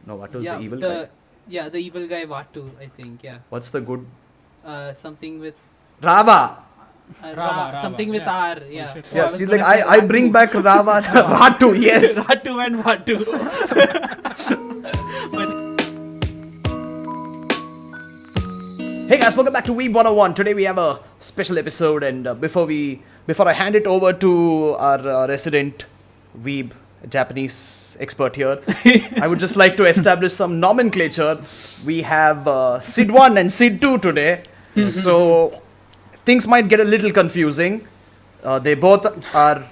No, Vatu is the evil guy. Yeah, the evil guy Vatu, I think. Yeah. What's the good? Something with Rava. Rava, something with yeah. R. Yeah. shit. Yes, was see, gonna like say I Vatu. bring back Rava. Ratu, yes. Ratu and Vatu. Hey guys, welcome back to Weeb101. Today we have a special episode, and before I hand it over to our resident Weeb, Japanese expert here, I would just like to establish some nomenclature. We have Sid 1 and Sid 2 today, so things might get a little confusing. They both are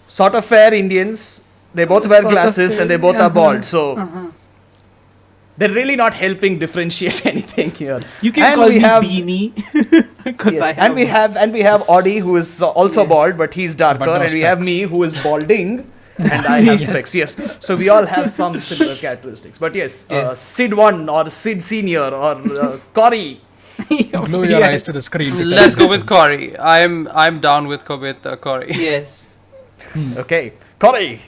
sort of fair Indians. They both wear Sort of glasses fair, and they both are bald, so Uh-huh. they're really not helping differentiate anything here. You can And call we me have- Beanie. Because Yes, I have and we have Audi, who is also Yes. bald, but he's darker, But no and we have specs. me, who is balding, and I have specs. Yes, so we all have some similar characteristics. But yes, Yes. Sid 1 or Sid Senior or Cory. Glue your eyes to the screen. to Let's tell go with Corey. I'm down with Corey. Yes. Okay, Cory,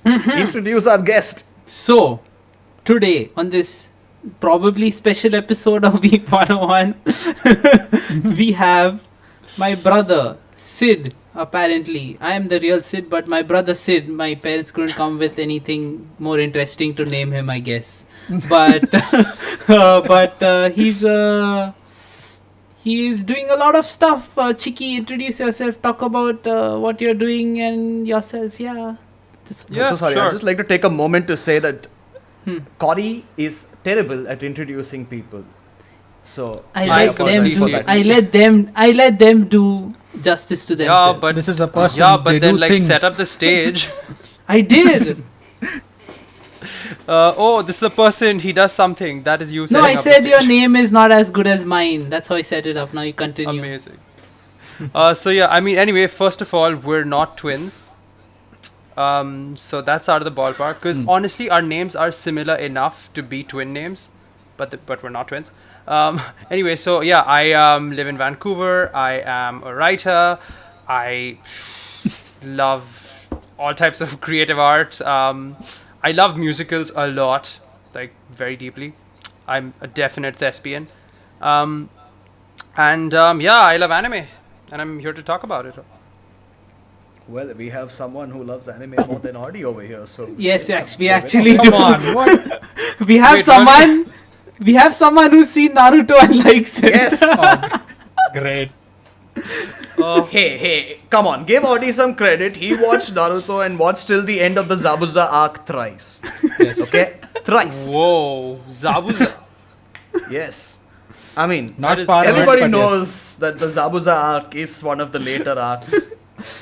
introduce our guest. So, today on this probably special episode of Weeb101, we have my brother Sid. Apparently, I am the real Sid, but my brother Sid. My parents couldn't come with anything more interesting to name him, I guess. But he's doing a lot of stuff. Chiki, introduce yourself. Talk about what you're doing and yourself. Yeah. Yeah, I'm so sorry. sure. I'd just like to take a moment to say that Hmm. Cory is terrible at introducing people. So I I let them apologize do. for that. I let them do justice to Yeah, themselves. but This is a person. yeah, they but then do like things. set up the stage. I did. Oh, this is the person. He does something. That is you. No, setting I up said the your stage. name is not as good as mine. That's how I set it up. Now you continue. Amazing. So yeah, I mean, anyway, first of all, we're not twins. So that's out of the ballpark. Because honestly, our names are similar enough to be twin names, but we're not twins. Anyway, so yeah, I live in Vancouver. I am a writer. I love all types of creative art. I love musicals a lot, like very deeply. I'm a definite thespian. Yeah, I love anime, and I'm here to talk about it. Well, we have someone who loves anime more than Audi over here. So Yes, yeah, actually, we we're actually Come do. on, what? We have Wait, someone. We have someone who's seen Naruto and likes it. Yes. Great. Hey, come on. Give Audi some credit. He watched Naruto and watched till the end of the Zabuza arc thrice. Yes. Okay? Thrice. Whoa, Zabuza. Yes. I mean, Not is- far. away, everybody but knows that the Zabuza arc is one of the later arcs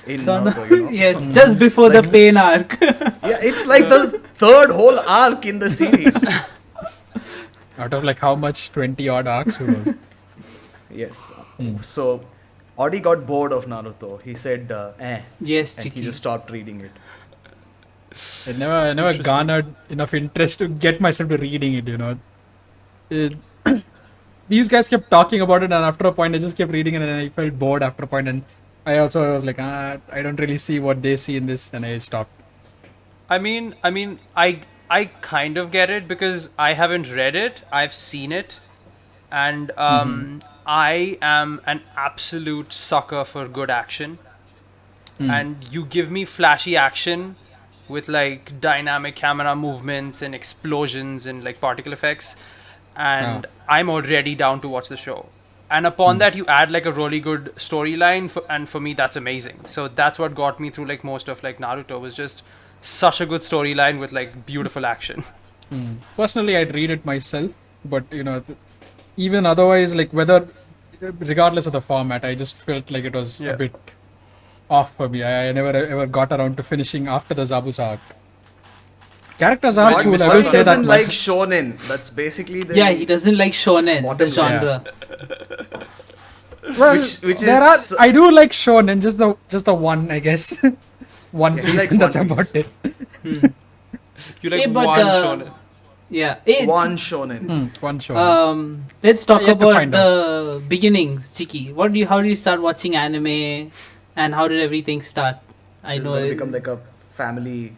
in So Naruto, you know? yes, just before the Like- pain arc. Yeah, it's like the third whole arc in the series. Yes. Out of like how much 20 odd arcs? Who knows? Yes. So, Audi got bored of Naruto. He said, Yes, and he Chiki. just stopped reading it. I never garnered enough interest to get myself to reading it. You know, these guys kept talking about it, and after a point, I just kept reading it, and I felt bored after a point, and I was like, I don't really see what they see in this, and I stopped. I mean, I kind of get it because I haven't read it. I've seen it, and I am an absolute sucker for good action. And you give me flashy action with like dynamic camera movements and explosions and like particle effects, and I'm already down to watch the show. And upon that, you add like a really good storyline, and for me, that's amazing. So that's what got me through like most of like Naruto, was just such a good storyline with like beautiful action. Personally, I'd read it myself, but you know, even otherwise, like regardless of the format, I just felt like it was Yeah. a bit off for me. I never ever got around to finishing after the Zabuza arc. Characters are What? cool, I What will He say that doesn't like much. shonen. That's basically the... Yeah, he doesn't like shonen, the Bottom line. genre. Well, which there is- I do like shonen, just the one, I guess. One Yeah, he piece, likes and that's One about Piece. it. You like Hey, but, one shonen. Yeah. Hey, One shonen. One shonen. let's talk Yet to about find the beginnings, Chiki. How do you start watching anime, and how did everything start? I This is know going to it- become like a family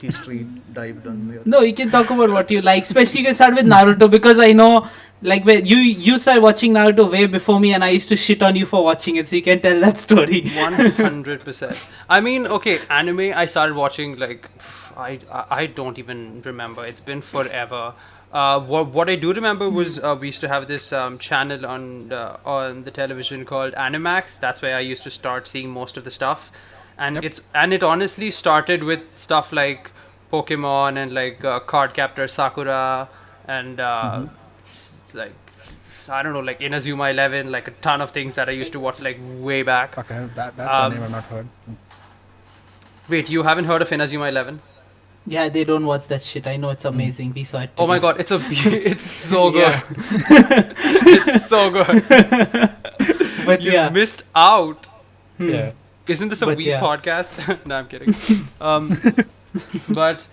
history dived on me. No, you can talk about what you like. Especially you can start with Naruto because I know, like, when you started watching Naruto way before me, and I used to shit on you for watching it, so you can tell that story. 100%. I mean, okay, anime. I started watching like I don't even remember. It's been forever. What I do remember was we used to have this channel on the television called Animax. That's where I used to start seeing most of the stuff, and it honestly started with stuff like Pokemon and like Cardcaptor Sakura and like I don't know, like Inazuma 11, like a ton of things that I used to watch like way back. Okay, that's a name I've not heard. Wait, you haven't heard of Inazuma 11? Yeah, they don't watch that shit. I know it's amazing. We saw it. Oh my god, it's so good. Yeah. It's so good. But You yeah. missed out. Yeah. Isn't this a But Weeb yeah. podcast? No, I'm kidding. But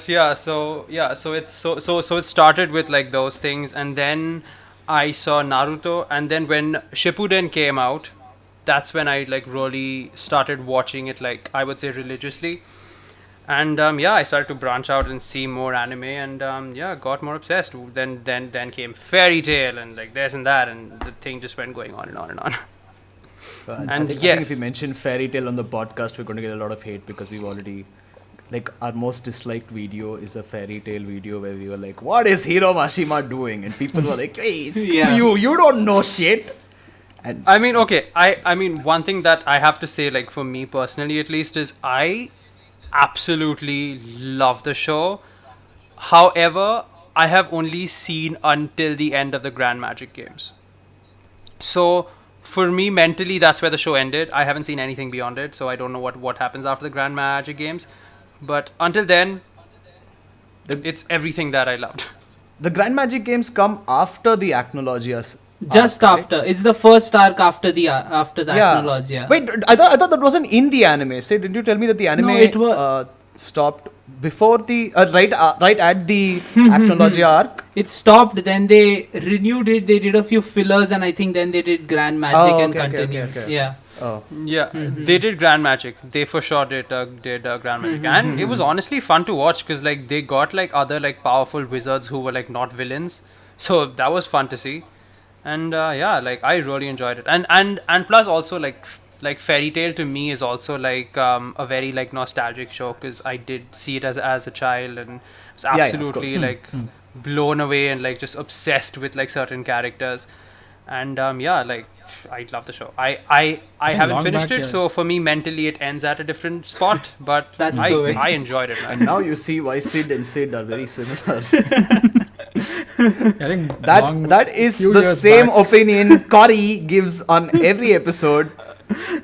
yeah, so it started with like those things, and then I saw Naruto, and then when Shippuden came out, that's when I like really started watching it, like I would say religiously. And I started to branch out and see more anime, and got more obsessed. Then came Fairy Tail and like this and that, and the thing just went going on and on and on. I And think yes. if we mention Fairy Tail on the podcast, we're going to get a lot of hate because we've already, like, our most disliked video is a Fairy Tail video where we were like, "What is Hiro Mashima doing?" And people were like, "Hey, screw Yeah. you don't know shit." And I mean, okay, I mean, one thing that I have to say, like for me personally at least, is I absolutely love the show. However, I have only seen until the end of the Grand Magic games. So for me mentally, that's where the show ended. I haven't seen anything beyond it, so I don't know what happens after the Grand Magic games. But until then, it's everything that I loved. the Grand Magic games come after the Acnologias. Just arc, right? after. It's the first arc after the Acknowledge, yeah. Wait, I thought that wasn't in the anime. Say, didn't you tell me that the anime it was- stopped before the right at the Acnologia arc? It stopped, then they renewed it, they did a few fillers, and I think then they did Grand Magic Oh, and okay, okay, continued. okay. Yeah. Oh, Yeah, they did Grand Magic. They for sure did Grand Magic, and it was honestly fun to watch because like they got like other like powerful wizards who were like not villains, so that was fun to see. And like I really enjoyed it, and plus also like Fairy Tail to me is also like a very like nostalgic show because I did see it as a child and was of absolutely course. like blown away and like just obsessed with like certain characters, and like I love the show. I haven't long finished back, it, yeah. so for me mentally it ends at a different spot, but That's the way. I enjoyed it, man. and now you see why Sid and Sid are very similar. I think that is few the years same back- opinion Cory gives on every episode,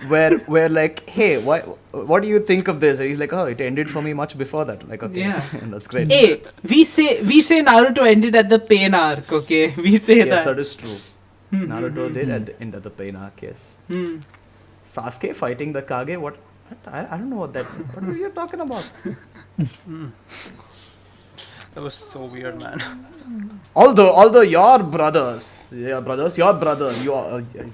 where like, "Hey, what do you think of this?" And he's like, "Oh, it ended for me much before that." Like, okay, Yeah. that's great. Hey, we say Naruto ended at the pain arc, okay? We say Yes, that is true. Naruto did at the end of the pain arc, yes. Hmm. Sasuke fighting the Kage, what? I don't know what are you talking about? That was so weird, man. Although your brother,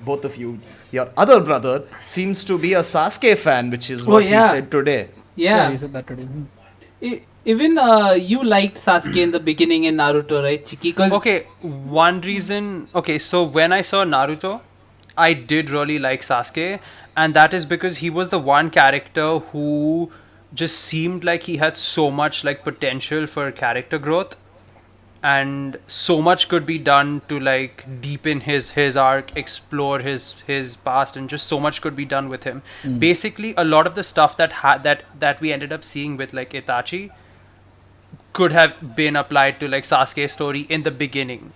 both of you, your other brother seems to be a Sasuke fan, which is what yeah. he said today. Yeah. you said that today. Even you liked Sasuke in the beginning in Naruto, right, Chiki? 'Cause Okay, one reason. Okay, so when I saw Naruto, I did really like Sasuke, and that is because he was the one character who just seemed like he had so much like potential for character growth, and so much could be done to like deepen his arc, explore his past, and just so much could be done with him. Basically, a lot of the stuff that we ended up seeing with like Itachi could have been applied to like Sasuke's story in the beginning.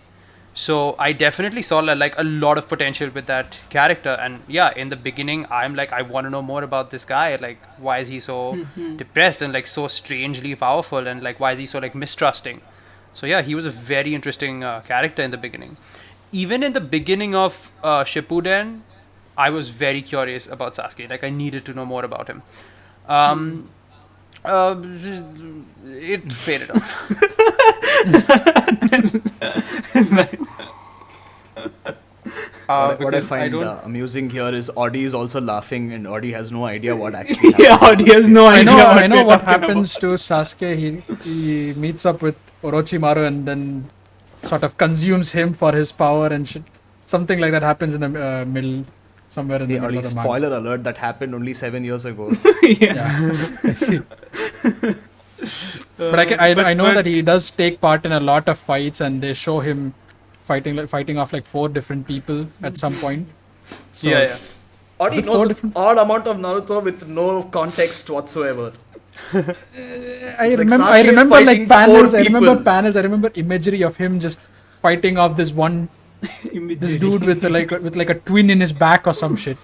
So I definitely saw like a lot of potential with that character, and yeah, in the beginning I'm like, I want to know more about this guy. Like, why is he so depressed and like so strangely powerful, and like why is he so like mistrusting? So yeah, he was a very interesting character in the beginning. Even in the beginning of Shippuden, I was very curious about Sasuke. Like, I needed to know more about him. It faded off. What I because I find don't. amusing here is Audi is also laughing, and Audi has no idea what actually happened. Yeah, Audi has no idea. I know we're what talking happens to Sasuke. He meets up with Orochimaru and then sort of consumes him for his power and shit. Something like that happens in the middle, somewhere in the Hey, middle Audi, of the manga. spoiler alert, that happened only 7 years ago. about. Yeah. Yeah, I see. But I know that he does take part in a lot of fights, and they show him fighting off like 4 different people at some point. So, Yeah. Audi Is it 4 knows an different? odd amount of Naruto with no context whatsoever. I It's like remember. Sasuke I is remember fighting like panels. 4 I remember people. panels. I remember imagery of him just fighting off this dude with like a twin in his back or some shit.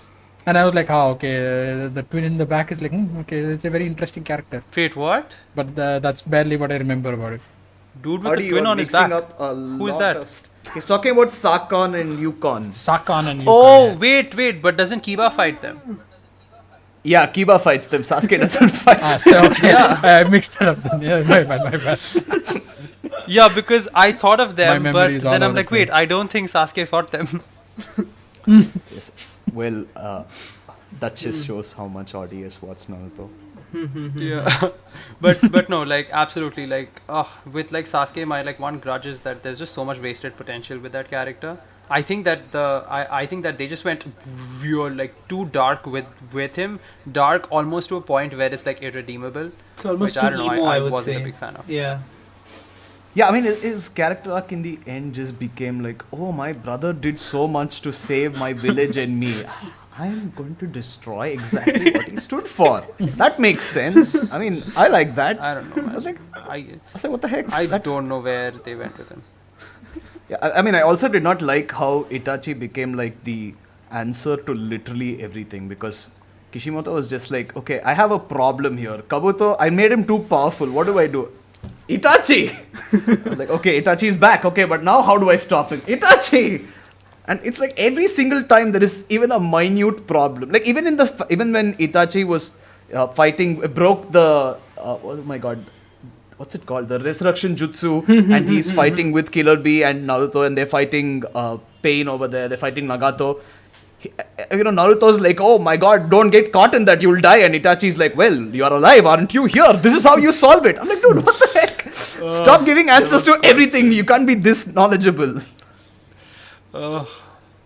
And I was like, oh, okay, the twin in the back is like, okay, it's a very interesting character. Wait, what? But that's barely what I remember about it. Dude with Audi, a twin you're on his mixing back. up a Who is lot that? of he's talking about Sakon and Yukon. Sakon and Oh, Yukon, wait, but doesn't Kiba fight them? Yeah, Kiba fights them. Sasuke doesn't fight. yeah. So okay, I mixed it up then. Yeah, my bad. Yeah, because I thought of them, My but memory is all then I'm over the like, wait, place. I don't think Sasuke fought them. Yes. Well, that just shows how much Audi has watched Naruto. Yeah, but no, like absolutely, like with like Sasuke, my like one grudge is that there's just so much wasted potential with that character. I think that I think that they just went real like too dark with him, dark almost to a point where it's like irredeemable. It's almost which too I don't know, emo, I would wasn't say. a big fan of. Yeah. Yeah, I mean, his character arc in the end just became like, oh, my brother did so much to save my village and me. I'm going to destroy exactly what he stood for. That makes sense. I mean, I like that. I don't know, man. I was like, I what the heck? I don't know where they went with him. Yeah, I mean, I also did not like how Itachi became like the answer to literally everything, because Kishimoto was just like, okay, I have a problem here. Kabuto, I made him too powerful. What do I do? Itachi! I was like, okay, Itachi's back. Okay, but now how do I stop him? Itachi! And it's like every single time there is even a minute problem. Like even when Itachi was broke the oh my god, what's it called? The resurrection jutsu, and he's fighting with Killer Bee and Naruto, and they're fighting Pain over there. They're fighting Nagato. Naruto's like, oh my god, don't get caught in that, you'll die. And Itachi's like, well, you're alive, aren't you? Here, this is how you solve it. I'm like, dude, what the heck? Stop giving answers to everything. You can't be this knowledgeable.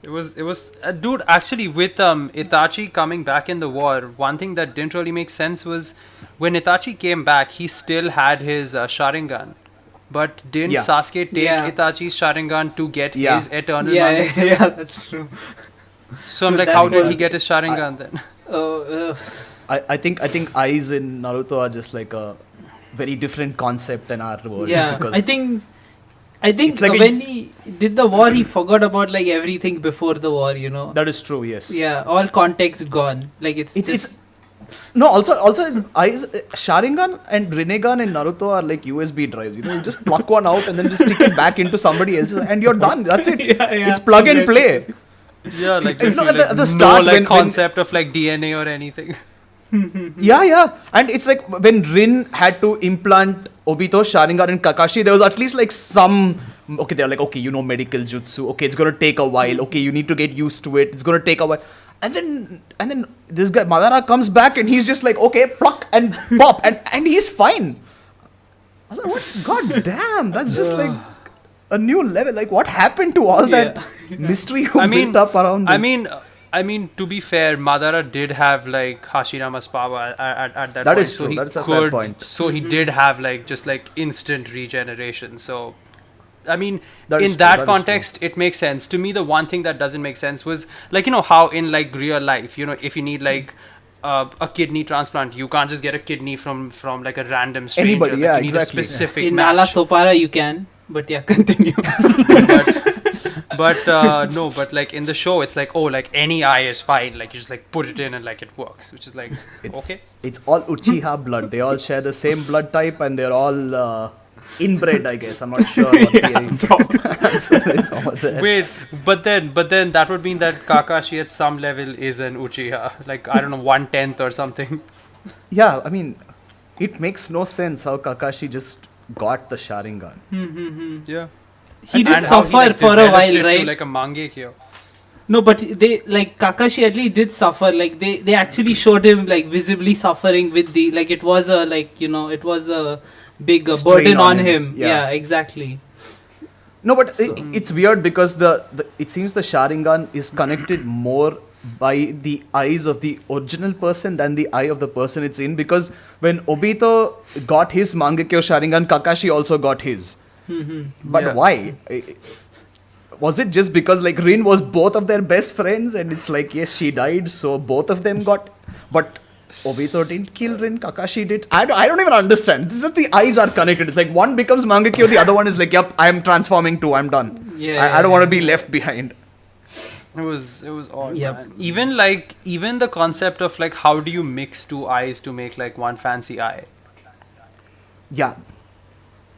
It was dude, actually with Itachi coming back in the war, one thing that didn't really make sense was when Itachi came back, he still had his Sharingan. But didn't Yeah. Sasuke take Yeah. Itachi's Sharingan to get Yeah. his eternal Yeah, Mangekyo? yeah, that's true. So I'm But like, that how did was- he get his Sharingan then? Oh, I think eyes in Naruto are just like a very different concept than our world. yeah. because I think It's like when he did the war, he forgot about like everything before the war. that is true. Yes. Yeah, all context gone. Like it's No, also eyes, Sharingan and Rinnegan in Naruto are like USB drives. You just pluck one out and then just stick it back into somebody else's, and you're done. That's it. Yeah, It's plug and play. Yeah, like, You know, literally, at the like, start no like when- concept of like DNA or anything. Yeah. And it's like when Rin had to implant Obito, Sharingan, and Kakashi, there was at least like some. Okay, they're like, okay, medical jutsu. Okay, it's gonna take a while. Okay, you need to get used to it. It's gonna take a while. And then this guy Madara comes back and he's just like, okay, pluck and pop, and he's fine. I was like, what? God damn, that's just like a new level. Like, what happened to all that mystery who built up around this? I mean, to be fair, Madara did have like Hashirama's power at that point. That is so true. he That's a fair point. So he did have like just like instant regeneration. So, I mean, That is in true, that that is context, it makes sense. To me, the one thing that doesn't make sense was like, how in like real life, if you need like a kidney transplant, you can't just get a kidney from like a random stranger. Anybody, Like, yeah, you need exactly. a specific in match. Ala Sopara you can, but yeah, continue. but like in the show, it's like, oh, like any eye is fine. Like you just like put it in and like it works, which is like okay. It's all Uchiha blood. They all share the same blood type and they're all inbred, I guess. I'm not sure what the answer is over there. Wait, but then that would mean that Kakashi at some level is an Uchiha, like I don't know, 1/10 or something. Yeah, I mean, it makes no sense how Kakashi just got the Sharingan. Yeah. He did And how he, suffer like, for a developed while, it to, right? like a Mangekyo. No, but they like Kakashi at least did suffer. Like they actually showed him like visibly suffering with the like it was a like it was a big Strain burden on on him. him. Yeah. Yeah, exactly. No, but So- it's weird because the it seems the Sharingan is connected more by the eyes of the original person than the eye of the person it's in. Because when Obito got his Mangekyo Sharingan, Kakashi also got his. But Yeah. why? Was it just because like Rin was both of their best friends and it's like yes she died so both of them got, but Obito didn't kill Rin, Kakashi did. I don't even understand. This is that the eyes are connected. It's like one becomes Mangekyo, the other one is like yep I'm transforming too, I'm done. Yeah, I don't want to be left behind. It was odd. Yep. Man. Even the concept of like how do you mix two eyes to make like one fancy eye? Yeah.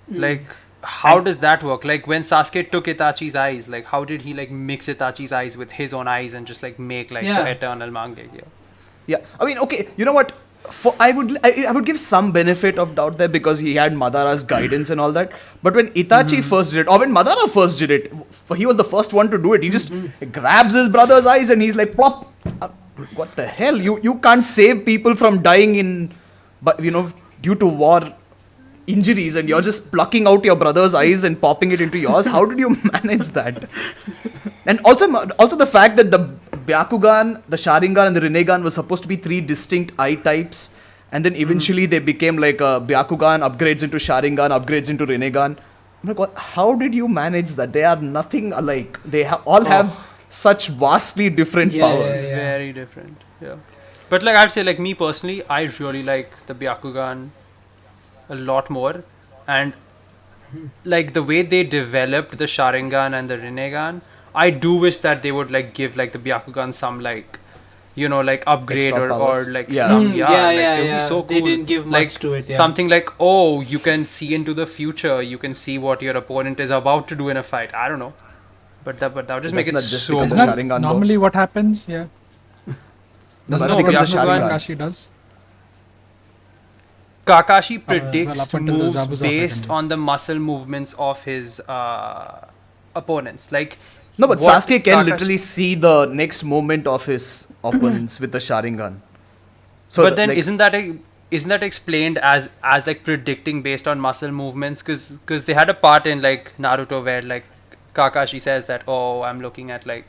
Like how does that work? Like when Sasuke took Itachi's eyes, like how did he like mix Itachi's eyes with his own eyes and just like make like Yeah. the eternal Mangekyo? Yeah, I mean, okay, you know what? I would give some benefit of doubt there because he had Madara's guidance and all that. But when Itachi first did it, or when Madara first did it, he was the first one to do it. He just grabs his brother's eyes and he's like, plop. What the hell? You can't save people from dying but due to war injuries, and you're just plucking out your brother's eyes and popping it into yours. How did you manage that? And also the fact that the Byakugan, the Sharingan and the Rinnegan were supposed to be three distinct eye types, and then eventually they became like Byakugan upgrades into Sharingan, upgrades into Rinnegan. I'm like, what? How did you manage that? They are nothing alike. They all have such vastly different Yeah, powers. yeah. Very different. Yeah. But like I'd say like me personally, I really like the Byakugan a lot more, and like the way they developed the Sharingan and the Rinnegan, I do wish that they would like give like the Byakugan some like like upgrade Extra or powers. like Yeah. some Yeah, like, yeah, it would yeah. be so cool. They didn't give like much to it, yeah. something like you can see into the future, you can see what your opponent is about to do in a fight. I don't know, but that would just make it Doesn't that just so become Isn't the cool. that Sharingan, though? normally what happens? Yeah. No, Isn't that that becomes what the Sharingan. Kakashi does? Kakashi well, predicts up until the moves Zabuza fight based anyways. on the muscle movements of his opponents. Like No, but what Sasuke can Kakashi- literally see the next movement of his opponents with the Sharingan. So but then like, isn't that explained as like predicting based on muscle movements? Because they had a part in like Naruto where like Kakashi says that I'm looking at like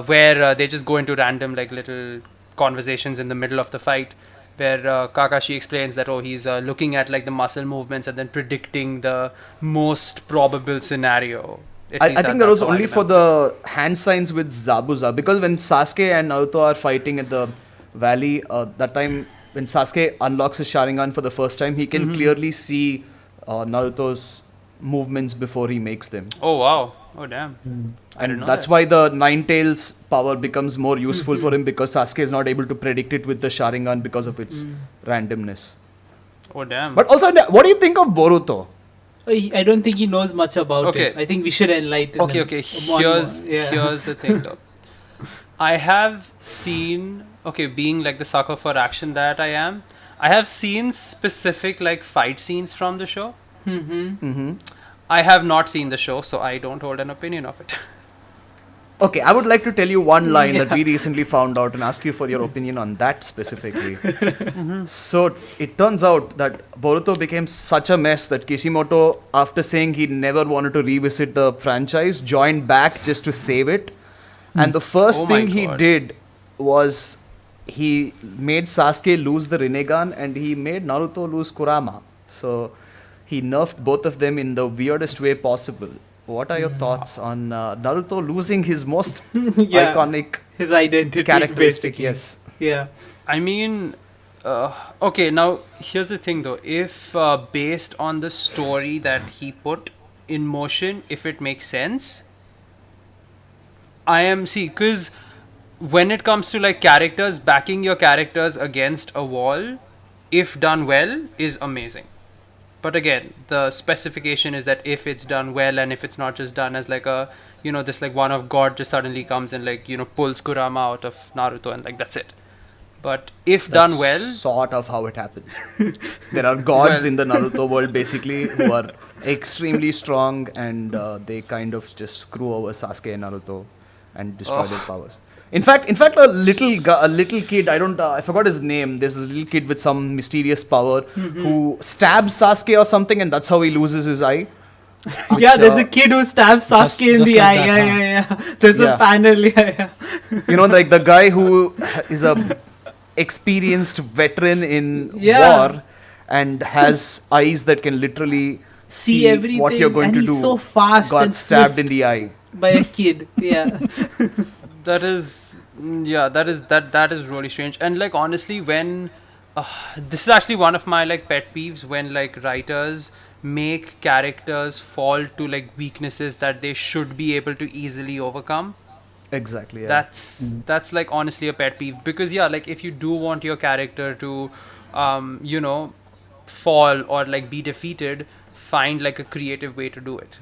where they just go into random like little conversations in the middle of the fight where Kakashi explains that he's looking at like the muscle movements and then predicting the most probable scenario. At least I think that was only for the hand signs with Zabuza, because when Sasuke and Naruto are fighting at the valley, that time when Sasuke unlocks his Sharingan for the first time, he can clearly see Naruto's movements before he makes them. Oh wow! Oh damn! I didn't And know that's that. why the Nine Tails power becomes more useful for him, because Sasuke is not able to predict it with the Sharingan because of its randomness. Oh damn! But also, what do you think of Boruto? I don't think he knows much about Okay. it. I think we should enlighten him. Okay. One Here's more. Yeah. here's the thing though. I have seen being like the sucker for action that I am, I have seen specific like fight scenes from the show. I have not seen the show, so I don't hold an opinion of it. Okay, I would like to tell you one line that Yeah. we recently found out and ask you for your opinion on that specifically. So it turns out that Boruto became such a mess that Kishimoto, after saying he never wanted to revisit the franchise, joined back just to save it. And the first Oh my thing he God. did was he made Sasuke lose the Rinnegan and he made Naruto lose Kurama. So he nerfed both of them in the weirdest way possible. What are your thoughts on Naruto losing his most Yeah. iconic His identity. characteristic? basically. Yes. Yeah. I mean, okay, now here's the thing though. If based on the story that he put in motion, if it makes sense, because when it comes to like characters, backing your characters against a wall, if done well, is amazing. But again, the specification is that if it's done well and if it's not just done as like a, this like one of God just suddenly comes and like, pulls Kurama out of Naruto and like that's it. But if done That's well, sort of how it happens. There are gods Well- in the Naruto world basically who are extremely strong, and they kind of just screw over Sasuke and Naruto. and destroy their powers. In fact, a little kid. I forgot his name. There's this little kid with some mysterious power who stabs Sasuke or something, and that's how he loses his eye. Which, yeah, there's a kid who stabs Sasuke in just the like eye. that, Yeah. There's Yeah. a panel. Yeah. Like the guy who is a experienced veteran in Yeah. war and has eyes that can literally See everything, what you're going and to he's do. so fast Got and stabbed swift in the eye. by a kid. Yeah. That is that is really strange. And like honestly, when this is actually one of my like pet peeves, when like writers make characters fall to like weaknesses that they should be able to easily overcome. Exactly. Yeah. That's like honestly a pet peeve, because like if you do want your character to fall or like be defeated, find like a creative way to do it.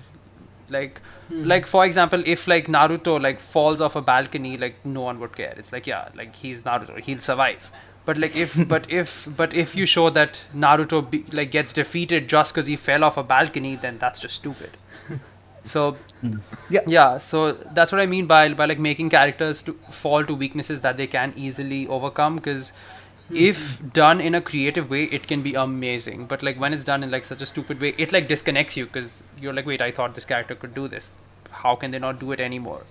Like for example, if like Naruto like falls off a balcony, like no one would care. It's like, yeah, like he's Naruto, he'll survive. But like if you show that Naruto gets defeated just because he fell off a balcony, then that's just stupid. So so that's what I mean by like making characters to fall to weaknesses that they can easily overcome, because if done in a creative way, it can be amazing. But like when it's done in like such a stupid way, it like disconnects you, because you're like, wait, I thought this character could do this. How can they not do it anymore?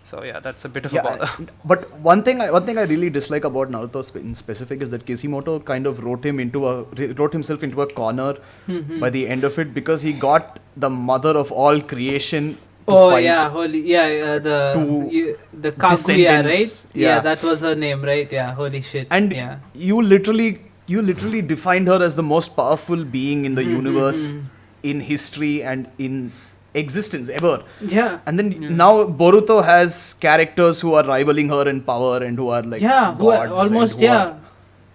So yeah, that's a bit of a bother. But one thing I really dislike about Naruto in specific is that Kishimoto kind of wrote himself into a corner by the end of it, because he got the mother of all creation to fight. The Kaguya, right? Yeah. That was her name, right? Yeah, holy shit. And you literally defined her as the most powerful being in the universe, in history and in existence ever. Yeah. And then now Boruto has characters who are rivaling her in power and who are like who are gods almost and who are-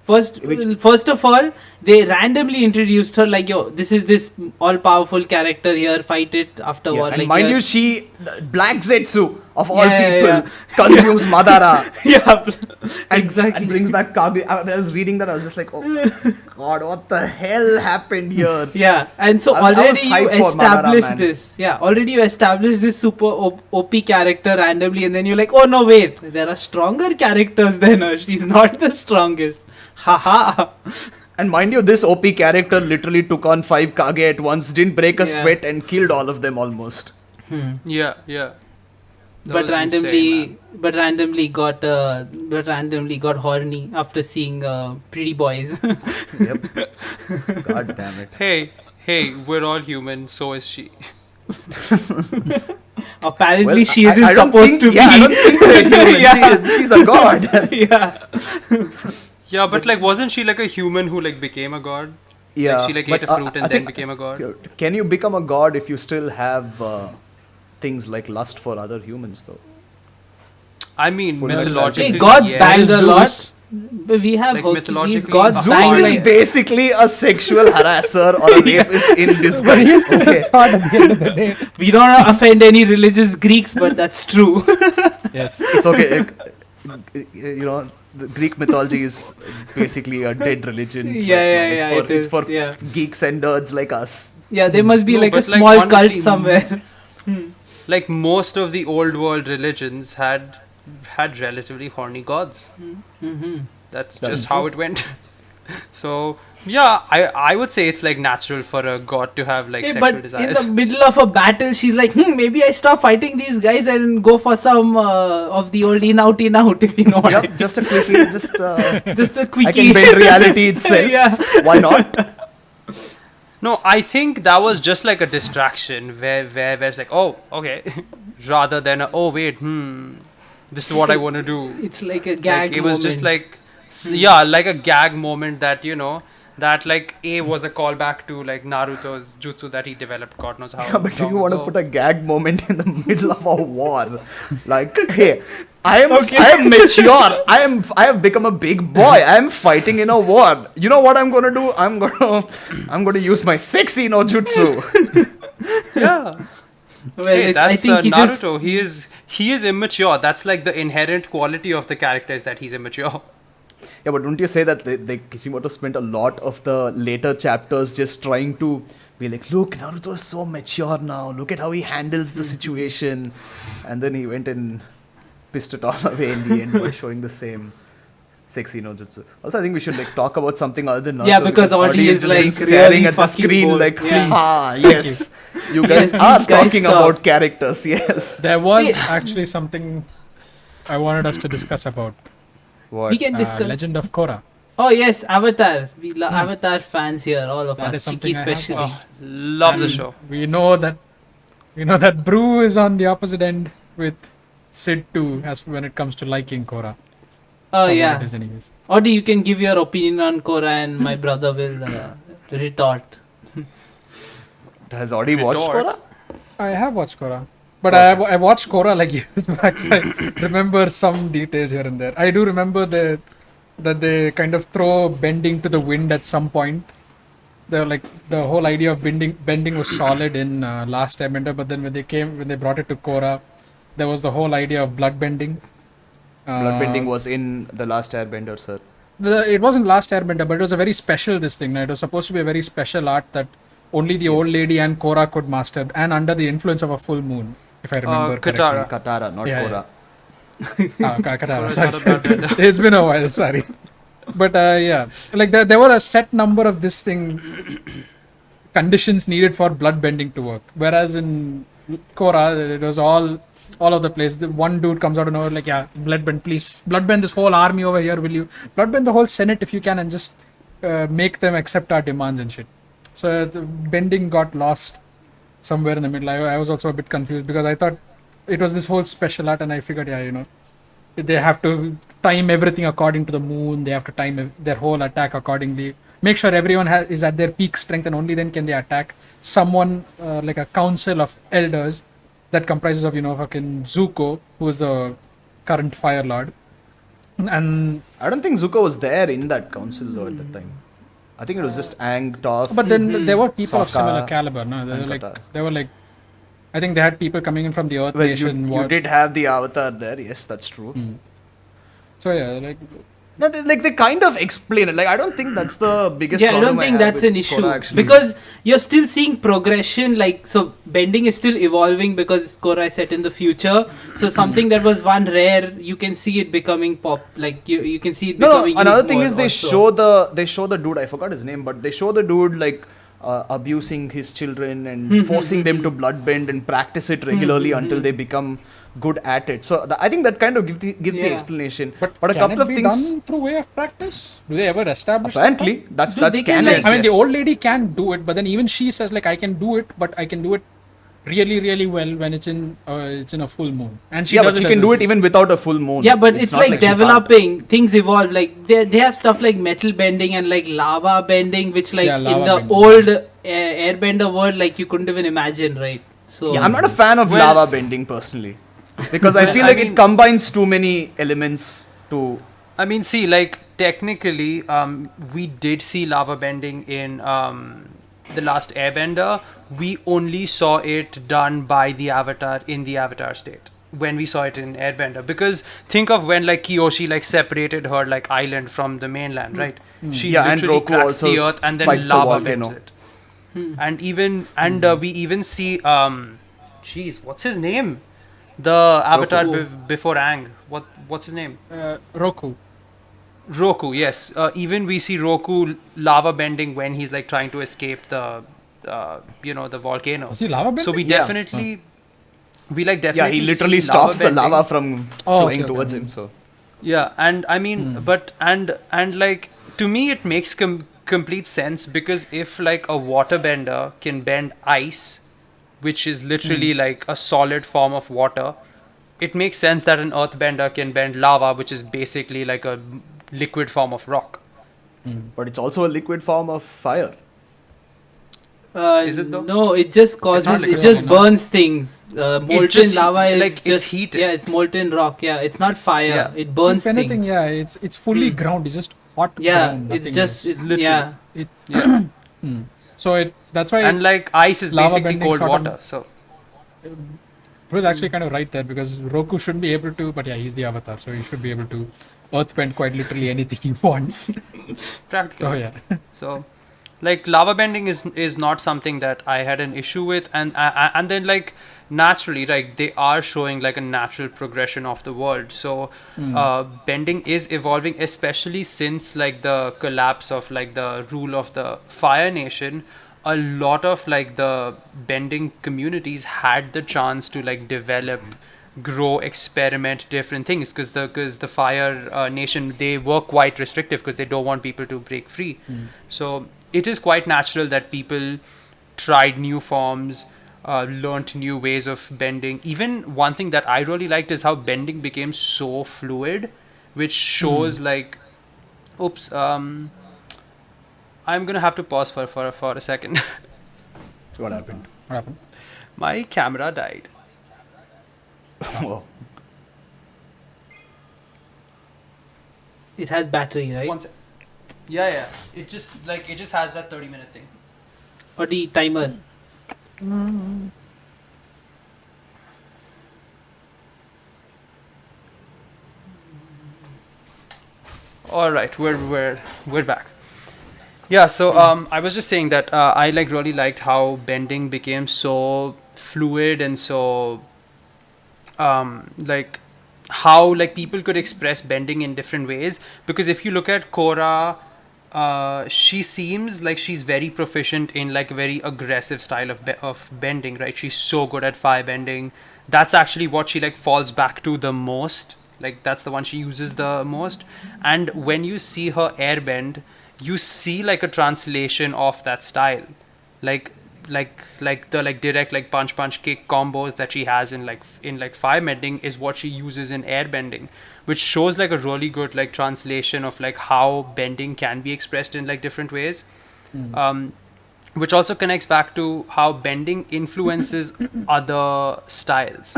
First of all, they randomly introduced her like, yo, this is this all-powerful character here, fight it after war. And like, mind yeah. you, she Black Zetsu of all Yeah, people consumes Madara Yeah, and, exactly. and brings back Kage. I was reading that, I was just like, oh god, what the hell happened here? Yeah, and so I was already you hyped for Madara, established man. this. Yeah, already you established this super OP character randomly, and then you're like, oh no, wait, there are stronger characters than her. She's not the strongest. Haha. And mind you, this OP character literally took on 5 Kage at once, didn't break a sweat and killed all of them almost. Yeah. But randomly got horny after seeing pretty boys. Yep. God damn it. Hey, we're all human, so is she. Apparently, she I isn't don't supposed think- to be. I don't think they're human. Yeah. She's a god. Yeah. Yeah, but like, wasn't she like a human who like became a god? Yeah. Like, she like but, ate a fruit I and then think- became a god. Can you become a god if you still have things like lust for other humans, though? I mean, Full mythologically, Hey, gods yes. bang a Zeus. lot. But we have Like, Hercules, mythologically, gods Zeus bang Zeus like is basically a sexual harasser or a rapist in But disguise. he's still Okay. a god at the end of the day. We don't offend any religious Greeks, but that's true. Yes. It's okay. The Greek mythology is basically a dead religion. It's for geeks and nerds like us. Yeah, there must be No, like a but, like, small cult honestly, somewhere. Like most of the old world religions had relatively horny gods. That's That is just how it went. So yeah, I would say it's like natural for a god to have like Hey, sexual but desires. in the middle of a battle, she's like, maybe I stop fighting these guys and go for some of the old in out, if you know what I Yep, just a quickie, just Just a I quickie. can bend reality itself. Yeah. Why not? No, I think that was just like a distraction where it's like, oh, okay, rather than oh wait, this is what I want to do. It's like a gag Like, it was just moment. like like a gag moment that that like was a callback to like Naruto's jutsu that he developed God knows how. Yeah, but do long you want to ago. put a gag moment in the middle of a war? Like, hey, I am mature. I have become a big boy. I am fighting in a war. You know what I'm gonna do? I'm gonna use my sexy no jutsu. Yeah. Well, Hey, I that's think he just- Naruto. He is immature. That's like the inherent quality of the character is that he's immature. Yeah, but don't you say that Kishimoto spent a lot of the later chapters just trying to be like, look, Naruto is so mature now. Look at how he handles the situation. And then he went and pissed it all away in the end by showing the same sexy no jutsu. Also, I think we should like talk about something other than Naruto. Yeah, because Audi is just like been staring really at the fucking screen bored. like, Yeah. ah, yes, you guys Yes, are please, guys, talking stop. about characters. Yes. There was actually something I wanted us to discuss about. What? We can discuss. Legend of Korra. Oh yes, Avatar. We Avatar fans here, all of That us. is something Chiki I have especially. watched. Love the And show. We know that Brew is on the opposite end with Sid too, as when it comes to liking Korra. Oh Or what yeah. it is anyways. Audi, you can give your opinion on Korra, and my brother will retort. Has Audi watched Retort. Korra? I have watched Korra. But I watched Korra like years back, so I remember some details here and there. I do remember that they kind of throw bending to the wind at some point. They're like the whole idea of bending was solid in Last Airbender, but then when they brought it to Korra, there was the whole idea of blood bending. Bloodbending was in the Last Airbender, sir. It wasn't Last Airbender, but it was a very special this thing. It was supposed to be a very special art that only the old lady and Korra could master, and under the influence of a full moon, if I remember correctly. Katara. Katara, not Yeah, Korra. Katara. Korra's Sorry, not a bloodbender. sorry. It's been a while, sorry. But yeah, like there were a set number of this thing conditions needed for blood bending to work. Whereas in Korra, it was all over the place. The one dude comes out of nowhere like, yeah, blood bend, please. Blood bend this whole army over here, will you? Blood bend the whole Senate if you can, and just make them accept our demands and shit. So the bending got lost somewhere in the middle. I was also a bit confused because I thought it was this whole special art, and I figured, yeah, they have to time everything according to the moon. They have to time their whole attack accordingly. Make sure everyone is at their peak strength, and only then can they attack someone like a council of elders that comprises of fucking Zuko, who is the current Fire Lord, and I don't think Zuko was there in that council though at that time. I think it was just Aang, Toph. but then there were people of Sokka similar caliber. No, and Katara. they were like, I think they had people coming in from the Earth Well, Nation. you did have the Avatar there. Yes, that's true. So yeah, like No, they kind of explain it. Like I don't think that's the biggest Yeah, I problem don't think have that's with an issue Korra, actually. because you're still seeing progression. Like, so bending is still evolving because Korra is set in the future. So something that was one rare, you can see it becoming pop. Like you can see it No, becoming. another used thing more is they also. show the dude. I forgot his name, but they show the dude like abusing his children and forcing them to bloodbend and practice it regularly until they become good at it. So I think that kind of gives the Yeah. explanation. But a can couple it of be things. done through way of practice? Do they ever establish? Apparently, that's Dude, they can, canon. like- I mean, the yes. old lady can do it, but then even she says like, I can do it, but I can do it really, really well when it's in a full moon. And she Yeah, does but she as can do well. it even without a full moon. Yeah, but it's not like she can't. developing. Things evolve. Like they have stuff like metal bending and like lava bending, which like Yeah, in lava the bending. old Airbender world, like you couldn't even imagine, right? So Yeah, I'm not a fan of Well- lava bending personally, because I Well, feel I like mean- it combines too many elements to. I mean, see, like technically, we did see lava bending in the Last Airbender. We only saw it done by the Avatar in the Avatar state when we saw it in Airbender. Because think of when like Kyoshi like separated her like island from the mainland, right? She Yeah, and literally Roku cracks also the earth and then fights the lava bends volcano. it. And we even see jeez, what's his name? The Avatar before Aang. What's his name? Roku. Roku, yes. Even we see Roku lava bending when he's like trying to escape the volcano. Was he lava bending? So we Yeah. definitely, Yeah, definitely he literally see stops the bending. lava from Oh, flying okay, towards okay. him. So Yeah, and I mean, but and like to me it makes complete sense because if like a waterbender can bend ice, which is literally like a solid form of water, it makes sense that an earthbender can bend lava, which is basically like a liquid form of rock. but it's also a liquid form of fire. Is it though? No, it just causes. not It liquid, just no. burns things. Molten just lava is like, it's just heated. Yeah, it's molten rock. Yeah, it's not fire. Yeah. It burns If anything, things. yeah, it's fully ground. It's just hot Yeah, ground. it's nothing just else. it's Literally. yeah. It, Yeah. so that's why And like ice is lava basically bending cold sort of- water. So it was actually kind of right there because Roku shouldn't be able to, but yeah, he's the Avatar, so he should be able to earthbend quite literally anything he wants. practically. Oh yeah. like lava bending is not something that I had an issue with, and then like naturally, like they are showing like a natural progression of the world. So bending is evolving, especially since like the collapse of like the rule of the Fire Nation. A lot of like the bending communities had the chance to like develop, grow, experiment different things, because the Fire Nation, they were quite restrictive because they don't want people to break free. So it is quite natural that people tried new forms, learnt new ways of bending. Even one thing that I really liked is how bending became so fluid, which shows like, oops, I'm gonna have to pause for a second. What happened? What happened? My camera died. Oh. It has battery, right? One sec. Yeah. It just has that 30-minute thing. Or the timer. All right, we're back. Yeah, so I was just saying that I like really liked how bending became so fluid and so like how like people could express bending in different ways. Because if you look at Korra, she seems like she's very proficient in like a very aggressive style of bending, right? She's so good at fire bending. That's actually what she like falls back to the most. Like that's the one she uses the most. And when you see her airbend, you see like a translation of that style, like the like direct like punch kick combos that she has in like fire bending is what she uses in air bending, which shows like a really good like translation of like how bending can be expressed in like different ways. Which also connects back to how bending influences other styles,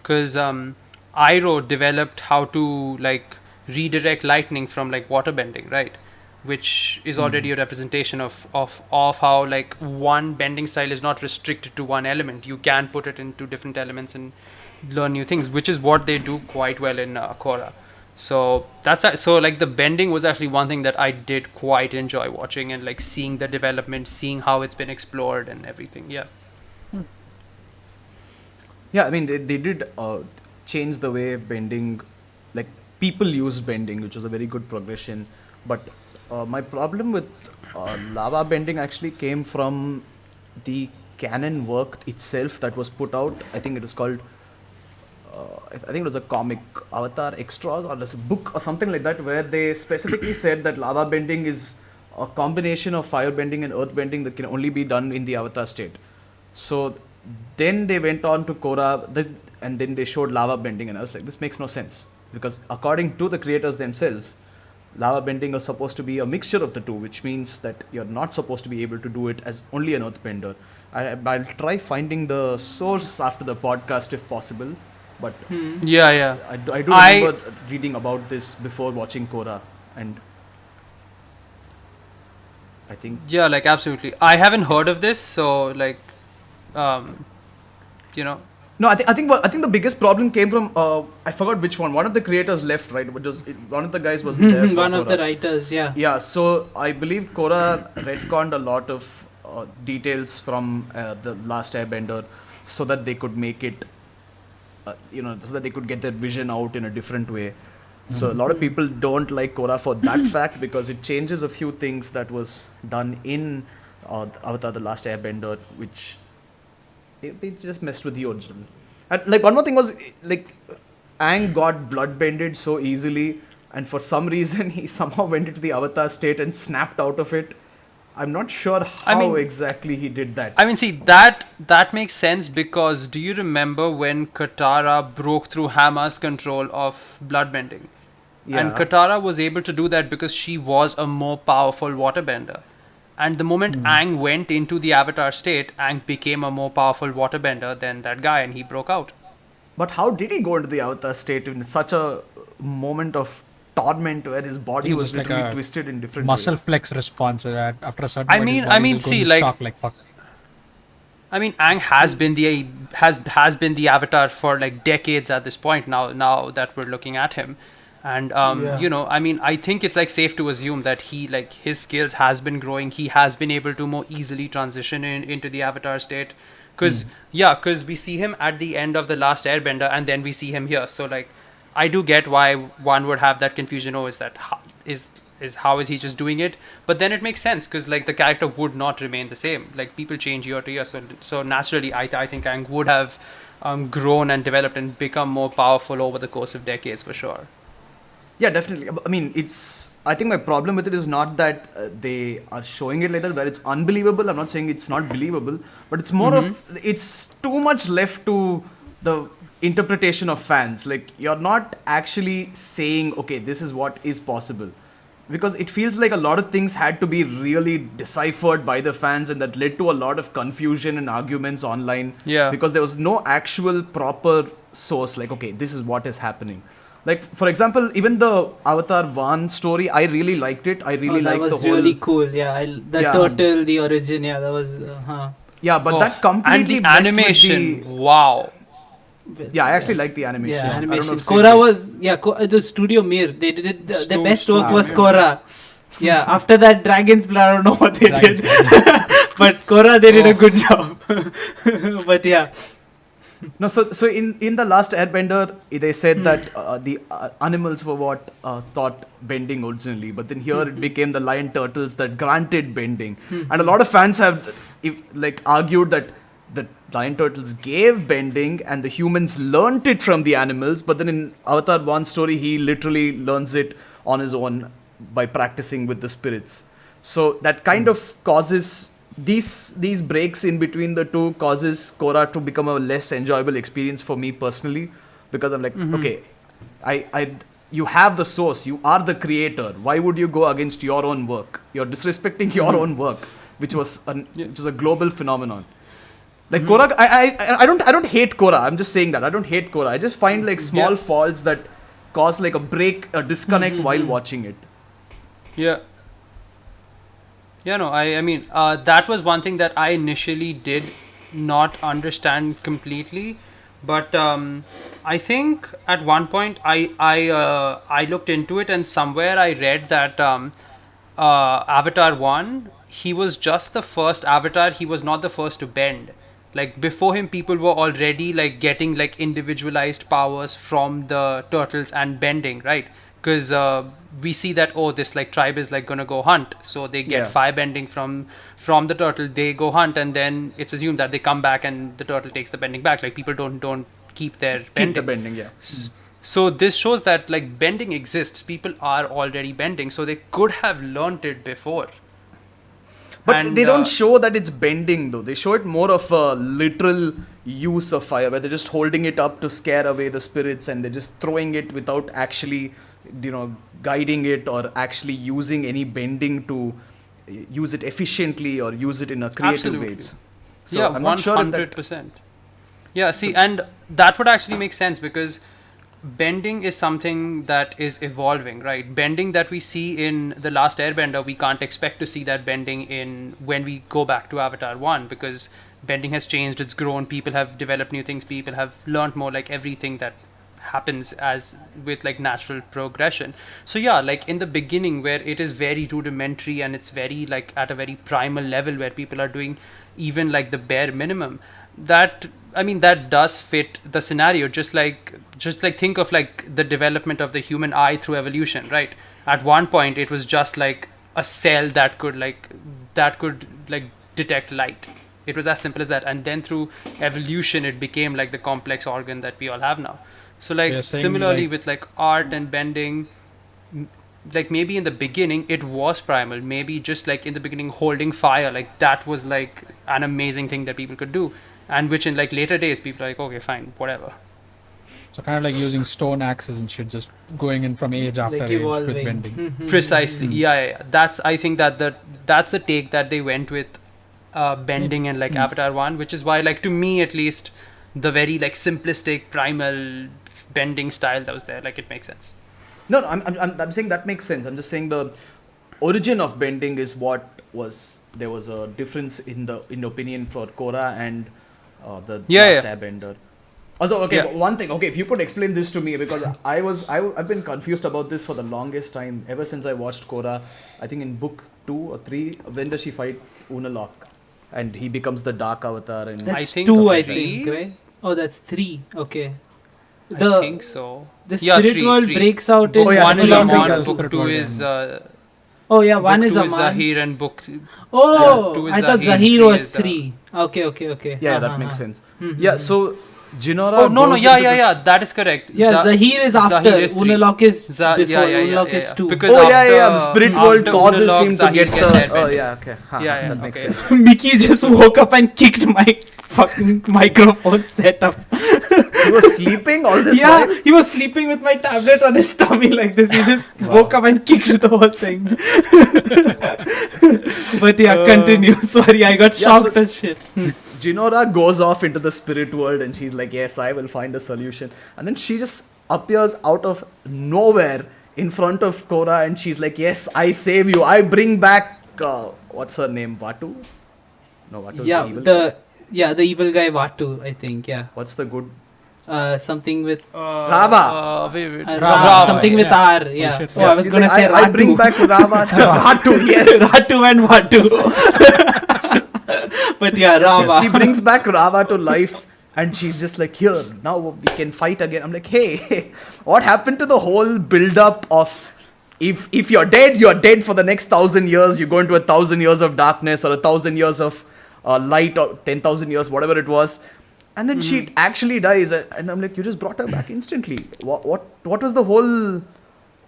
because Iroh developed how to like redirect lightning from like water bending, right? Which is already a representation of how like one bending style is not restricted to one element. You can put it into different elements and learn new things, which is what they do quite well in Korra. So so like the bending was actually one thing that I did quite enjoy watching, and like seeing the development, seeing how it's been explored and everything. Yeah. Yeah, I mean, they did change the way bending, like people used bending, which was a very good progression. But my problem with lava bending actually came from the canon work itself that was put out. I think it was called, I think it was a comic, Avatar Extras, or there's a book or something like that, where they specifically said that lava bending is a combination of fire bending and earth bending that can only be done in the Avatar state. So then they went on to Korra, and then they showed lava bending, and I was like, this makes no sense, because according to the creators themselves, lava bending is supposed to be a mixture of the two, which means that you're not supposed to be able to do it as only an earthbender. I'll try finding the source after the podcast if possible, but Yeah. I do remember reading about this before watching Korra, and I think Yeah, like absolutely. I haven't heard of this, so like, you know, no, I think the biggest problem came from I forgot which one. One of the creators left, right? One of the guys wasn't there. For One of the Korra. writers, yeah. Yeah, so I believe Korra retconned a lot of details from the Last Airbender, so that they could make it, so that they could get their vision out in a different way. So a lot of people don't like Korra for that fact, because it changes a few things that was done in Avatar: The Last Airbender, which they just messed with the original. And like one more thing was, like, Aang got bloodbended so easily, and for some reason he somehow went into the Avatar state and snapped out of it. I'm not sure how exactly he did that. I mean, see, that makes sense, because do you remember when Katara broke through Hama's control of bloodbending? Yeah. And Katara was able to do that because she was a more powerful waterbender. And the moment Aang went into the Avatar state, Aang became a more powerful waterbender than that guy, and he broke out. But how did he go into the Avatar state in such a moment of torment where his body was just like literally a twisted in different muscle ways? flex response after a certain I point, mean- his body I mean, will go see, into like- shock, like fuck. I mean, Aang has been the Avatar for like decades at this point now that we're looking at him. And Yeah. you know, I mean, I think it's like safe to assume that he, like, his skills has been growing. He has been able to more easily transition into the avatar state. Because we see him at the end of the Last Airbender, and then we see him here. So like, I do get why one would have that confusion. Oh, is that how is he just doing it? But then it makes sense, because like the character would not remain the same. Like, people change year to year, so naturally, I think Aang would have grown and developed and become more powerful over the course of decades for sure. Yeah, definitely. I mean, I think my problem with it is not that they are showing it later where it's unbelievable. I'm not saying it's not believable, but it's more of, it's too much left to the interpretation of fans. Like, you're not actually saying, okay, this is what is possible. Because it feels like a lot of things had to be really deciphered by the fans, and that led to a lot of confusion and arguments online. Yeah. Because there was no actual proper source, like, okay, this is what is happening. Like, for example, even the Avatar 1 story, I really liked it. I really liked the whole... That was really cool. Yeah, the Yeah. turtle, the origin. Yeah, that was. Yeah, but that and completely the messed with animation, wow. Yeah, I actually like the animation. Yeah, I don't know animation. if Sid Korra did. was the Studio Mir. They did the best work was yeah. Korra. Yeah, after that Dragon's Blood, I don't know what they Dragon's did, but Korra they did a good job. But yeah, No, so in the Last Airbender, they said that the animals were what thought bending originally, but then here it became the lion turtles that granted bending, and a lot of fans have argued that the lion turtles gave bending and the humans learnt it from the animals, but then in Avatar 1 story, he literally learns it on his own by practicing with the spirits. So that kind of causes these breaks in between the two causes Korra to become a less enjoyable experience for me personally, because I'm like, okay, you have the source, you are the creator. Why would you go against your own work? You're disrespecting your own work, which was a global phenomenon. Like Korra, I don't hate Korra. I'm just saying that I don't hate Korra. I just find like small faults that cause like a disconnect while watching it. Yeah. Yeah, no, I mean, that was one thing that I initially did not understand completely, but I think at one point I looked into it, and somewhere I read that Avatar 1, he was just the first Avatar, he was not the first to bend. Like, before him, people were already like getting like individualized powers from the turtles and bending, right? Because we see that, oh, this like tribe is like gonna go hunt, so they get fire bending from the turtle. They go hunt, and then it's assumed that they come back and the turtle takes the bending back. Like, people don't keep their bending. Keep the bending, yeah. So this shows that like bending exists. People are already bending, so they could have learnt it before. But And, they don't show that it's bending though. They show it more of a literal use of fire, where they're just holding it up to scare away the spirits, and they're just throwing it without actually, guiding it or actually using any bending to use it efficiently or use it in a creative ways. So yeah, I'm not sure if that 100%. Yeah, see, and that would actually make sense, because bending is something that is evolving, right? Bending that we see in The Last Airbender, we can't expect to see that bending when we go back to Avatar 1, because bending has changed, it's grown, people have developed new things, people have learned more, like everything that happens as with like natural progression. So yeah, like in the beginning, where it is very rudimentary and it's very like at a very primal level, where people are doing even like the bare minimum, that does fit the scenario. Just like think of like the development of the human eye through evolution, right? At one point it was just like a cell that could detect light. It was as simple as that, and then through evolution it became like the complex organ that we all have now. So like similarly with like art and bending, like maybe in the beginning it was primal, maybe just like in the beginning holding fire, like that was like an amazing thing that people could do, and which in like later days people are like, okay, fine, whatever. So kind of like using stone axes and shit, just going in from age after like age evolving. with bending. Precisely. Yeah. I think that's the take that they went with bending and like Avatar 1, which is why like to me at least the very like simplistic primal bending style that was there, like it makes sense. No, I'm saying that makes sense. I'm just saying the origin of bending is what was, there was a difference in opinion for Korra and the Last Airbender. Also, okay, Yeah. one thing. Okay, if you could explain this to me, because I've been confused about this for the longest time ever since I watched Korra. I think in book 2 or 3, when does she fight Unalaq, and he becomes the Dark Avatar? And That's I think 2, I three. think, right? Oh, that's 3. Okay. I think so. The Yeah, spirit three, world three. breaks out Book in yeah, One is Unalaq Amon, becomes book Spirit 2 World, is Oh yeah, one book is 2 Aman. is Zahir, and book Oh, two is I thought Zahir, Zahir three was is, 3. Okay. yeah, that makes sense. Yeah, so Jinora. Oh no, goes yeah, into this- yeah. That is correct. Yeah, Zahir is after. Zahir is 3. Unalaq is before. Yeah. Unalaq is 2. Because Oh after, yeah. The spirit world after causes Unalaq, him to Zahir get gets the. airbended. Oh yeah, okay. Yeah, That makes okay. sense. Mickey just woke up and kicked my fucking microphone setup. He was sleeping all this Yeah, while. he was sleeping with my tablet on his tummy like this. He just woke up and kicked the whole thing. But yeah, continue. Sorry, I got Yeah, shocked so- as shit. Jinora goes off into the spirit world and she's like, yes, I will find a solution. And then she just appears out of nowhere in front of Korra and she's like, yes, I save you. I bring back, what's her name? Vatu? No, Vatu is Yeah, the evil guy. the evil guy Vatu, I think. Yeah, What's the good? something with Rava. Wait. Rava, something with yeah. R. Yeah. shit, Oh, I was She's gonna like, say I bring Ratu. back Rava. Vatu, yes. Ratu and Vatu. But yeah, Rava. She brings back Rava to life and she's just like, here, now we can fight again. I'm like, hey, what happened to the whole build up of if you're dead for the next 1,000 years, you go into 1,000 years of darkness or 1,000 years of light or 10,000 years, whatever it was. And then she actually dies. And I'm like, you just brought her back instantly. What was the whole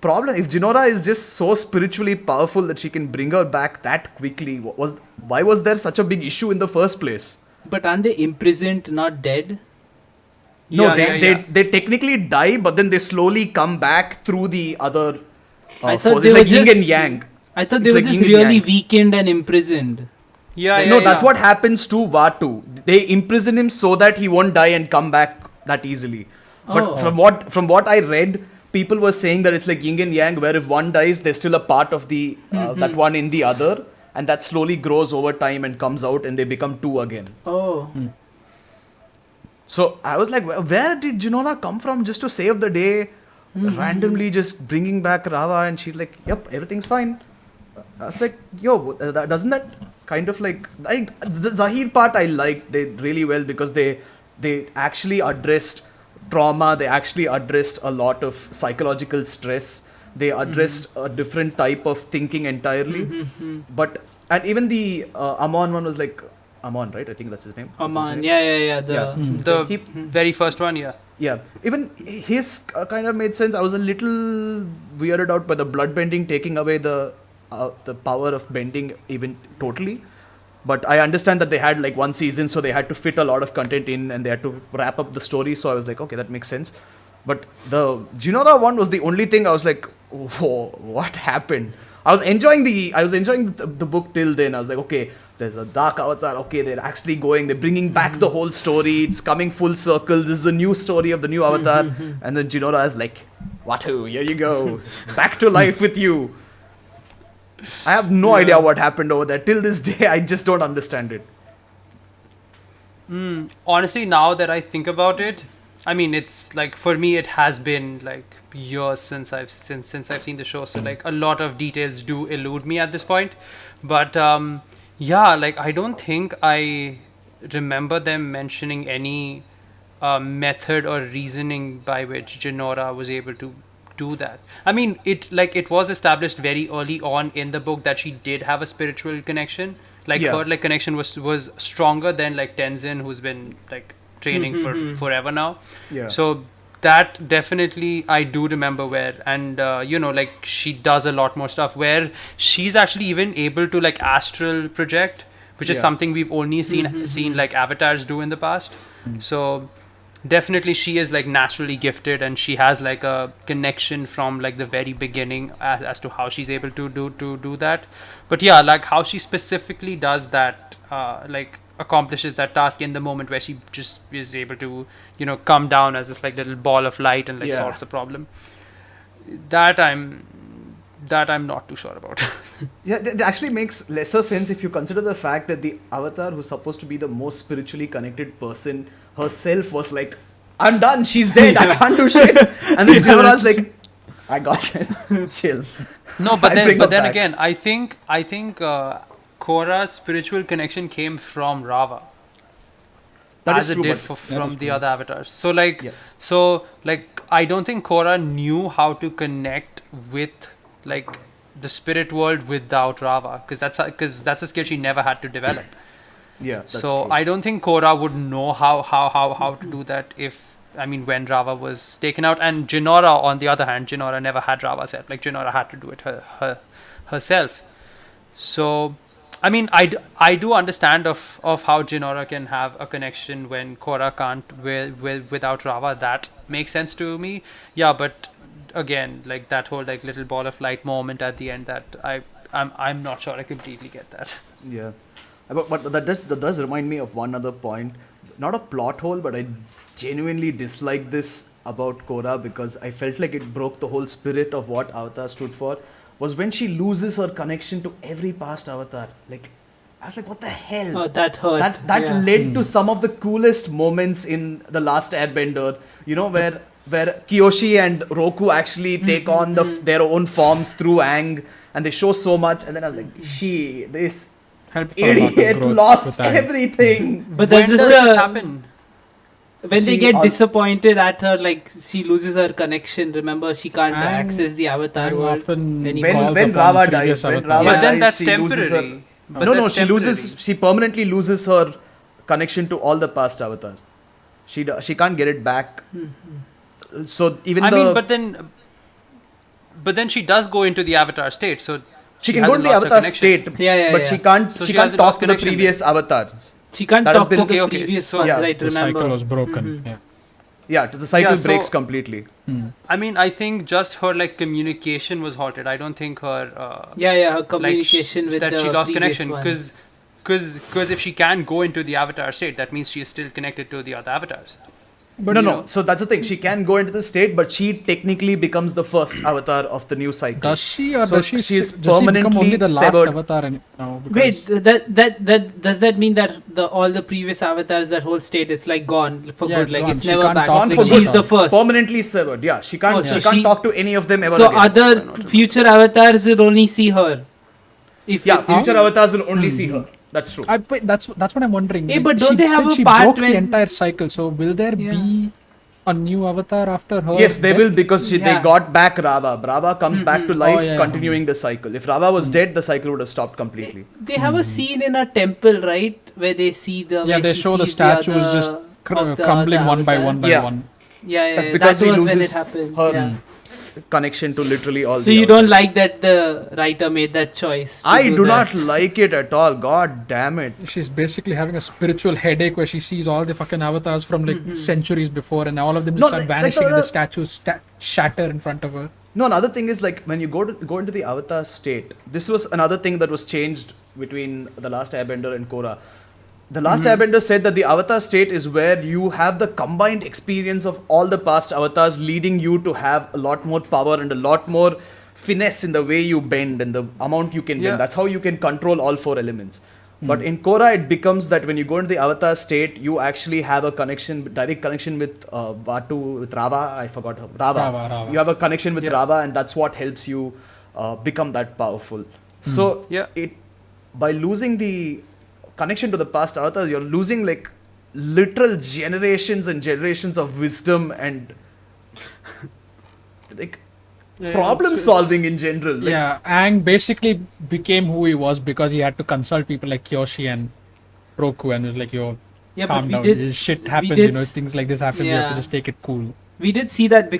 problem? If Jinora is just so spiritually powerful that she can bring her back that quickly, why was there such a big issue in the first place? But aren't they imprisoned, not dead? No, Yeah. they technically die, but then they slowly come back through the other I thought forces, they were like yin just and yang. I thought they It's were like just yin and really yang. weakened and imprisoned. No, that's what happens to Vatu. They imprison him so that he won't die and come back that easily. But Oh. from what I read, people were saying that it's like yin and yang, where if one dies, there's still a part of the that one in the other, and that slowly grows over time and comes out, and they become two again. Oh. So I was like, where did Jinora come from just to save the day? Randomly just bringing back Rava, and she's like, yep, everything's fine. I was like, yo, doesn't that kind of like the Zahir part I liked they really well because they actually addressed trauma, they actually addressed a lot of psychological stress, they addressed a different type of thinking entirely. But and even the Amon one was like Amon, right? I think that's his name. What's his Aman. name? Yeah. The He- very first one, yeah. Yeah, even his kind of made sense. I was a little weirded out by the blood bending taking away the power of bending even totally. But I understand that they had like one season, so they had to fit a lot of content in and they had to wrap up the story. So I was like, okay, that makes sense. But the Jinora one was the only thing I was like, whoa, what happened? I was enjoying the book till then. I was like, okay, there's a dark avatar. Okay, they're actually they're bringing back the whole story. It's coming full circle. This is the new story of the new avatar. And then Jinora is like, Watu, here you go. Back to life with you. I have no idea what happened over there. Till this day, I just don't understand it. Honestly, now that I think about it, I mean, it's like for me, it has been like years since I've seen the show. So like a lot of details do elude me at this point. But yeah, like I don't think I remember them mentioning any method or reasoning by which Jinora was able to do that. I mean, it was established very early on in the book that she did have a spiritual connection. Like Yeah. her like connection was stronger than like Tenzin, who's been like training for forever now. Yeah. So that definitely I do remember where, and like she does a lot more stuff where she's actually even able to like astral project, which is Yeah. something we've only seen like avatars do in the past. So definitely she is like naturally gifted, and she has like a connection from like the very beginning as to how she's able to do that. But yeah, like how she specifically does that, like accomplishes that task in the moment where she just is able to come down as this like little ball of light and like Yeah. solves the problem. That I'm not too sure about. Yeah, it actually makes lesser sense if you consider the fact that the avatar who's supposed to be the most spiritually connected person herself was like I'm done. She's dead. I can't do shit. And then Jinora's like, I got this. Chill. No, but I then bring her but then back. again, I think Korra's spiritual connection came from Rava. That as is it true, did but from the true. other avatars. So like, Yeah. I don't think Korra knew how to connect with like the spirit world without Rava, because that's a skill she never had to develop. yeah, that's So true. I don't think Korra would know how to do that when Rava was taken out. And Jinora, on the other hand, Jinora never had Rava's help. Like Jinora had to do it herself. So, I mean, I do understand of how Jinora can have a connection when Korra can't without Rava. That makes sense to me. Yeah, but again, like that whole like little ball of light moment at the end, that I'm not sure I completely get that. Yeah. But that does remind me of one other point. Not a plot hole, but I genuinely dislike this about Korra because I felt like it broke the whole spirit of what Avatar stood for. Was when she loses her connection to every past Avatar. Like, I was like, what the hell? Oh, that hurt. That Yeah. led to some of the coolest moments in the Last Airbender. You know, where Kyoshi and Roku actually take on their own forms through Aang, and they show so much. And then I was like, this Helped her a lot of idiot growth lost with Aang. everything. But When there's does just this a happen? when they She get al- disappointed at her, like she loses her connection. Remember, she can't Aang- access the Avatar Aang world. often When he When calls when upon Rava previous dies, when avatars. Rava But then dies, that's she loses temporary. her. But No, that's she loses. She permanently loses her connection to all the past avatars. She can't get it back. So even I the mean, but then she does go into the Avatar state, so she can go hasn't to the lost her avatar connection. state, Yeah, but yeah. she can't. So she she can't hasn't talk lost to the connection previous avatars. She can't That has talk been to the okay, previous so- ones, Yeah, right? The Remember. cycle was broken. Mhm. Yeah. Yeah, the cycle Yeah, so- breaks completely. I mean, I think just her like communication was halted. I don't think her Her communication with that the she lost previous connection, one. because if she can go into the Avatar state, that means she is still connected to the other avatars. But no. So that's the thing. She can go into the state, but she technically becomes the first avatar of the new cycle. Does she or So does she? she is does she become permanently only the last severed. avatar? No, Wait, because that does that mean that all the previous avatars, that whole state is like gone for Yeah, good? it's Like gone. it's She never can't back. talk Like for she's good. the first. Permanently severed. Yeah, she can't. Oh, she so can't she- talk to any of them ever So again. other future avatars will only see her. If Yeah, it- future avatars will only see her. That's true. that's what I'm wondering. Hey, Like, but don't she they have said a she part broke the when- entire cycle? So will there Yeah. be a new avatar after her? Yes, they death? will because they Yeah. got back Rava. Rava comes back to life, Oh, yeah. continuing the cycle. If Rava was dead, the cycle would have stopped completely. they have a scene in a temple, right, where they see the Yeah, where they she show the sees statues other- just of the crumbling other one by avatars. one by Yeah. one. Yeah, That's because that he was when it loses happened. her Yeah. connection to literally all So the you avatars. don't like that the writer made that choice? to I do that. not like it at all. God damn it. She's basically having a spiritual headache where she sees all the fucking avatars from like centuries before, and all of them just No, start like vanishing, and the- the statues shatter in front of her. No, another thing is like when you go into the avatar state, this was another thing that was changed between the Last Airbender and Korra. The Last Airbender said that the avatar state is where you have the combined experience of all the past avatars, leading you to have a lot more power and a lot more finesse in the way you bend and the amount you can Yeah. bend. That's how you can control all four elements. But in Korra, it becomes that when you go into the avatar state, you actually have a direct connection with Vatu, with Rava. I forgot her. Rava. You have a connection with Yeah. Rava, and that's what helps you become that powerful. So Yeah. by losing the connection to the past avatars, you're losing like literal generations and generations of wisdom and like problem solving in general. Like, Yeah, Aang basically became who he was because he had to consult people like Kyoshi and Roku, and was like, "Yo, Yeah, but calm we down. did. Shit happens, did you know. s- Things like this happens. You have Yeah. to just take it cool." We did see that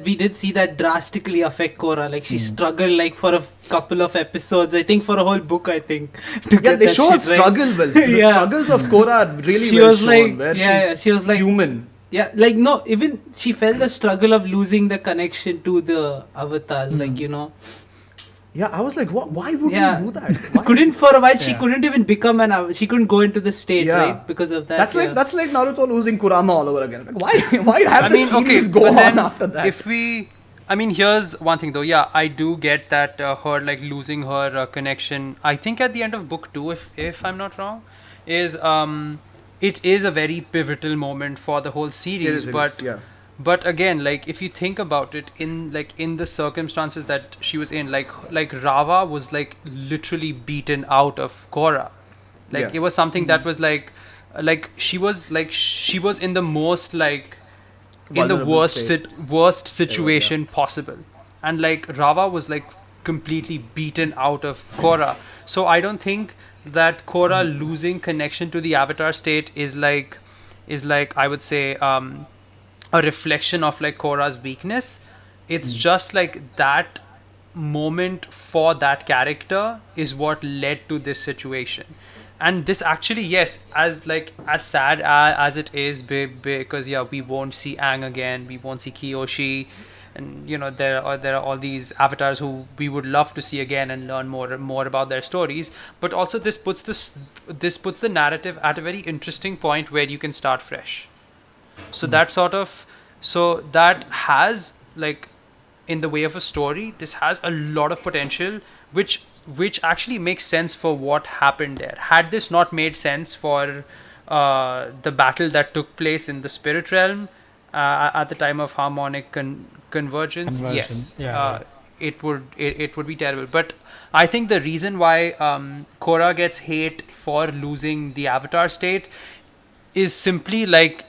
we did see that drastically affect Korra. Like she struggled like for a couple of episodes. I think for a whole book. I think. To yeah, get they that show a shit right. struggle well. The Yeah. struggles of Korra are really She well was shown. like- where yeah, she's she was like- human. Yeah, like no, even she felt the struggle of losing the connection to the avatars. Like you know, Yeah, I was like, what? Why would Yeah. you do that? Why? couldn't for a while. She Yeah. couldn't even become she couldn't go into the state, Yeah. right? Because of that. That's like Naruto losing Kurama all over again. Like, why have I the mean, okay, series go but on then after that? if we, I mean, here's one thing though. Yeah, I do get that her like losing her connection. I think at the end of book 2, if I'm not wrong, is it is a very pivotal moment for the whole series. But again, like if you think about it, in the circumstances that she was in, like Rava was like literally beaten out of Korra. Like it was something that was like she was in the most like in the worst situation possible, and like Rava was like completely beaten out of Korra. So I don't think that Korra losing connection to the Avatar state is like I would say a reflection of like Korra's weakness. It's just like that moment for that character is what led to this situation. And this actually, yes, as sad as it is, because yeah, we won't see Aang again, we won't see Kyoshi, and you know there are all these avatars who we would love to see again and learn more about their stories. But also this puts the narrative at a very interesting point where you can start fresh. So that has like, in the way of a story, this has a lot of potential, which actually makes sense for what happened there. Had this not made sense for the battle that took place in the spirit realm at the time of harmonic convergence, yes, it would be terrible. But I think the reason why Korra gets hate for losing the Avatar state is simply like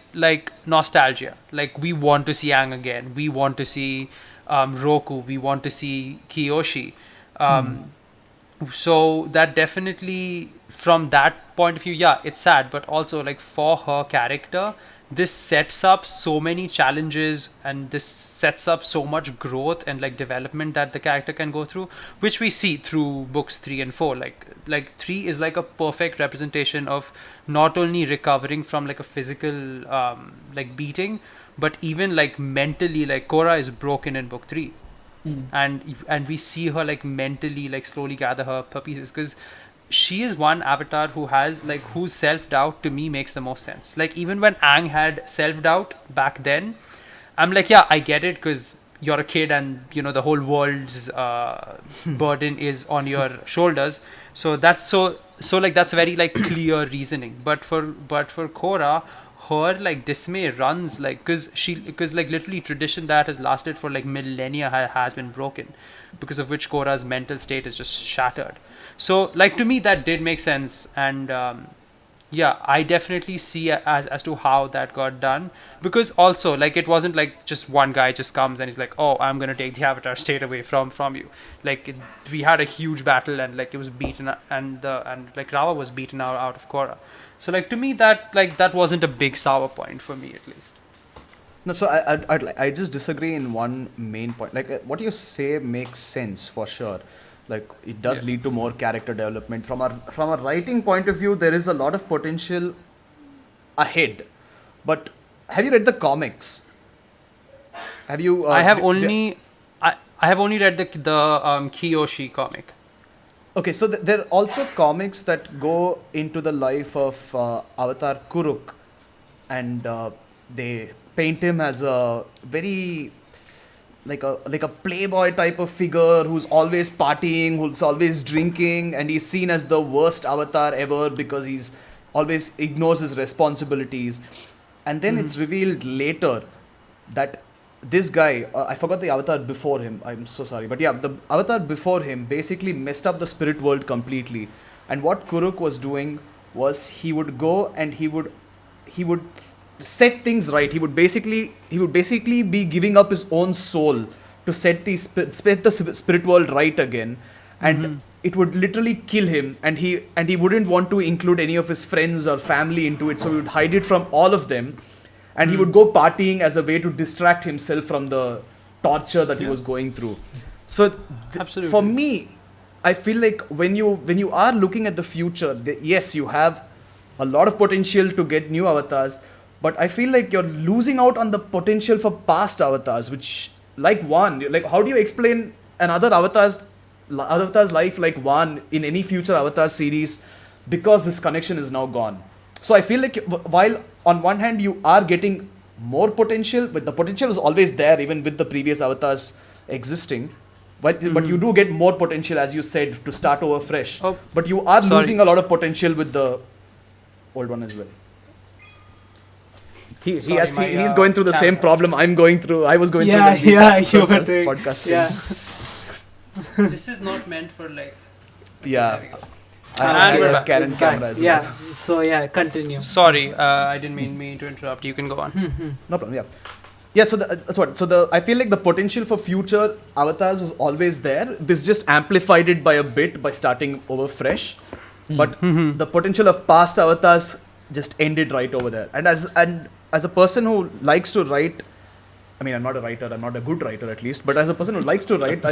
nostalgia. Like, we want to see Aang again, we want to see Roku, we want to see Kyoshi. So that definitely, from that point of view, yeah, it's sad, but also like for her character, this sets up so many challenges, and this sets up so much growth and like development that the character can go through, which we see through books 3 and 4. Like 3 is like a perfect representation of not only recovering from like a physical like beating, but even like mentally. Like Korra is broken in book 3. And we see her like mentally like slowly gather her pieces, because she is one avatar who has like, whose self-doubt to me makes the most sense. Like, even when Aang had self-doubt back then, I'm like, yeah, I get it, because you're a kid and you know the whole world's burden is on your shoulders. So that's like, that's very like clear reasoning. But for Korra, her like dismay runs like, because like literally tradition that has lasted for like millennia has been broken, because of which Korra's mental state is just shattered. So like, to me that did make sense. And yeah, I definitely see as to how that got done, because also like, it wasn't like just one guy just comes and he's like, oh, I'm gonna take the Avatar state away from you. Like, we had a huge battle, and like it was beaten, and like Rava was beaten out of Korra. So like, to me that wasn't a big sour point for me, at least. No, so I just disagree in one main point. Like, what you say makes sense for sure. Like, it does lead to more character development. From a writing point of view, there is a lot of potential ahead. But have you read the comics? Have you? I have only read the Kyoshi comic. Okay, so there are also comics that go into the life of Avatar Kuruk, and they paint him as a very like a playboy type of figure who's always partying, who's always drinking, and he's seen as the worst avatar ever because he's always ignores his responsibilities. And then it's revealed later that this guy, I forgot the avatar before him, I'm so sorry, but yeah, the avatar before him basically messed up the spirit world completely. And what Kuruk was doing was, he would go and he would set things right. He would basically be giving up his own soul to set the spirit world right again. And it would literally kill him, and he wouldn't want to include any of his friends or family into it, so he would hide it from all of them. And he would go partying as a way to distract himself from the torture that he was going through. So for me, I feel like when you are looking at the future, yes, you have a lot of potential to get new avatars, but I feel like you're losing out on the potential for past avatars, which, like Wan, like, how do you explain another avatar's life like Wan in any future Avatar series, because this connection is now gone. So I feel like, while on one hand you are getting more potential, but the potential is always there even with the previous avatars existing, but you do get more potential, as you said, to start over fresh. But you are losing a lot of potential with the old one as well. He's going through the same problem I was going through. Yeah, when we yeah, first you were started doing. podcasting. Yeah. This is not meant for like. Yeah. There we go. And we're a back. Canon It's back. camera as well. Yeah. So yeah, continue. Sorry, I didn't mean me to interrupt. You can go on. No problem. Yeah. Yeah. So that's what. So I feel like the potential for future avatars was always there. This just amplified it by a bit by starting over fresh. But the potential of past avatars just ended right over there. And as a person who likes to write, I mean, I'm not a writer. I'm not a good writer, at least. But as a person who likes to write,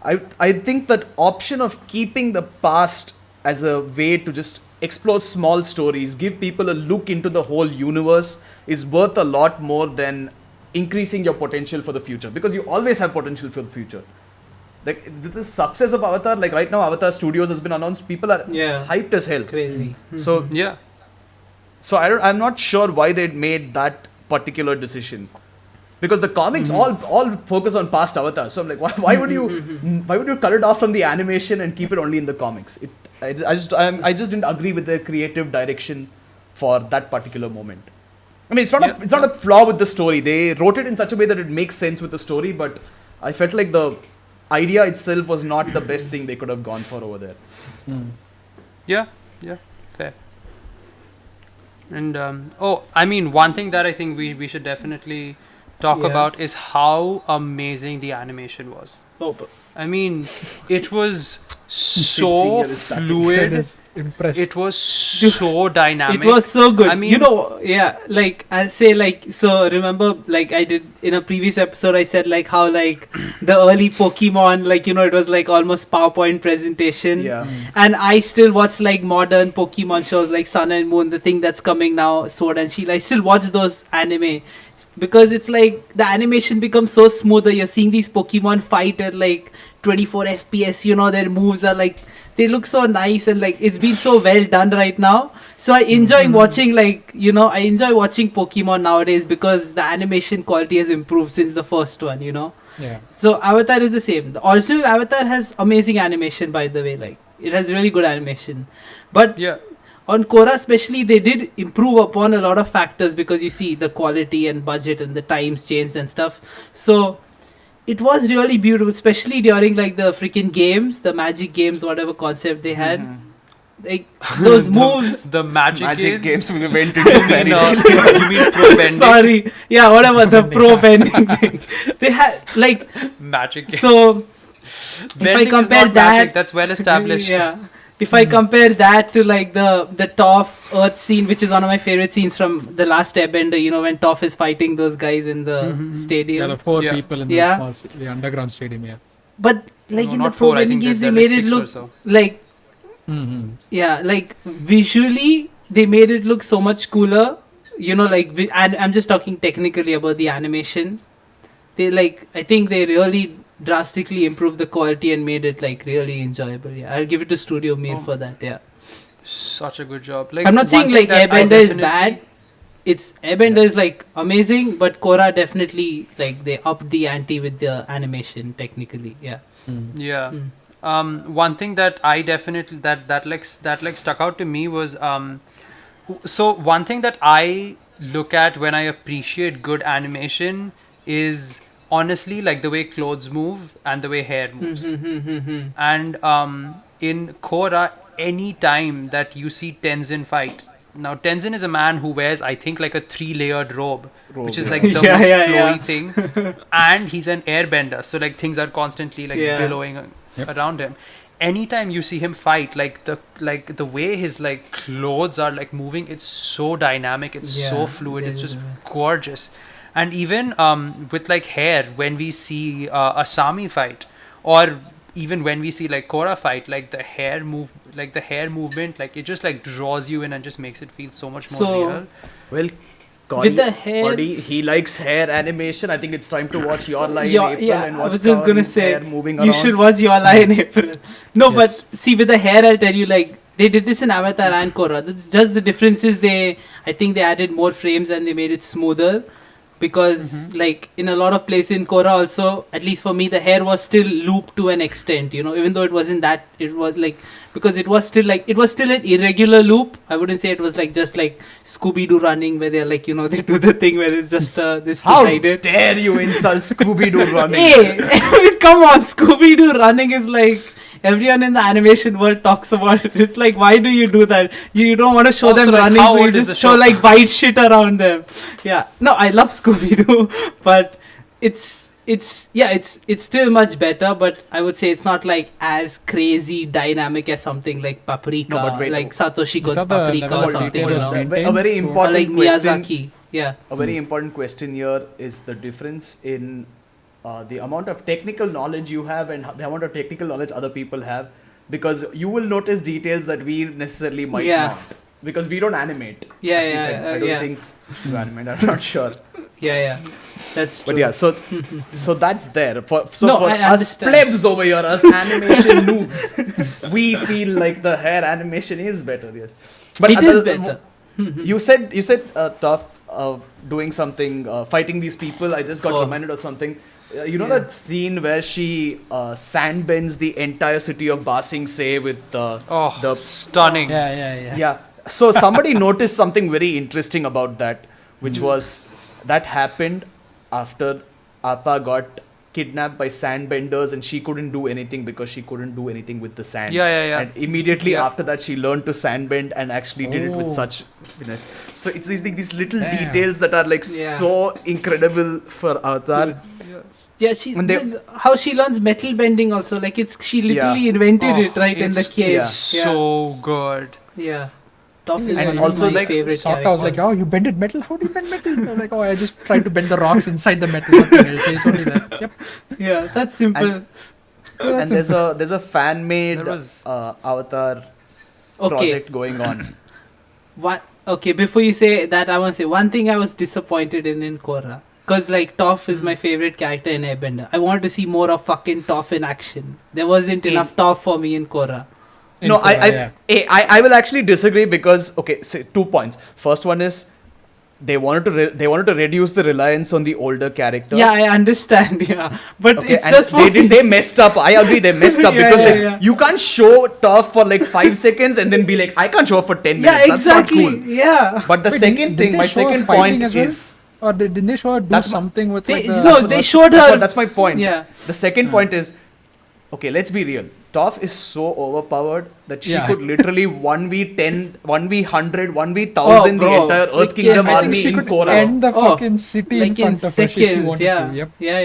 I think that option of keeping the past as a way to just explore small stories, give people a look into the whole universe, is worth a lot more than increasing your potential for the future, because you always have potential for the future. Like the success of Avatar, like right now Avatar Studios has been announced, people are hyped as hell. Crazy. So Yeah. so I'm not sure why they made that particular decision, because the comics all focus on past avatars. So I'm like, why would you cut it off from the animation and keep it only in the comics? I just didn't agree with the creative direction for that particular moment. I mean, it's not a flaw with the story. They wrote it in such a way that it makes sense with the story, but I felt like the idea itself was not the best thing they could have gone for over there. Yeah, fair. And I mean, one thing that I think we should definitely talk about is how amazing the animation was. I mean, it was so fluid. Impressed. It was so dynamic. It was so good. I mean, like I'll say, like, so remember, like I did in a previous episode, I said like how like the early Pokemon, like, it was like almost PowerPoint presentation. Yeah. And I still watch like modern Pokemon shows like Sun and Moon, the thing that's coming now, Sword and Shield. I still watch those anime because it's like the animation becomes so smoother. You're seeing these Pokemon fight at like 24 FPS. Their moves are like, they look so nice, and like it's been so well done right now. So I enjoy watching, like, I enjoy watching Pokemon nowadays because the animation quality has improved since the first one. Yeah. So Avatar is the same. The original Avatar has amazing animation, by the way. Like, it has really good animation. But on Korra especially, they did improve upon a lot of factors, because you see the quality and budget and the times changed and stuff. So it was really beautiful, especially during like the freaking games, the magic games, whatever concept they had. Like those moves. The magic games we went into. You mean pro bending? Sorry. Yeah, whatever, the pro bending thing. They had like magic games. So if I Bending is compare not that, magic, that's well established. Yeah. If I compare that to like the Toph Earth scene, which is one of my favorite scenes from the Last Airbender, when Toph is fighting those guys in the stadium. Yeah, the four people in the underground stadium, But like No, in the not pro four, I bending think games, they there are made like it 6 or look so. like, like visually, they made it look so much cooler. Like, and I'm just talking technically about the animation. They I think they really drastically improved the quality and made it like really enjoyable. Yeah, I'll give it to Studio Mir for that. Yeah, Such a good job. Like, I'm not saying one like thing that I Airbender is definitely- bad. It's Airbender is like amazing, but Korra definitely, like, they upped the ante with the animation technically. Yeah. Yeah. One thing that I definitely that stuck out to me was so one thing that I look at when I appreciate good animation is honestly like the way clothes move and the way hair moves. And in Korra, any time that you see Tenzin fight, now Tenzin is a man who wears, I think, like a 3-layered robe, which is like the most flowy thing, and he's an airbender, so like things are constantly like billowing around him. Anytime you see him fight, like the way his like clothes are like moving, it's so dynamic, it's so fluid, it's just gorgeous. And even with like hair, when we see Asami fight, or even when we see like Korra fight, like the hair movement, like it just like draws you in and just makes it feel so much more real. Well, With the hair, Audi, he likes hair animation. I think it's time to watch Your Lie in April and watch I was just gonna say, hair moving you around. should watch Your Lie in April. No, but see, with the hair, I'll tell you, like, they did this in Avatar and Korra. Just the difference is I think they added more frames and they made it smoother. because like in a lot of places in Korra also, at least for me, the hair was still looped to an extent, even though it wasn't that, it was like, because it was still an irregular loop. I wouldn't say it was like just like Scooby-Doo running where they're like, they do the thing where it's just this How two-sided. dare you insult Scooby-Doo running? Hey, come on, Scooby-Doo running is like, everyone in the animation world talks about it. It's like, why do you do that? You don't want to show Also, them like, running, how so you old is just the show show? like white shit around them. Yeah. No, I love Scooby-Doo, but it's still much better, but I would say it's not like as crazy dynamic as something like Paprika, No, but wait, like Satoshi Go's Without the Paprika level or of something, detail is A maintained very through- or important like question. Miyazaki. Yeah. A very important question here is the difference in the amount of technical knowledge you have and the amount of technical knowledge other people have, because you will notice details that we necessarily might not, because we don't animate. Yeah, At least yeah, I don't yeah. think you animate. I'm not sure. Yeah. That's true. But yeah, so that's there. For I us understand. plebs over here, us animation noobs, we feel like the hair animation is better. Yes, but It is better. You said tough doing something, fighting these people. I just got reminded of something. That scene where she sandbends the entire city of Ba Sing Se with the Stunning. Yeah. So somebody noticed something very interesting about that, which was that happened after Appa got kidnapped by sandbenders and she couldn't do anything because she couldn't do anything with the sand. Yeah. And immediately Yeah. after that, she learned to sandbend and actually did it with such finesse. So it's these little Damn. details that are like Yeah. so incredible for Avatar. Yeah, she When they- how she learns metal bending also, like she literally Yeah. invented it right in the It's cave. so good. Yeah. Toph is And one also, of my like, favorite Sokka was like, characters. "Oh, you bended metal? How do you bend metal?" I'm like, "Oh, I just tried to bend the rocks inside the metal. Nothing else. It's only that." Yep. Yeah, that's simple. And there's a fan made There was- Avatar Okay. project going on. Okay, before you say that, I want to say one thing I was disappointed in Korra. Because, like, Toph is my favorite character in Airbender. I wanted to see more of fucking Toph in action. There wasn't enough Toph for me in Korra. In No, Korra, yeah. I will actually disagree because, okay, so 2 points. First one is they wanted to reduce the reliance on the older characters. Yeah, I understand, yeah. But Okay, it's and just they messed up. I agree, they messed up Yeah, because yeah. you can't show Toph for like 5 seconds and then be like, I can't show up for 10 minutes. Yeah, That's exactly. not cool. Yeah. But the Wait, second didn't thing, they my show her second fighting point as well? is Or didn't they show her do That's my- something with like They, the... no, they showed her. that's my point. Yeah. The second point is, okay, let's be real. Toph is so overpowered that she Yeah. could literally 1v10, 1v100, 1v1000 the bro. entire Earth Like, Kingdom yeah, I think army she in could Korra. end the Oh, fucking city in like in front of her if she seconds, wanted yeah. to. Yep. Yeah.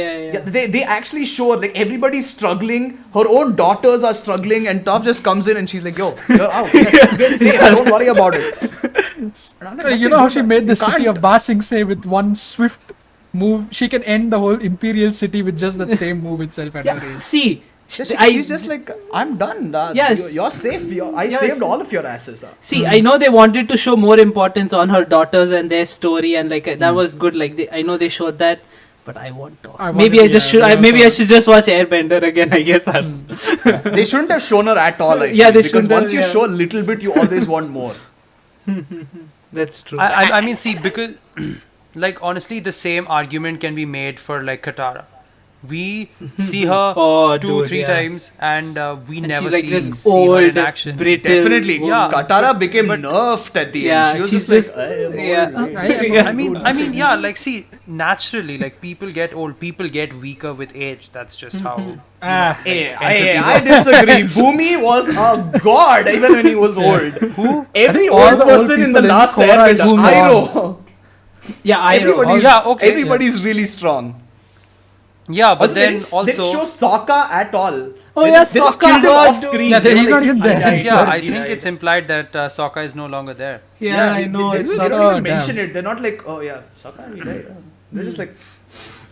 Yeah, they actually show like everybody's struggling. Her own daughters are struggling, and Toph just comes in and she's like, "Yo, you're out. We're safe. Don't worry about it." And I'm like, You know how she made the You city can't. of Ba Sing Se with one swift move? She can end the whole Imperial city with just that same move itself at her Yeah. age. See, She's just like, "I'm done. Yes. You're safe. I Yes. saved all of your asses." See, I know they wanted to show more importance on her daughters and their story, and like that was good. Like I know they showed that, but I want to. I Maybe wanted- I just yeah, should. we Maybe I also- should just watch Airbender again. I guess. They shouldn't have shown her at all. I Yeah, feel, they because shouldn't once have, you yeah. show a little bit, you always want more. That's true. I mean, see, because, like, honestly, the same argument can be made for, like, Katara. We see her Oh, 2-3 dude, yeah. times, and we And never she's like see, this see her old, in action. brittle. Definitely, Yeah, Katara became but- nerfed at the Yeah, end. She was she's just just- like, "I am yeah. old." Yeah. I mean, yeah, like, see, naturally, like, people get old, people get weaker with age. That's just how. I disagree. Bhumi was a god even when he was old. Who? Every all old the old person in the people in last Korra is Airbender, Bhumi. Iroh. Yeah, I know. Everybody's, Yeah, okay. everybody's really strong. Yeah, but Also, then they didn't also. show Sokka at all. Oh, They yeah, just Sokka killed him hurt, off screen. Yeah, They he's were not even I there. died, Yeah, I he think died. it's implied that Sokka is no longer there. Yeah, I know. They, it's they not. don't Oh, even mention damn. it. They're not like, oh yeah, Sokka, he died. They're just like,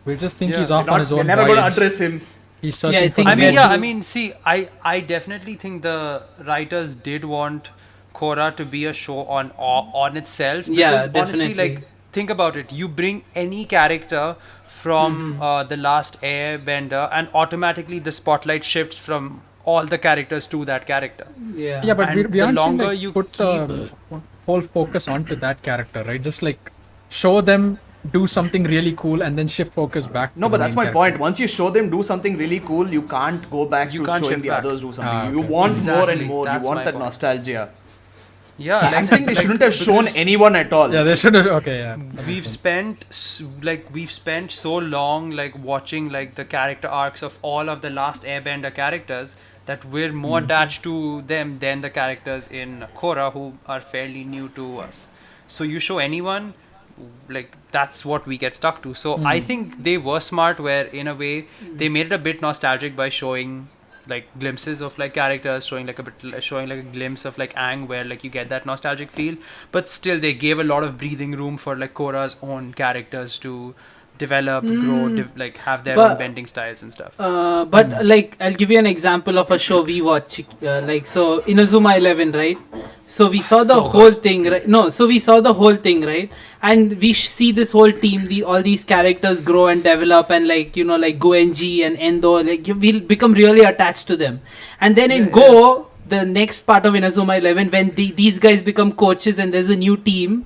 We just think Yeah. he's they're, off on his own they're never going to voyage. address him. He's searching I for think the I mean, Where yeah, do- I mean, see, I definitely think the writers did want Korra to be a show on itself. Because Yeah, honestly, definitely. like, think about it. You bring any character from the last Airbender, and automatically the spotlight shifts from all the characters to that character. Yeah. Yeah, but And we the aren't longer like, you put the whole focus onto that character, right? Just like show them do something really cool and then shift focus back. No, to but the that's main my character. point. Once you show them do something really cool, you can't go back You to can't showing shift the back. others do something. Ah, You okay. want more and Exactly. more. That's you want my that point. nostalgia. Yeah, I'm saying they shouldn't have shown because anyone at all. Yeah, they should have. Okay, yeah. we've spent so long like watching like the character arcs of all of the Last Airbender characters that we're more attached to them than the characters in Korra, who are fairly new to us. So you show anyone, like that's what we get stuck to. So I think they were smart, where in a way they made it a bit nostalgic by showing like glimpses of like characters, showing like a glimpse of like Aang, where like you get that nostalgic feel, but still they gave a lot of breathing room for like Korra's own characters to develop, grow, like have their But- own bending styles and stuff. But like I'll give you an example of a show we watch, like so Inazuma 11, right? So we saw the So whole thing, right? No, so we saw the whole thing, right? And we see this whole team, all these characters grow and develop, and like like Goenji and Endo, like we'll become really attached to them. And then in Go, the next part of Inazuma 11, when these guys become coaches and there's a new team,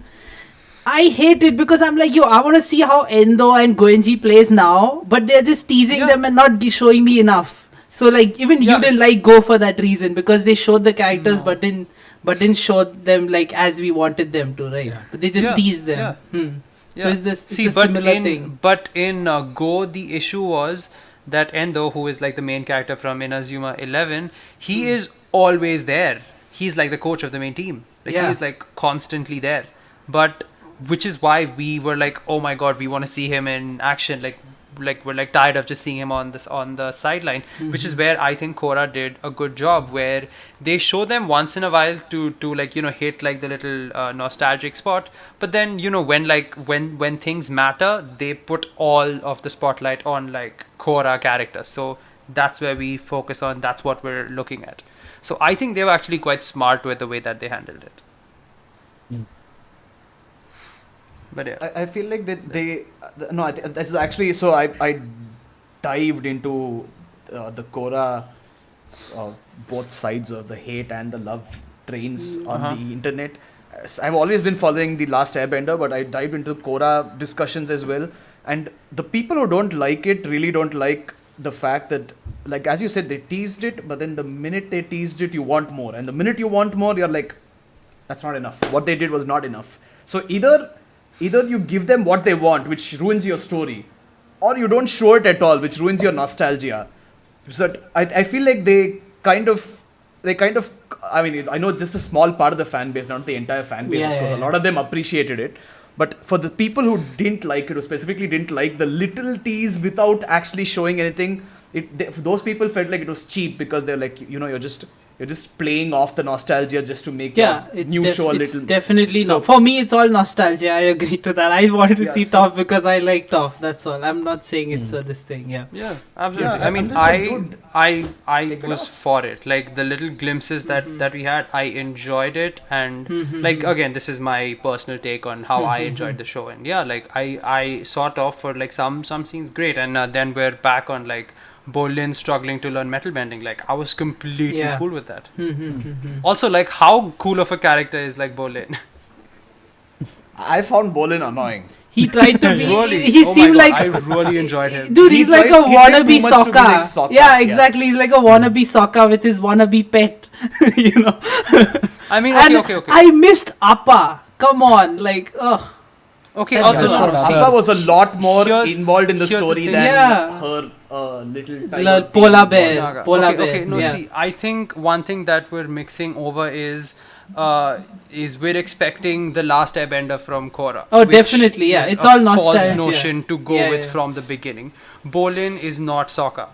I hate it because I'm like, I want to see how Endo and Goenji plays now, but they're just teasing Yeah. them and not showing me enough. So like even you Yeah. didn't like Go for that reason, because they showed the characters but didn't show them like as we wanted them to, right? Yeah. But they just Yeah. teased them. Yeah. So is this See, it's a similar thing? but in Go, the issue was that Endo, who is like the main character from Inazuma 11, he is always there. He's like the coach of the main team. Like Yeah. he is like constantly there. But which is why we were like, oh my god, we want to see him in action. Like we're like tired of just seeing him on the sideline, which is where I think Korra did a good job, where they show them once in a while to like hit like the little nostalgic spot, but then when things matter, they put all of the spotlight on like Korra characters. So that's where we focus on. That's what we're looking at. So I think they were actually quite smart with the way that they handled it. But yeah. I feel like no, this is actually, so I dived into the Korra, both sides of the hate and the love trains on the internet. I've always been following the Last Airbender, but I dived into Korra discussions as well. And the people who don't like it really don't like the fact that, like as you said, they teased it, but then the minute they teased it, you want more. And the minute you want more, you're like, that's not enough. What they did was not enough. So either you give them what they want, which ruins your story, or you don't show it at all, which ruins your nostalgia. So I feel like they kind of, I mean, I know it's just a small part of the fan base, not the entire fan base, of course. A lot of them appreciated it. But for the people who didn't like it, who specifically didn't like the little tease without actually showing anything, those people felt like it was cheap, because they're like, you're just playing off the nostalgia just to make your new show a little. It's definitely So- not. For me, it's all nostalgia. I agree to that. I wanted to Yeah, see so- Toph because I like Toph. That's all. I'm not saying it's this thing. Yeah. Yeah, absolutely. Yeah, I mean, I'm just like, dude, I take it was off. for it. Like the little glimpses that we had, I enjoyed it, and like again, this is my personal take on how I enjoyed the show. And yeah, like I sort of for like some scenes great, and then we're back on like Bolin struggling to learn metal bending. Like I was completely Yeah. cool with that. Also, like how cool of a character is like Bolin? I found Bolin annoying. He tried to be. Really? He Oh my seemed God, like. I really enjoyed him. Dude, He he's like a tried- he tried wannabe too much to be like Sokka. Sokka, Yeah, yeah. exactly. He's like a wannabe Sokka with his wannabe pet. you know. I mean, And okay. I missed Appa. Come on, like, ugh. Okay, Yeah, also sure. no, see, Appa was a lot more Here's- involved in the here's the story thing. than Yeah. her little Polar bear. Naga. Polar okay, bear, okay, no, yeah. see, I think one thing that we're mixing over is we're expecting the Last Airbender from Korra. Oh, which definitely, yeah. is It's a all false nostalgia. notion to go Yeah, with yeah. from the beginning. Bolin is not Sokka.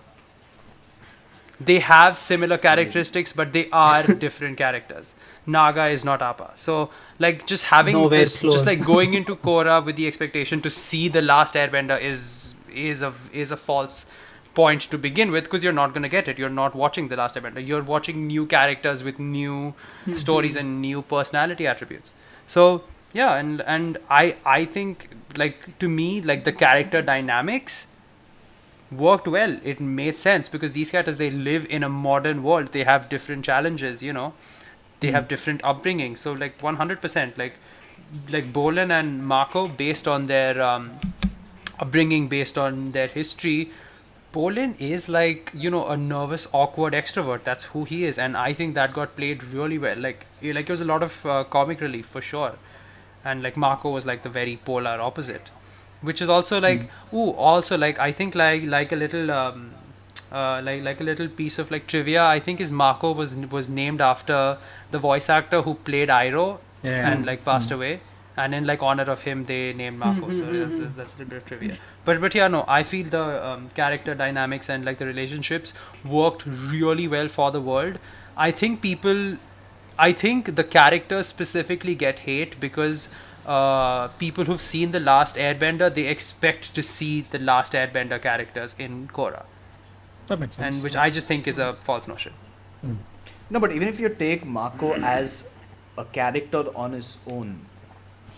They have similar characteristics, but they are different characters. Naga is not Appa. So, like, just having Nowhere this, close. just like going into Korra with the expectation to see the Last Airbender is a false point to begin with, because you're not going to get it. You're not watching the Last Airbender. You're watching new characters with new stories and new personality attributes. So yeah, and I think, like, to me, like, the character dynamics worked well. It made sense because these characters, they live in a modern world. They have different challenges, they have different upbringing. So like 100%, like Bolin and Mako, based on their upbringing, based on their history, Bolin is like, a nervous, awkward extrovert. That's who he is, and I think that got played really well. It was a lot of comic relief for sure, and like Mako was like the very polar opposite, which is also like, I think like a little like a little piece of like trivia. I think his Mako was named after the voice actor who played Iroh and like passed away. And in like honor of him, they named Mako. So that's a little bit of trivia. But yeah, no, I feel the character dynamics and like the relationships worked really well for the world. I think the characters specifically get hate because people who've seen the Last Airbender, they expect to see the Last Airbender characters in Korra. That makes sense. And which I just think is a false notion. No, but even if you take Mako as a character on his own,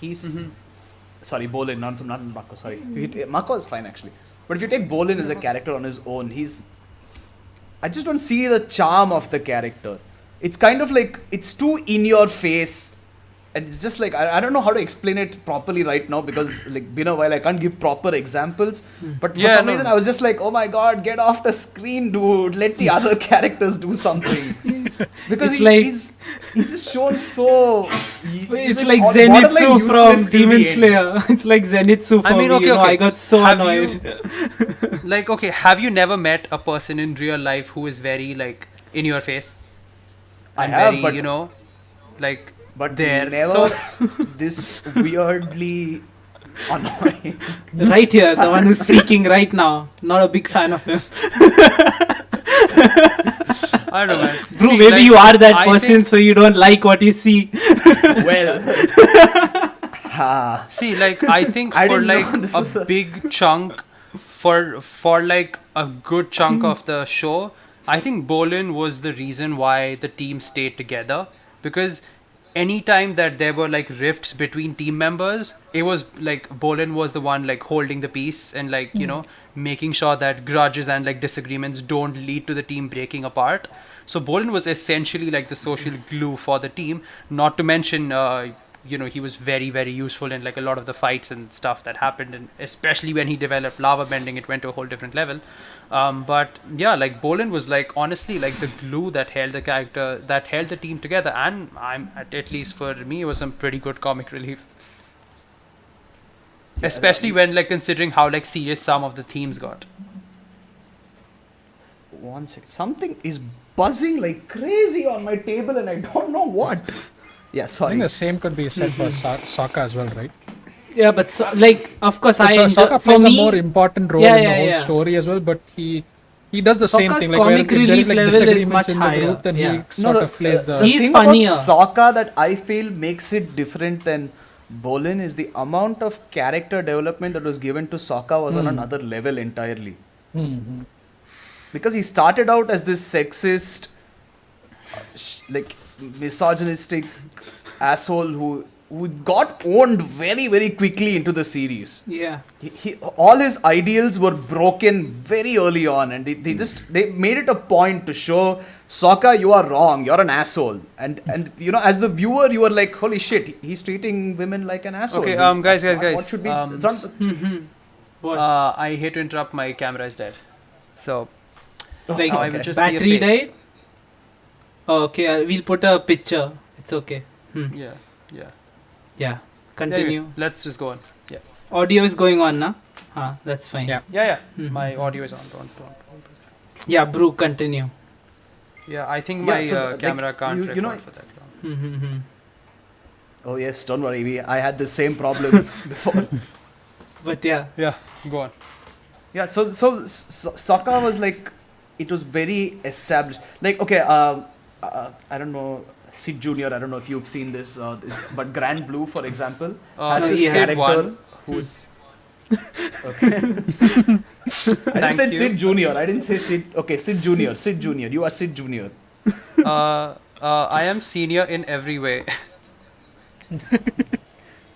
he's sorry, Bolin, not Mako. Sorry, Mako is fine actually. But if you take Bolin as a character on his own, I just don't see the charm of the character. It's kind of like it's too in your face, and it's just like I don't know how to explain it properly right now because it's like been a while. I can't give proper examples. But for some reason, I was just like, oh my god, get off the screen, dude! Let the other characters do something. Because he's just shown so. It's like Zenitsu from Demon Slayer. It's like Zenitsu for me. Okay. I got so annoyed. Have you never met a person in real life who is very like in your face? I have, very, but but there. Never this weirdly annoying. Right here, the one who's speaking right now. Not a big fan of him. I don't know, man. Bro, maybe you are that person, so you don't like what you see. Well. See, like, I think for like a big chunk, for like a good chunk of the show, I think Bolin was the reason why the team stayed together. Because anytime that there were like rifts between team members, it was like Bolin was the one like holding the peace and like, making sure that grudges and like disagreements don't lead to the team breaking apart. So Bolin was essentially like the social glue for the team, not to mention he was very, very useful in like a lot of the fights and stuff that happened, and especially when he developed lava bending, it went to a whole different level. But yeah, like Bolin was like honestly like the glue that held the team together, and at least for me, it was some pretty good comic relief. Especially when like considering how like serious some of the themes got. 1 second, something is buzzing like crazy on my table, and I don't know what. Yeah, sorry. I think the same could be said for Sokka as well, right? Yeah, but of course, Sokka plays a more important role in the whole story as well. But he does the same thing. Like comic relief level is much higher. Group, then he sort of plays the. He's thing funnier. About Sokka that I feel makes it different than Bolin is the amount of character development that was given to Sokka was on another level entirely. Because he started out as this sexist, like misogynistic asshole who got owned very, very quickly into the series. Yeah. All his ideals were broken very early on, and they made it a point to show Sokka, you are wrong, you're an asshole. And as the viewer, you were like, holy shit, he's treating women like an asshole. Okay, guys. What should be? It's not, What? I hate to interrupt, my camera is dead. So, like, I will just battery be a face. died? Oh, okay, we'll put a picture. It's okay. Yeah. Continue. Anyway, let's just go on. Yeah. Audio is going on, na? That's fine. Yeah. My audio is on. Don't. Yeah, bro, continue. Yeah, I think my camera can't record for that long. Oh yes, don't worry. I had the same problem before. But yeah. Yeah, go on. Yeah, so Sokka was like, it was very established. Like, okay, I don't know, Sid Jr., I don't know if you've seen this, but Grand Blue, for example, has this character who's... Okay. I just said Sid Jr., I didn't say Sid... Okay, Sid Jr., you are Sid Jr. I am senior in every way.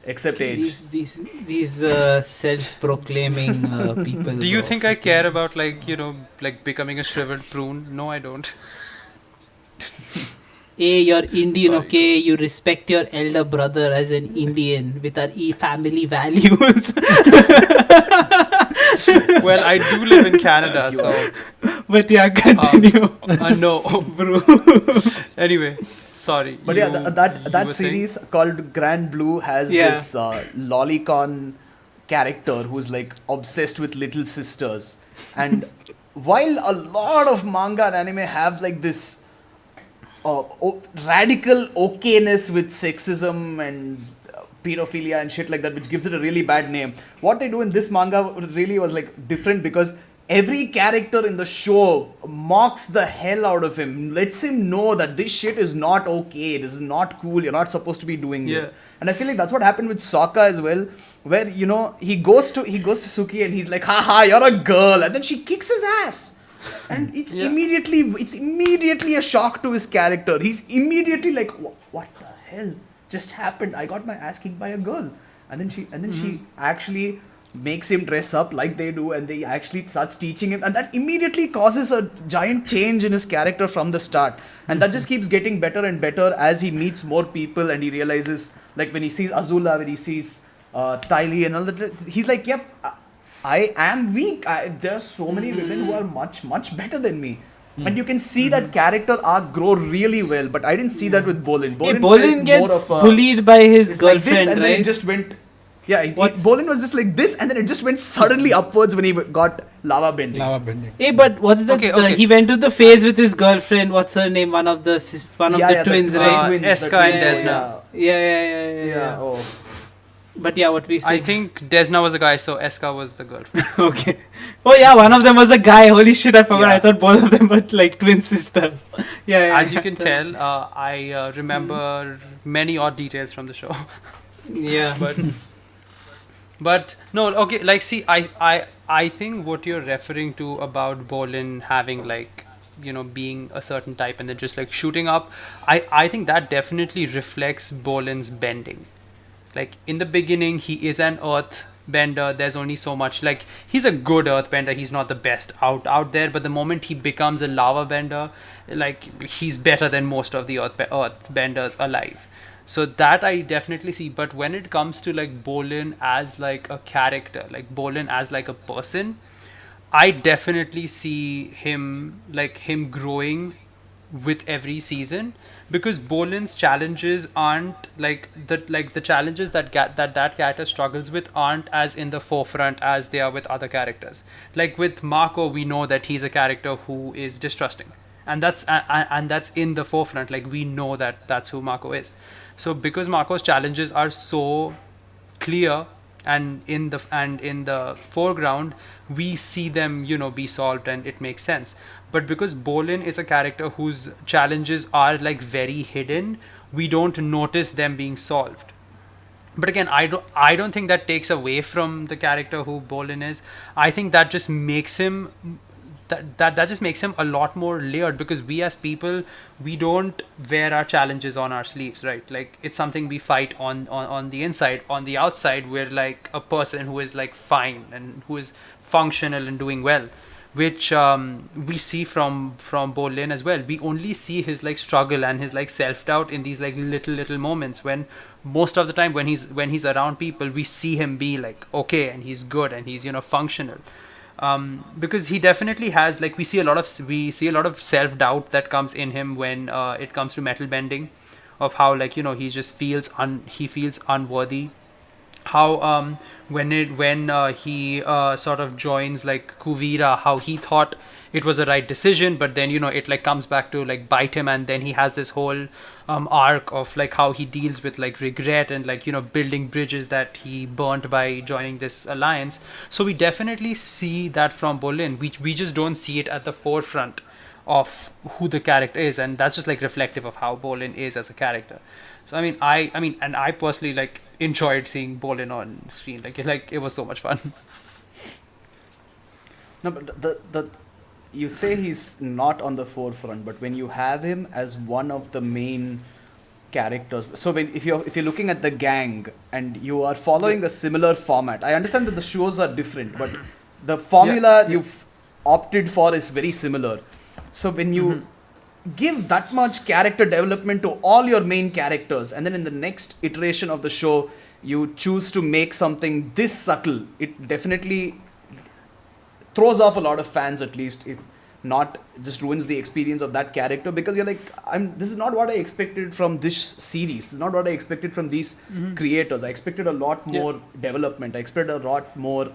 Except age. These self-proclaiming people. Do you think I care about like becoming a shriveled prune? No, I don't. You're Indian, Sorry. okay? You respect your elder brother as an Indian with our family values. Well, I do live in Canada, You so But yeah, continue. no. Bro. Anyway, sorry. But you- yeah, that you that were saying? series called Grand Blue has Yeah. this lolicon character who's like obsessed with little sisters, and while a lot of manga and anime have like this radical okayness with sexism and pedophilia and shit like that, which gives it a really bad name. What they do in this manga really was like different because every character in the show mocks the hell out of him, lets him know that this shit is not okay, this is not cool, you're not supposed to be doing this. Yeah. And I feel like that's what happened with Sokka as well, where you know he goes to Suki and he's like, haha, you're a girl, and then she kicks his ass. And it's Yeah. immediately a shock to his character. He's immediately like, what the hell just happened? I got my ass kicked by a girl. And then she actually makes him dress up like they do, and they actually starts teaching him, and that immediately causes a giant change in his character from the start. And that just keeps getting better and better as he meets more people, and he realizes, like when he sees Azula, when he sees Tylee and all that, he's like, yep, I am weak. There's so many women who are much better than me. And you can see that character arc grow really well, but I didn't see that with Bolin. Hey, felt Bolin gets bullied by his it's like this, girlfriend, and then right? it just went. Yeah, What's- Bolin was just like this, and then it just went suddenly upwards when he got lava bending. Lava bending. Hey, but what's the? Okay. He went to the phase with his girlfriend. What's her name? One of the twins, right? twins, Eska the and twins, Desna. Yeah. Oh. But yeah, what we say? I think Desna was a guy, so Eska was the girlfriend. Okay. Oh yeah, one of them was a guy. Holy shit, I forgot. Yeah. I thought both of them were like twin sisters. Yeah. As you can tell, I remember many odd details from the show. Yeah. But no, okay. Like, see, I think what you're referring to about Bolin having like, you know, being a certain type and then just like shooting up, I think that definitely reflects Bolin's bending. Like in the beginning, he is an earth bender. There's only so much. Like he's a good earth bender. He's not the best out there. But the moment he becomes a lava bender, like he's better than most of the earth benders alive. So that I definitely see. But when it comes to like Bolin as like a character, like Bolin as like a person, I definitely see him growing with every season, because Bolin's challenges aren't like the challenges that that character struggles with aren't as in the forefront as they are with other characters. Like with Marco, we know that he's a character who is distrusting, and that's in the forefront. Like we know that that's who Marco is. So because Marco's challenges are so clear and in the foreground, we see them, you know, be solved, and it makes sense. But because Bolin is a character whose challenges are like very hidden, we don't notice them being solved. But again, I don't think that takes away from the character who Bolin is. I think that just makes him that just makes him a lot more layered, because we as people, we don't wear our challenges on our sleeves, right? Like it's something we fight on the inside. On the outside, we're like a person who is like fine and who is functional and doing well, which we see from Bolin as well. We only see his like struggle and his like self-doubt in these like little moments, when most of the time when he's around people, we see him be like okay and he's good and he's, you know, functional. Because he definitely has, like, we see a lot of self-doubt that comes in him when it comes to metal bending, of how, like, you know, he just feels unworthy. How when he sort of joins like Kuvira, how he thought it was the right decision, but then, you know, it like comes back to like bite him, and then he has this whole arc of like how he deals with like regret and like, you know, building bridges that he burnt by joining this alliance. So we definitely see that from Bolin. We just don't see it at the forefront of who the character is, and that's just like reflective of how Bolin is as a character. So I mean, and I personally like enjoyed seeing Bolin on screen. Like it was so much fun. No, but the you say he's not on the forefront, but when you have him as one of the main characters, so if you're looking at the gang and you are following a similar format, I understand that the shows are different, but the formula you've opted for is very similar. So when you give that much character development to all your main characters, and then in the next iteration of the show, you choose to make something this subtle. It definitely throws off a lot of fans, at least, if not just ruins the experience of that character, because you're like, this is not what I expected from this series. This is not what I expected from these creators. I expected a lot more development. I expected a lot more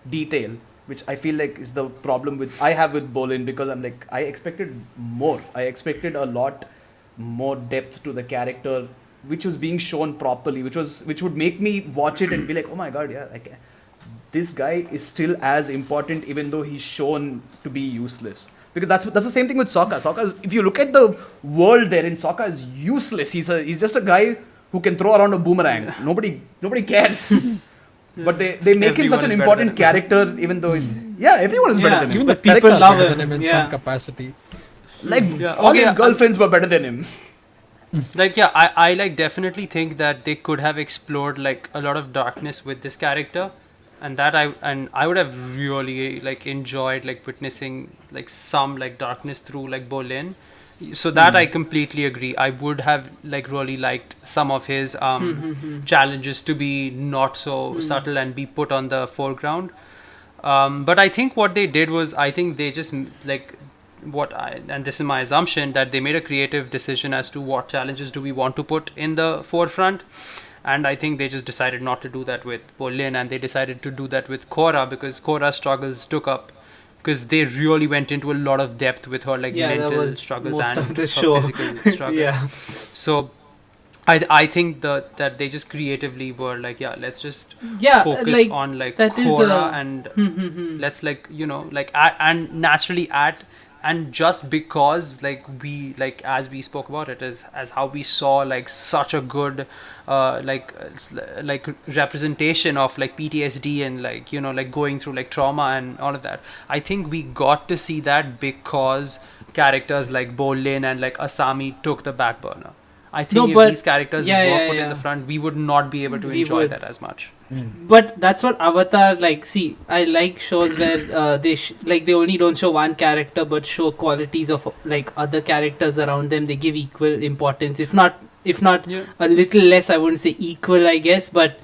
detail, which I feel like is the problem I have with Bolin, because I'm like, I expected more. I expected a lot more depth to the character, which was being shown properly, which would make me watch it and be like, oh my god, yeah, like, this guy is still as important, even though he's shown to be useless. Because that's the same thing with Sokka. If you look at the world there, in Sokka is useless. He's just a guy who can throw around a boomerang. Nobody cares. But they make him such an important character, even though everyone is better than him. Even the But people people love better than him. him in some capacity. Like all his girlfriends were better than him. Like, yeah, I like definitely think that they could have explored like a lot of darkness with this character, and that I would have really like enjoyed like witnessing like some like darkness through like Bolin. So that I completely agree. I would have like really liked some of his challenges to be not so subtle and be put on the foreground. But I think what they did was, I think they just like and this is my assumption, that they made a creative decision as to what challenges do we want to put in the forefront. And I think they just decided not to do that with Bolin, and they decided to do that with Korra, because Korra's struggles took up, because they really went into a lot of depth with her like mental struggles most and of the her show. physical struggles. Yeah. So I think that they just creatively were like, let's just focus like, on like that is Korra and let's like, like and naturally add. And just because like we like, as we spoke about it, as how we saw like such a good like representation of like PTSD and like like going through like trauma and all of that, I think we got to see that because characters like Bolin and like Asami took the back burner. I think if these characters were put in the front, we would not be able to enjoy that as much. But that's what Avatar, like, see, I like shows where they only don't show one character but show qualities of like other characters around them. They give equal importance, if not a little less. I wouldn't say equal, I guess, but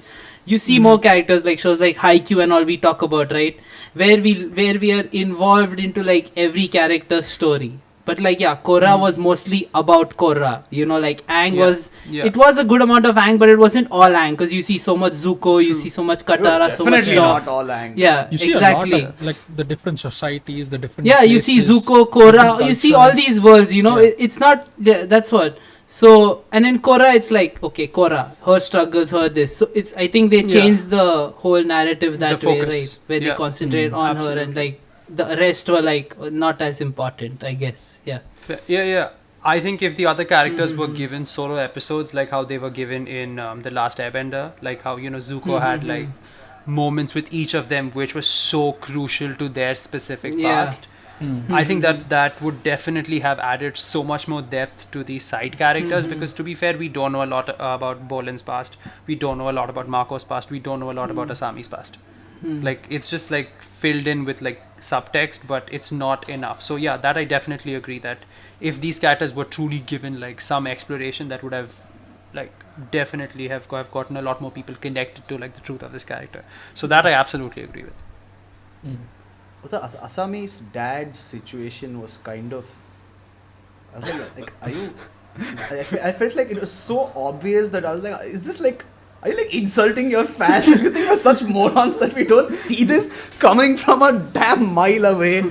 you see more characters, like shows like Haikyuu and all we talk about, right, where we are involved into like every character's story. But like, Korra was mostly about Korra. Like Aang was... Yeah. It was a good amount of Aang, but it wasn't all Aang. Because you see so much Zuko, you see so much Katara, so much definitely not all Aang. Yeah, you see exactly. a lot of, like, the different societies, the different you see Zuko, Korra, you see all these worlds, It's not... that's what... So, and in Korra, it's like, okay, Korra, her struggles, her this. So, I think they changed the whole narrative that way, right? Where they concentrate on her and like... The rest were like not as important, I guess. Yeah. I think if the other characters were given solo episodes, like how they were given in the Last Airbender, like how Zuko had like moments with each of them, which was so crucial to their specific past. I think that would definitely have added so much more depth to these side characters, because to be fair, we don't know a lot about Bolin's past. We don't know a lot about Mako's past. We don't know a lot about Asami's past. Like, it's just like filled in with like subtext, but it's not enough. So that I definitely agree, that if these characters were truly given like some exploration, that would have like definitely have gotten a lot more people connected to like the truth of this character. So that I absolutely agree with. Also, Asami's dad's situation was kind of... I was like, are you... I felt like it was so obvious that I was like, is this like... Are you like insulting your fans? You think we're such morons that we don't see this coming from a damn mile away?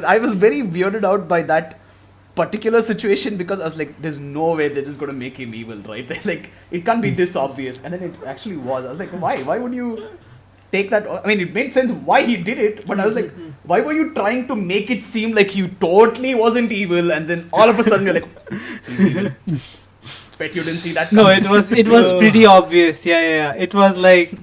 I was very weirded out by that particular situation, because I was like, there's no way they're just going to make him evil, right? Like, it can't be this obvious. And then it actually was. I was like, why? Why would you take that? I mean, it made sense why he did it, but I was like, why were you trying to make it seem like he totally wasn't evil, and then all of a sudden you're like, he's evil. Bet you didn't see that coming. No, it was pretty obvious. Yeah. It was like,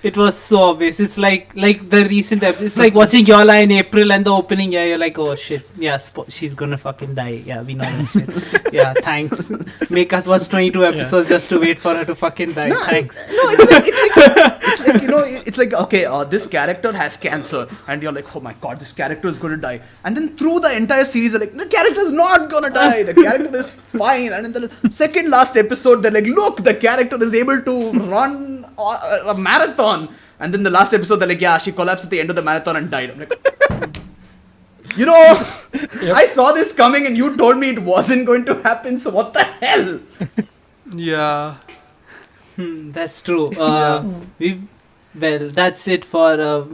it was so obvious. It's like the recent episode. It's like watching Yola in April and the opening. Yeah, you're like, oh shit. Yeah, she's gonna fucking die. Yeah, we know that shit. Yeah, thanks. Make us watch 22 episodes just to wait for her to fucking die. Thanks. No, it's like, it's like, okay, this character has cancer, and you're like, oh my god, this character is going to die. And then through the entire series, they're like, the character is not going to die. The character is fine. And in the second last episode, they're like, look, the character is able to run a marathon. And then the last episode, they're like, yeah, she collapsed at the end of the marathon and died. I'm like, I saw this coming and you told me it wasn't going to happen, so what the hell? Yeah. That's true. That's it for.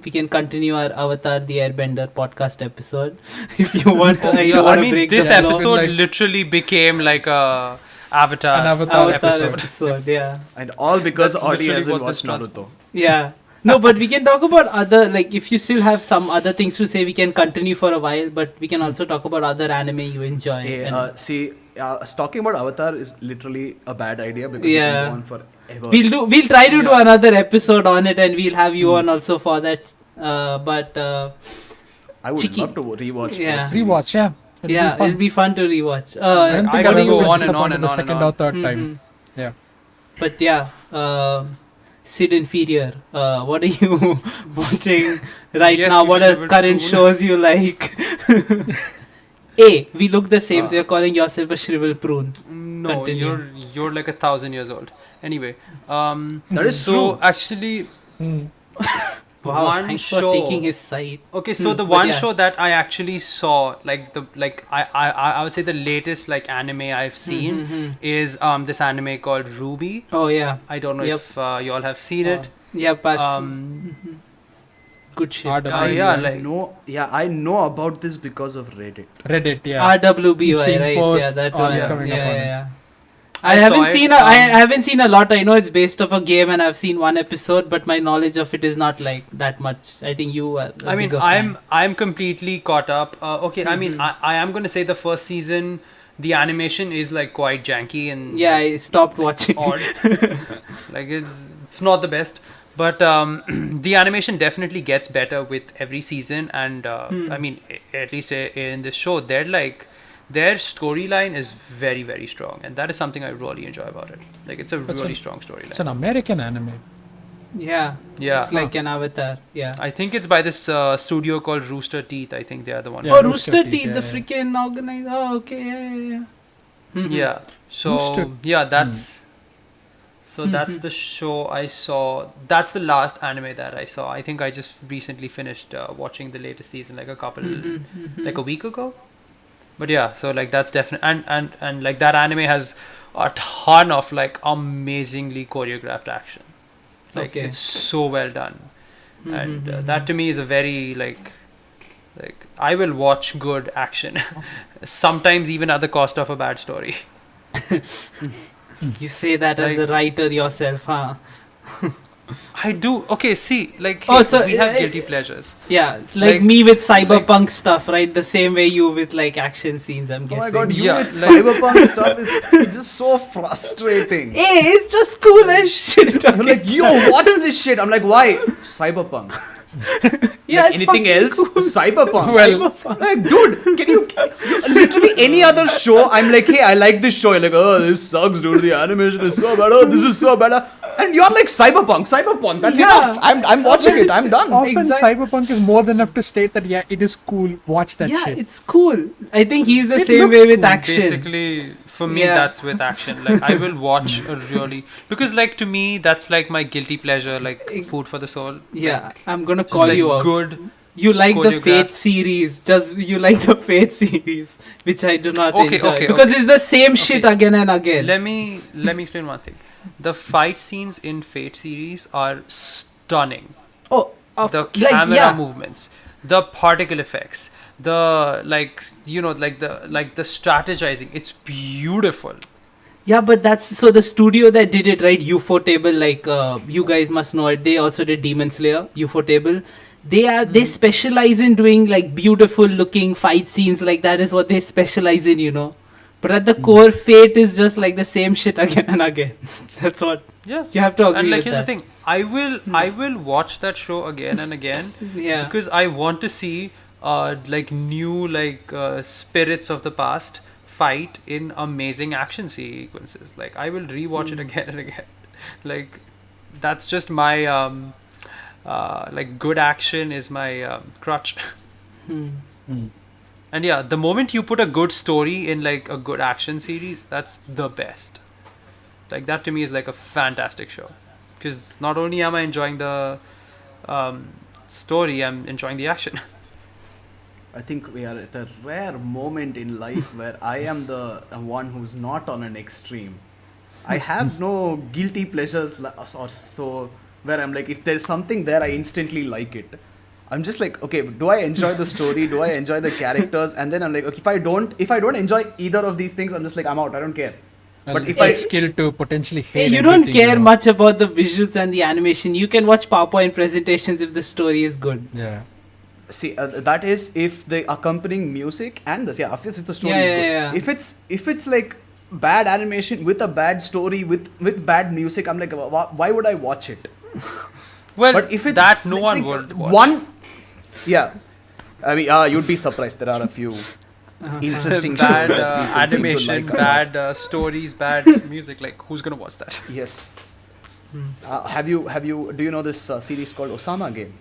We can continue our Avatar the Airbender podcast episode if you want. I mean, this the flow. episode literally became like a Avatar, An Avatar episode. Yeah. And all because That's Audi literally hasn't what this watched Naruto. Yeah. No, but we can talk about other, like, if you still have some other things to say, we can continue for a while, but we can also talk about other anime you enjoy. Hey, talking about Avatar is literally a bad idea because Yeah. it will go on forever. We'll try to do another episode on it, and we'll have you on also for that. But I would Cheeky. love to rewatch. Yeah. both series. Rewatch, yeah. it'll be fun to rewatch. I don't think I I gotta will go on and disappoint on and the on and second on. or third Mhm. time. Yeah. But yeah, Sid Inferior, what are you watching right Yes, now? you What are shriveled current prune. shows you like? We look the same, so you're calling yourself a shrivel prune. No, Continue. you're like 1,000 years old. Anyway, That is so true. actually, Wow, one thanks show. for taking his side. okay, so the but one yeah. show that I actually saw, I would say the latest like anime I've seen is this anime called Ruby. Oh yeah, I don't know Yep. if y'all have seen it. yeah, but good shit. I know about this because of Reddit. Reddit, yeah. Keep RWBY, seeing right? Yeah, posts that on one. it Yeah, coming up on it. yeah. I I saw haven't it, seen I haven't seen a lot. I know it's based off a game, and I've seen one episode, but my knowledge of it is not like that much. I think you are. I mean, I'm completely caught up. Okay, I mean, I am gonna say the first season, the animation is like quite janky and Yeah, I stopped watching. odd. Like it's not the best, but the animation definitely gets better with every season. And I mean, at least in this show, their storyline is very, very strong, and that is something I really enjoy about it. Like it's a really strong storyline. It's an American anime. Yeah, Yeah. it's like an Avatar. Yeah. I think it's by this studio called Rooster Teeth. I think they are the one. Yeah, Oh, Rooster Rooster Teeth, Teeth, yeah, the yeah. freaking organizer. Oh, okay, yeah. Mhm. Yeah. So Rooster- yeah, that's that's the show I saw. That's the last anime that I saw. I think I just recently finished watching the latest season, like like a week ago. But yeah, so like that's definitely and like that anime has a ton of like amazingly choreographed action. Like Okay. it's so well done, and that to me is a very like I will watch good action, sometimes even at the cost of a bad story. You say that as a writer yourself, huh? I do. Okay, see, like Oh, so, we have uh, guilty pleasures. Yeah, it's like me with cyberpunk stuff, right? The same way you with like action scenes, I'm Oh guessing. my god, you Yeah, with like- cyberpunk stuff is it's just so frustrating. Hey, it's just cool as shit. You're like, yo, watch this shit. I'm like, why? Cyberpunk. Yeah, Like, it's anything fucking else? cool. Cyberpunk. Well, Like, dude, can you literally any other show? I'm like, hey, I like this show. You're like, oh, this sucks, dude. The animation is so bad. Oh, this is so bad. And you're like, cyberpunk. That's Yeah. enough. I'm watching it. I'm done. often Exact- cyberpunk is more than enough to state that yeah, it is cool. Watch that Yeah, shit. it's cool. I think he's the It same looks way with cool. action. Basically, for me, Yeah. that's with action. Like I will watch a really because like to me that's like my guilty pleasure, like food for the soul. Yeah, Like, I'm gonna just, call like, you out. Good. You like the choreographed. Fate series, you like the Fate series, which I do not Okay, enjoy okay, because okay. it's the same shit again and again. Let me explain one thing. The fight scenes in Fate series are stunning. Oh, The like, camera yeah. movements, the particle effects, the like the strategizing. It's beautiful. Yeah, but that's so the studio that did it, right? UFO Table, like you guys must know it. They also did Demon Slayer, UFO Table. They specialize in doing like beautiful looking fight scenes. Like that is what they specialize in, you know. But at the core, Fate is just like the same shit again and again. That's what Yeah. you have to agree And like with here's that. the thing, I will watch that show again and again Yeah. because I want to see like new spirits of the past fight in amazing action sequences. Like I will rewatch it again and again. Like that's just my like good action is my crutch. And yeah, the moment you put a good story in like a good action series, that's the best. Like that to me is like a fantastic show, because not only am I enjoying the story, I'm enjoying the action. I think we are at a rare moment in life where I am the one who's not on an extreme. I have no guilty pleasures or so where I'm like, if there's something there, I instantly like it. I'm just like, okay, do I enjoy the story? Do I enjoy the characters? And then I'm like, okay, if I don't enjoy either of these things, I'm just like, I'm out. I don't care. Well, But if it's I skill to potentially Hey, hate you don't everything, care know. much about the visuals and the animation. You can watch PowerPoint presentations if the story is good. Yeah. see, that is if the accompanying music and this, yeah, if the story Yeah, is good. yeah, yeah. If it's like bad animation with a bad story with bad music, I'm like, why would I watch it? Well, But if it's that no like, one say, would watch. one, yeah, I mean, you'd be surprised. There are a few interesting Bad shows that people seem to animation, like a lot. bad stories, bad music. Like, who's gonna watch that? Yes. Have you? Do you know this series called Osama Game?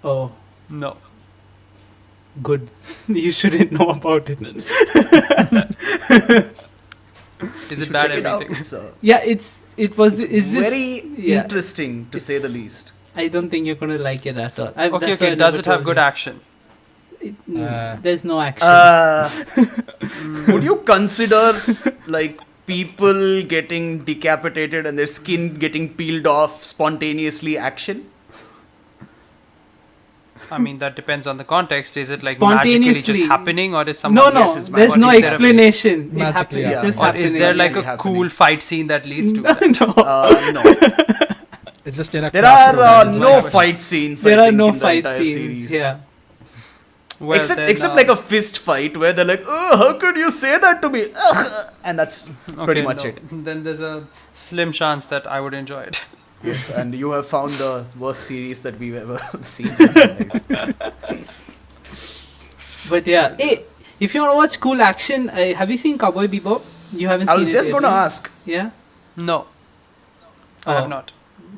Oh, No. good. You shouldn't know about it. Is You it should bad check it out. everything? It's Yeah, it was. Is this very yeah. interesting to say the It's- least. I don't think you're gonna like it at all. Okay, that's why I okay. Does never it have told good you. action? There's no action. Would you consider like people getting decapitated and their skin getting peeled off spontaneously action? I mean, that depends on the context. Is it like magically just Spontaneously. happening, or is someone? no, yes, it's there's magic. no Or is there a- explanation. It Magically, happens. yeah. It's just Or Or happening. is there like a Happening. cool fight scene that leads to that? no. No. It's just in a There classroom, are that is no what happens. fight scenes. There I are think, no in the fight entire scenes. series. Yeah. Well, except then, like a fist fight where they're like, oh, how could you say that to me? Ugh. And that's pretty much no. it. Then there's a slim chance that I would enjoy it. Yes, and you have found the worst series that we've ever seen. But yeah, hey, if you want to watch cool action, have you seen Cowboy Bebop? You haven't I seen was it just yet, going to right? ask. Yeah? No, I Oh, have not.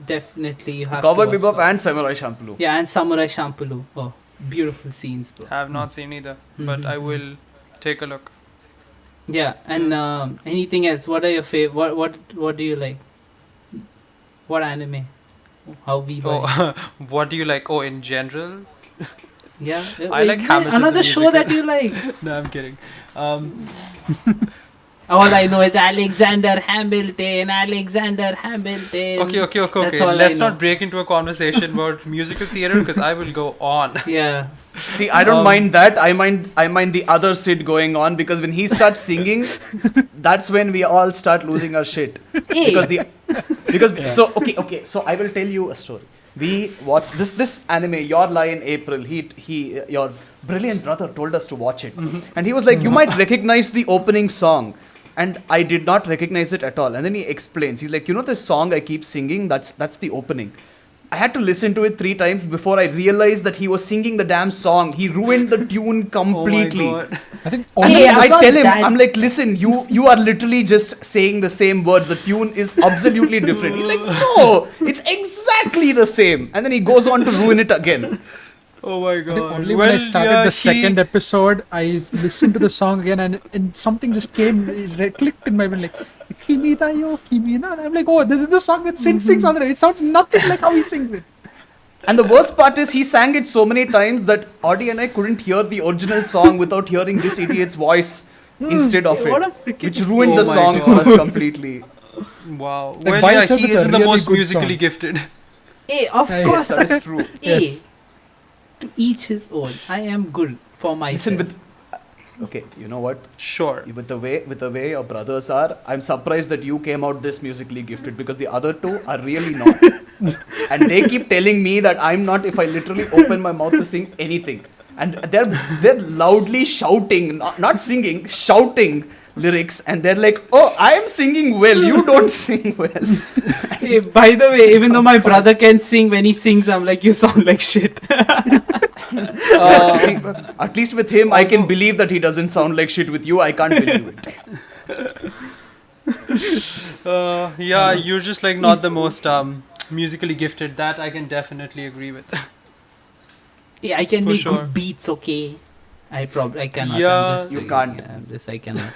Definitely you have Cowboy to watch Bebop that. and Samurai Champloo. Yeah, and Samurai Champloo. Oh, beautiful scenes, bro. I have not seen either, but I will take a look. Yeah, and anything else? What are your favorite? What do you like? What anime? How we Oh, what do you like? Oh, in general? yeah. I like Hamilton, Another the show musical. that you like. No, I'm kidding. All I know is Alexander Hamilton. Alexander Hamilton. Okay. That's all I Let's know. not break into a conversation about musical theater because I will go on. Yeah. See, I don't mind that. I mind the other Sid going on because when he starts singing, that's when we all start losing our shit. Hey. So okay. So I will tell you a story. We watched this anime, Your Lie in April. He your brilliant brother told us to watch it, and he was like, you might recognize the opening song. And I did not recognize it at all. And then he explains. He's like, you know this song I keep singing? That's the opening. I had to listen to it 3 times before I realized that he was singing the damn song. He ruined the tune completely. Oh my god. I think And only Hey, then I'm I not tell him, that- I'm like, listen, you are literally just saying the same words. The tune is absolutely different. He's like, no, it's exactly the same. And then he goes on to ruin it again. Oh my I think god. only when I started the second episode, I listened to the song again, and something just clicked in my mind, like "Kimi da yo, Kimi na." And I'm like, oh, this is the song that Sid sings on the radio. It sounds nothing like how he sings it. And the worst part is he sang it so many times that Audi and I couldn't hear the original song without hearing this idiot's voice instead of What a it. freaking Which ruined Oh the my song God. for us completely. Wow. Like, Well, by yeah, itself, he it's a isn't the really most good musically song. gifted. Hey, of Yes, course. That is true. Hey, Yes. to each his own. I am good for myself. Listen, okay, you know what? Sure. With the way your brothers are, I'm surprised that you came out this musically gifted because the other two are really not. And they keep telling me that I'm not if I literally open my mouth to sing anything. And they're loudly shouting, not singing, shouting lyrics, and they're like, oh, I am singing well, you don't sing well. Hey, by the way, even though my brother can sing, when he sings, I'm like, you sound like shit. See, at least with him, I can believe that he doesn't sound like shit. With you, I can't believe it. Yeah, you're just like not the most musically gifted. That I can definitely agree with. Yeah, I can For make sure. good beats, okay. I cannot. Yeah, you can't. I cannot.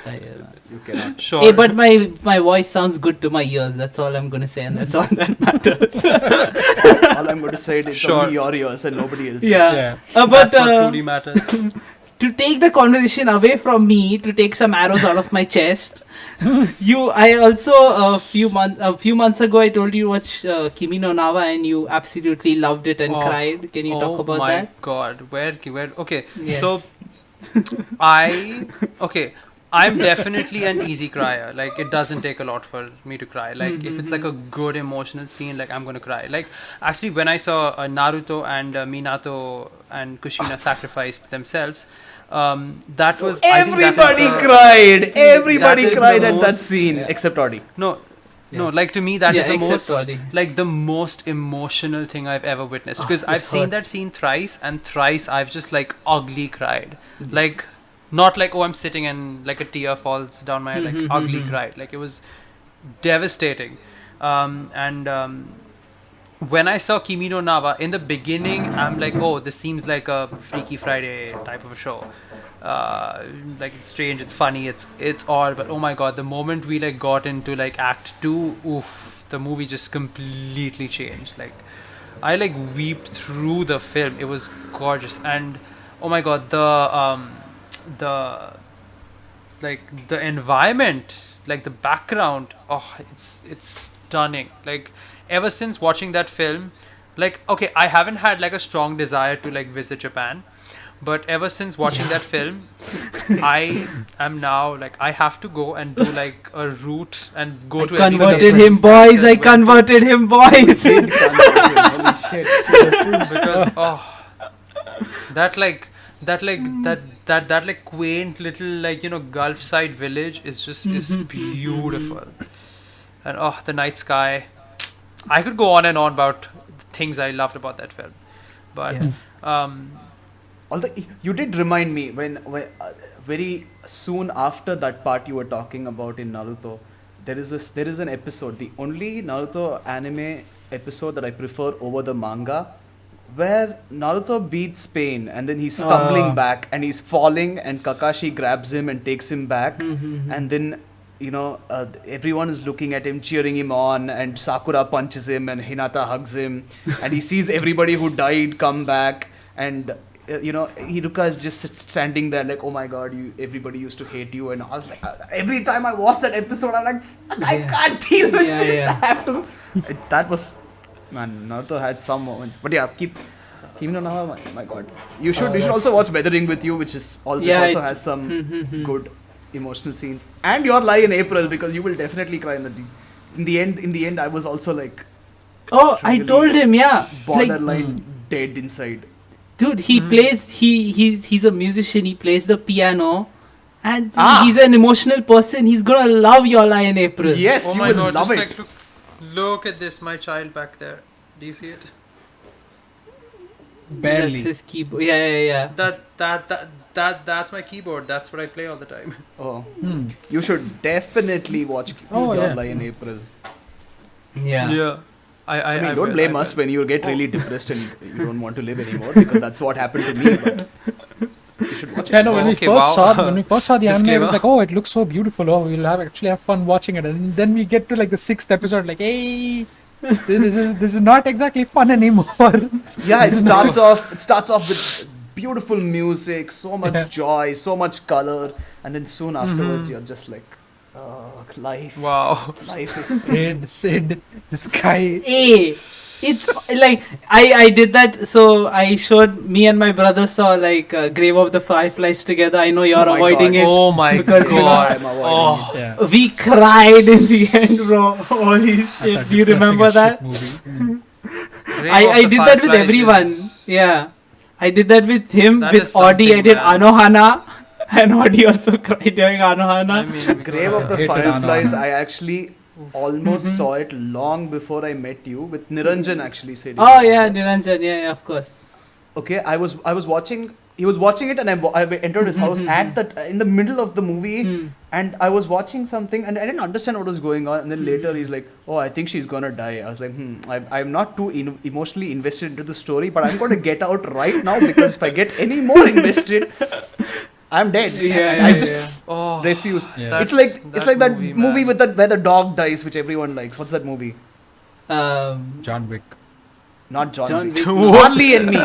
You cannot. Sure. Hey, but my voice sounds good to my ears. That's all I'm gonna say, and that's all that matters. All I'm going to say is Sure. only your ears and nobody else's. Yeah. Yeah. But That's what truly matters. to take the conversation away from me, to take some arrows out of my chest, I also a few months ago I told you to watch Kimi no Na wa, and you absolutely loved it and Oh. cried. Can you talk about Oh my that? god, where? Okay, Yes. so I'm definitely an easy crier. Like, it doesn't take a lot for me to cry. Like, if it's like a good emotional scene, like, I'm gonna cry. Like, actually, when I saw Naruto and Minato and Kushina sacrificed themselves, that was I think that is Everybody the- cried. Everybody that is cried the at that most- scene, except Audi. No, Yes. like, to me that is the except most Audi. like the most emotional thing I've ever witnessed, because I've it seen that hurts. scene thrice, and thrice I've just like ugly cried. Like, not like, oh, I'm sitting and like a tear falls down my head, like ugly cried. Like, it was devastating. When I saw Kimi no Na wa, in the beginning, I'm like, oh, this seems like a Freaky Friday type of a show. Like, it's strange, it's funny, it's all, but oh my god, the moment we like got into like Act 2, oof, the movie just completely changed. Like, I like weeped through the film. It was gorgeous, and oh my god, the environment, like the background, oh, it's stunning. Like, ever since watching that film, like, okay, I haven't had like a strong desire to like visit Japan, but ever since watching that film, I am now like, I have to go and do like a route and go to every Converted place him, that boys. I went to. converted him, boys. Holy shit. Because that like quaint little, like, you know, Gulf side village is just is beautiful. And oh, the night sky. I could go on and on about the things I loved about that film, but Although you did remind me when very soon after that part you were talking about in Naruto, there is an episode, the only Naruto anime episode that I prefer over the manga, where Naruto beats Pain and then he's stumbling back and he's falling and Kakashi grabs him and takes him back, and then, you know, everyone is looking at him, cheering him on, and Sakura punches him and Hinata hugs him, and he sees everybody who died come back, and you know, Hiruka is just standing there like, oh my god, everybody used to hate you. And I was like, every time I watch that episode, I'm like, I can't deal with this. Yeah. I have to. That was, man, Naruto had some moments. But yeah, Kimi no Na wa, my god. You should also watch Weathering with You, which also has some good emotional scenes. And Your Lie in April, because you will definitely cry in the end. I was also like, Oh, I really told him, yeah. Like, borderline dead inside. dude, he plays. He's a musician. He plays the piano, and Ah. he's an emotional person. He's gonna love Your Lie in April. Yes, oh you my will god, love just it. like look at this, my child back there. Do you see it? Barely. That's his keyboard. Yeah. That's my keyboard. That's what I play all the time. Oh, you should definitely watch Oh, Your yeah. Lie in April. Yeah. I mean, don't blame us when you get really depressed and you don't want to live anymore, because that's what happened to me. But you should watch it. Yeah, no, when we Okay, first wow. saw the anime, it Disclaimer. was like, oh, it looks so beautiful. Oh, we'll actually have fun watching it. And then we get to like the 6th episode, like, hey, this is not exactly fun anymore. Yeah, it starts off with beautiful music, so much Yeah. joy, so much color, and then soon afterwards you're just like, oh, life. Wow. Life is Sid, this guy. Hey, it's like I did that. So I showed, me and my brother saw like Grave of the Fireflies together. I know you're Oh my avoiding God. it. Oh my Because, you know, god. I'm avoiding Oh. Yeah. We cried in the end, bro. Holy shit! That's a Do you depressing remember as that? shit movie. Grave I of the did that with Fireflies everyone. is- Yeah, I did that with him. That With is Audi, I something, did man. Anohana, and Audi also cried during Anohana. I mean, Grave of the Hated Fireflies, Anna. I actually almost saw it long before I met you, with Niranjan actually said. Oh yeah, Niranjan. Yeah, of course. Okay, I was watching he was watching it, and I entered his house at that in the middle of the movie, and I was watching something, and I didn't understand what was going on. And then later he's like, "Oh, I think she's gonna die." I was like, I'm not too emotionally invested into the story, but I'm going to get out right now, because if I get any more invested, I'm dead. I just refuse. Yeah. It's like that movie with where the dog dies, which everyone likes. What's that movie? John Wick. Not John Wick. Wick. Marley and Me.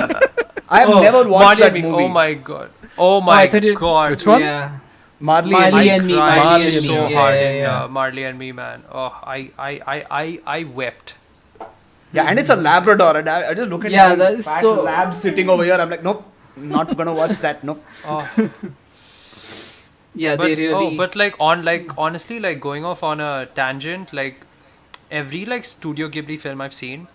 I have never watched Marley that and Me. movie. Oh my god. Oh my god. Which one? Yeah. Marley Marley and and Me. Me. Cried Marley and so Me. hard Yeah, in yeah. Marley and Me, man. Oh, I wept. Yeah, and it's a Labrador, and I just look at Yeah, my that is fat so- lab sitting over here. I'm like, nope, not gonna watch that. Nope. Oh. Yeah, they really. but honestly, like going off on a tangent, like every like Studio Ghibli film I've seen,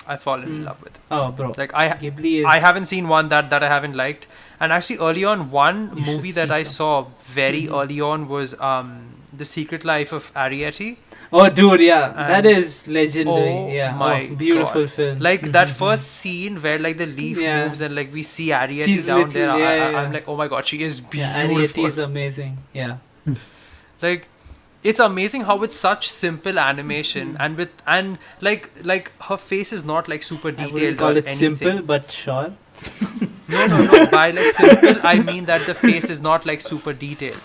I've fallen in love with. Oh, bro. Like Ghibli is. I haven't seen one that I haven't liked. And actually early on, one You movie should that see I some. saw very early on was The Secret Life of Arietti. Oh, dude, yeah. That And- is legendary. Oh Yeah. my beautiful God. film. Like that first scene where like the leaf Yeah. moves and like we see Arietti She's down little, there. yeah. I'm like, oh my god, she is Yeah, beautiful. Arietti is amazing. Yeah. Like it's amazing how with such simple animation and like her face is not like super I detailed wouldn't or call it anything. simple, but sure. No. By like simple, I mean that the face is not like super detailed,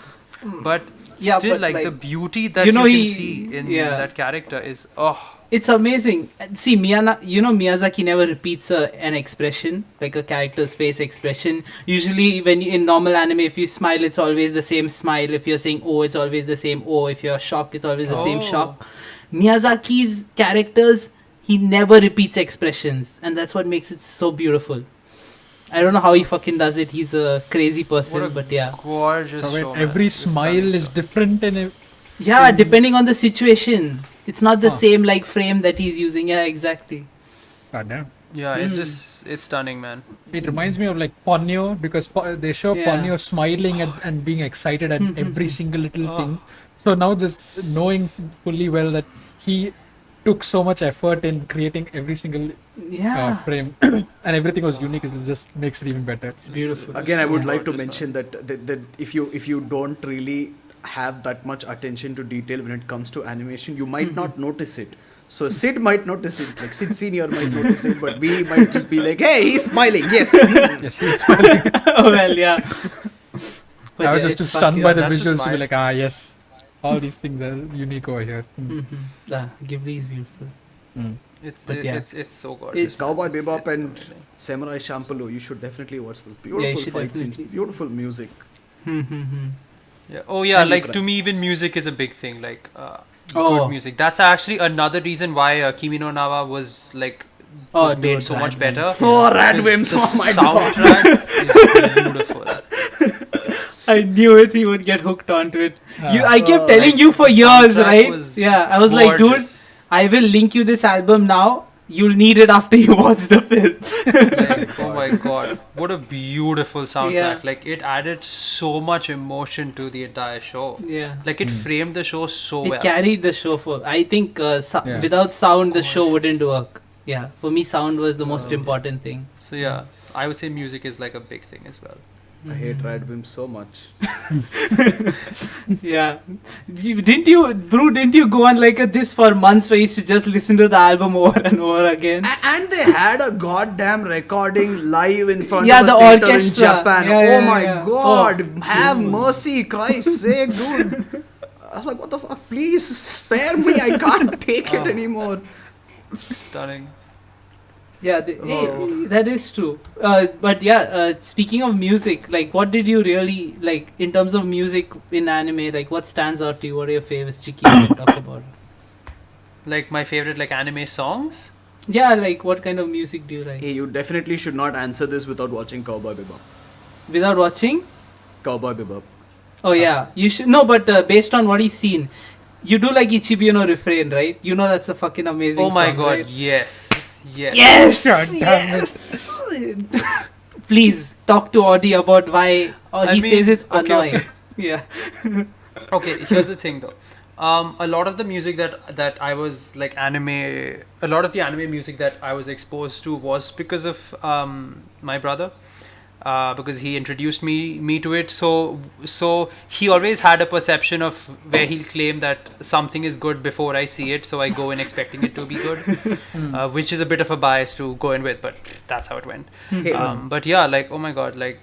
but Yeah, still but, like the like, beauty that you know, you can he- see in yeah. that character is It's amazing. See, Miyazaki never repeats an expression, like a character's face expression. Usually, when in normal anime, if you smile, it's always the same smile. If you're saying "oh," it's always the same "oh." If you're shocked, it's always the same Oh. shock. Miyazaki's characters, he never repeats expressions, and that's what makes it so beautiful. I don't know how he fucking does it. He's a crazy person, What a but yeah. gorgeous So show. wait, man. every It's smile stunning is show. different in Yeah, depending on the situation. It's not the Huh. same like frame that he's using. Yeah, exactly. God damn. Yeah, it's stunning, man. It reminds me of like Ponyo, because they show Yeah. Ponyo smiling and being excited at every single little thing. So now just knowing fully well that he took so much effort in creating every single Yeah. frame and everything was unique, it just makes it even better. It's beautiful. Again, I would like to gorgeous, mention that if you don't really have that much attention to detail when it comes to animation, you might not notice it. So Sid might notice it, like Sid Senior might notice it, but we might just be like, "Hey, he's smiling." Yes. Yes, he's smiling. Well, yeah. But I was yeah, just too it's stunned fucking- by the that's a visuals to be smile. like, yes, all these things are unique over here. Yeah, Ghibli is beautiful. But yeah. It's so gorgeous. It's- Cowboy It's- Bebop it's and amazing. Samurai Champloo, you should definitely watch those Yeah, you beautiful should fight scenes, definitely. beautiful music. Yeah. Oh yeah, And like you to me even music is a big thing. Like Oh. good music. That's actually another reason why Kimi no Nawa was like Oh, was made dude, so Rad much Wimps. better. Oh, Rad Because Wimps! The Oh my god! soundtrack is beautiful. I knew it. He would get hooked onto it. Ah. I kept telling Like, you for the years, soundtrack right? was Yeah, I was like, dude, gorgeous. I will link you this album now. You'll need it after you watch the film. Like, oh my god, what a beautiful soundtrack. Yeah. Like it added so much emotion to the entire show. Yeah. Like it framed the show so It well. carried the show for. I think Yeah. without sound, the show wouldn't work. Yeah, for me, sound was the most important thing. So yeah, I would say music is like a big thing as well. I hate Rad Wimps so much. Yeah, didn't you go on like this for months where you used to just listen to the album over and over again? And they had a goddamn recording live in front Yeah, of a the theater orchestra. in Japan. Yeah, Oh yeah, my yeah. god, Oh. have mercy, Christ's sake, dude. I was like, what the fuck? Please spare me. I can't take it anymore. Stunning. Yeah, Oh. that is true. But yeah, speaking of music, like, what did you really like in terms of music in anime? Like, what stands out to you? What are your favorites, Chiki? Talk about. Like my favorite like anime songs. Yeah, like, what kind of music do you like? Hey, you definitely should not answer this without watching Cowboy Bebop. Without watching? Cowboy Bebop. Oh yeah, you should. No, but based on what he's seen, you do like Ichibyou No Refrain, right? You know that's a fucking amazing. Oh my song, god, right? yes. Yes. God damn Please talk to Audi about why. I He mean, says it's okay, annoying. okay. Yeah. Okay, here's the thing though. A lot of the music that I was like a lot of the anime music that I was exposed to was because of my brother. because he introduced me to it. So he always had a perception of where he'll claim that something is good before I see it, so I go in expecting it to be good, which is a bit of a bias to go in with, but that's how it went. But yeah, like, oh my god, like,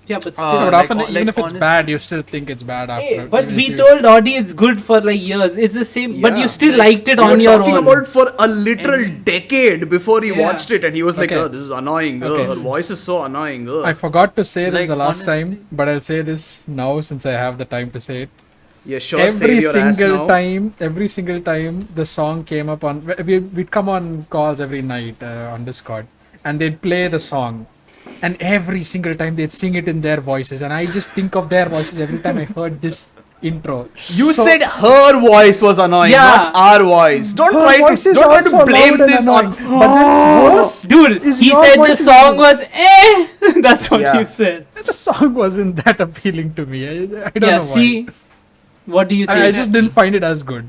Yeah, but still. But like, often, like, even if it's honest- bad, you still think it's bad after. Hey, but even we if you- told Audi it's good for like years. It's the same, but Yeah. you still liked it We on were your talking own. about for a literal decade before he Yeah. watched it, and he was like, Okay. "Oh, this is annoying. Okay. Her voice is so annoying." I forgot to say this Like, the last honestly- time, but I'll say this now since I have the time to say it. Yeah, sure. every save your ass now. every single time the song came up on, we'd come on calls every night on Discord, and they'd play the song. And every single time they'd sing it in their voices, and I just think of their voices every time I heard this intro. You So- said her voice was annoying, Yeah. not our voice. Don't Her try voice to is don't try also to blame loud and this on. annoying. But then worse, Dude, is he your said the voice is song good. was eh. That's what Yeah. you said. the song wasn't that appealing to me. I don't Yeah, know see, what do you why. think? I just didn't find it as good.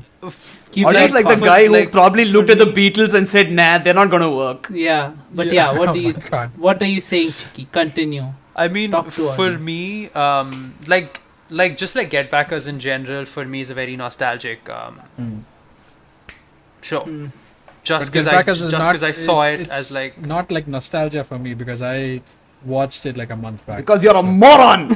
Keep Or just like the for- guy who like, probably for looked at the me- Beatles and said, "Nah, they're not gonna work." Yeah, but yeah, what do Oh you? my God. What are you saying, Chiki? Continue. I mean, Talk to for Audi. me, like just like Get Backers in general, for me is a very nostalgic show. Hmm. Just But Get because I Backers is just not- 'cause I saw it's- it it's as like not like nostalgia for me because I watched it like a month back. Because you're a moron.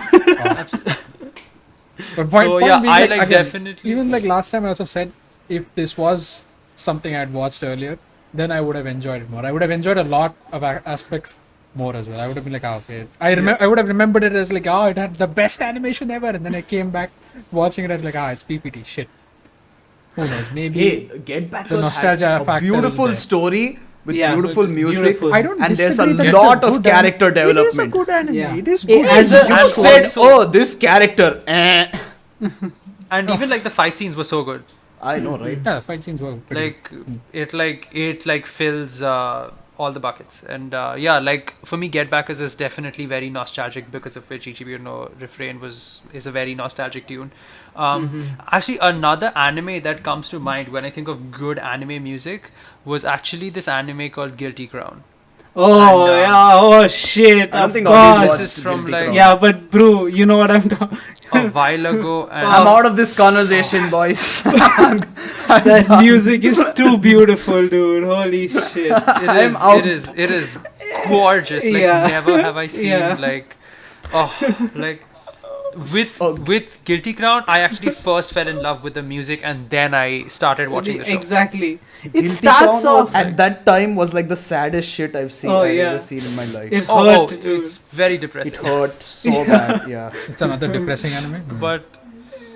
But point yeah, being, I like, like again, definitely even like last time I also said if this was something I had watched earlier, then I would have enjoyed it more. I would have enjoyed a lot of aspects more as well. I would have been like, okay. I would have remembered it as like, oh, it had the best animation ever, and then I came back watching it as like, it's PPT shit. Who knows? Maybe Hey, Get Back The was nostalgia had a factor is beautiful there. story with Yeah, beautiful with music. beautiful- I don't. And there's a disagree that lot it's a of good character It is a development. good anime. Yeah. It is Hey, good. as a- You as said, also- "Oh, this character." and even like the fight scenes were so good. I know, right? Yeah, the fight scenes were pretty. Like it fills all the buckets, and yeah, like for me, Get Backers is definitely very nostalgic, because of which Ichibyou No Refrain is a very nostalgic tune. Actually, another anime that comes to mind when I think of good anime music was actually this anime called Guilty Crown. Oh And, yeah. Oh shit. I don't Of think course. Audi's This is watched from, Guilty like- Crown. Yeah, but bro, you know what I'm talking. A while ago, and I'm out of this conversation, boys. That music is too beautiful, dude. Holy shit. out. it is gorgeous. Like Yeah. never have I seen Yeah. like like with Oh. with Guilty Crown, I actually first fell in love with the music, and then I started watching the show. Exactly. It Guilty starts Crown was- off. at that time was like the saddest shit I've Oh, I've yeah. ever seen in my life. It Oh, hurt, dude. it's very It depressing. hurt so bad. Yeah. It's another depressing anime. But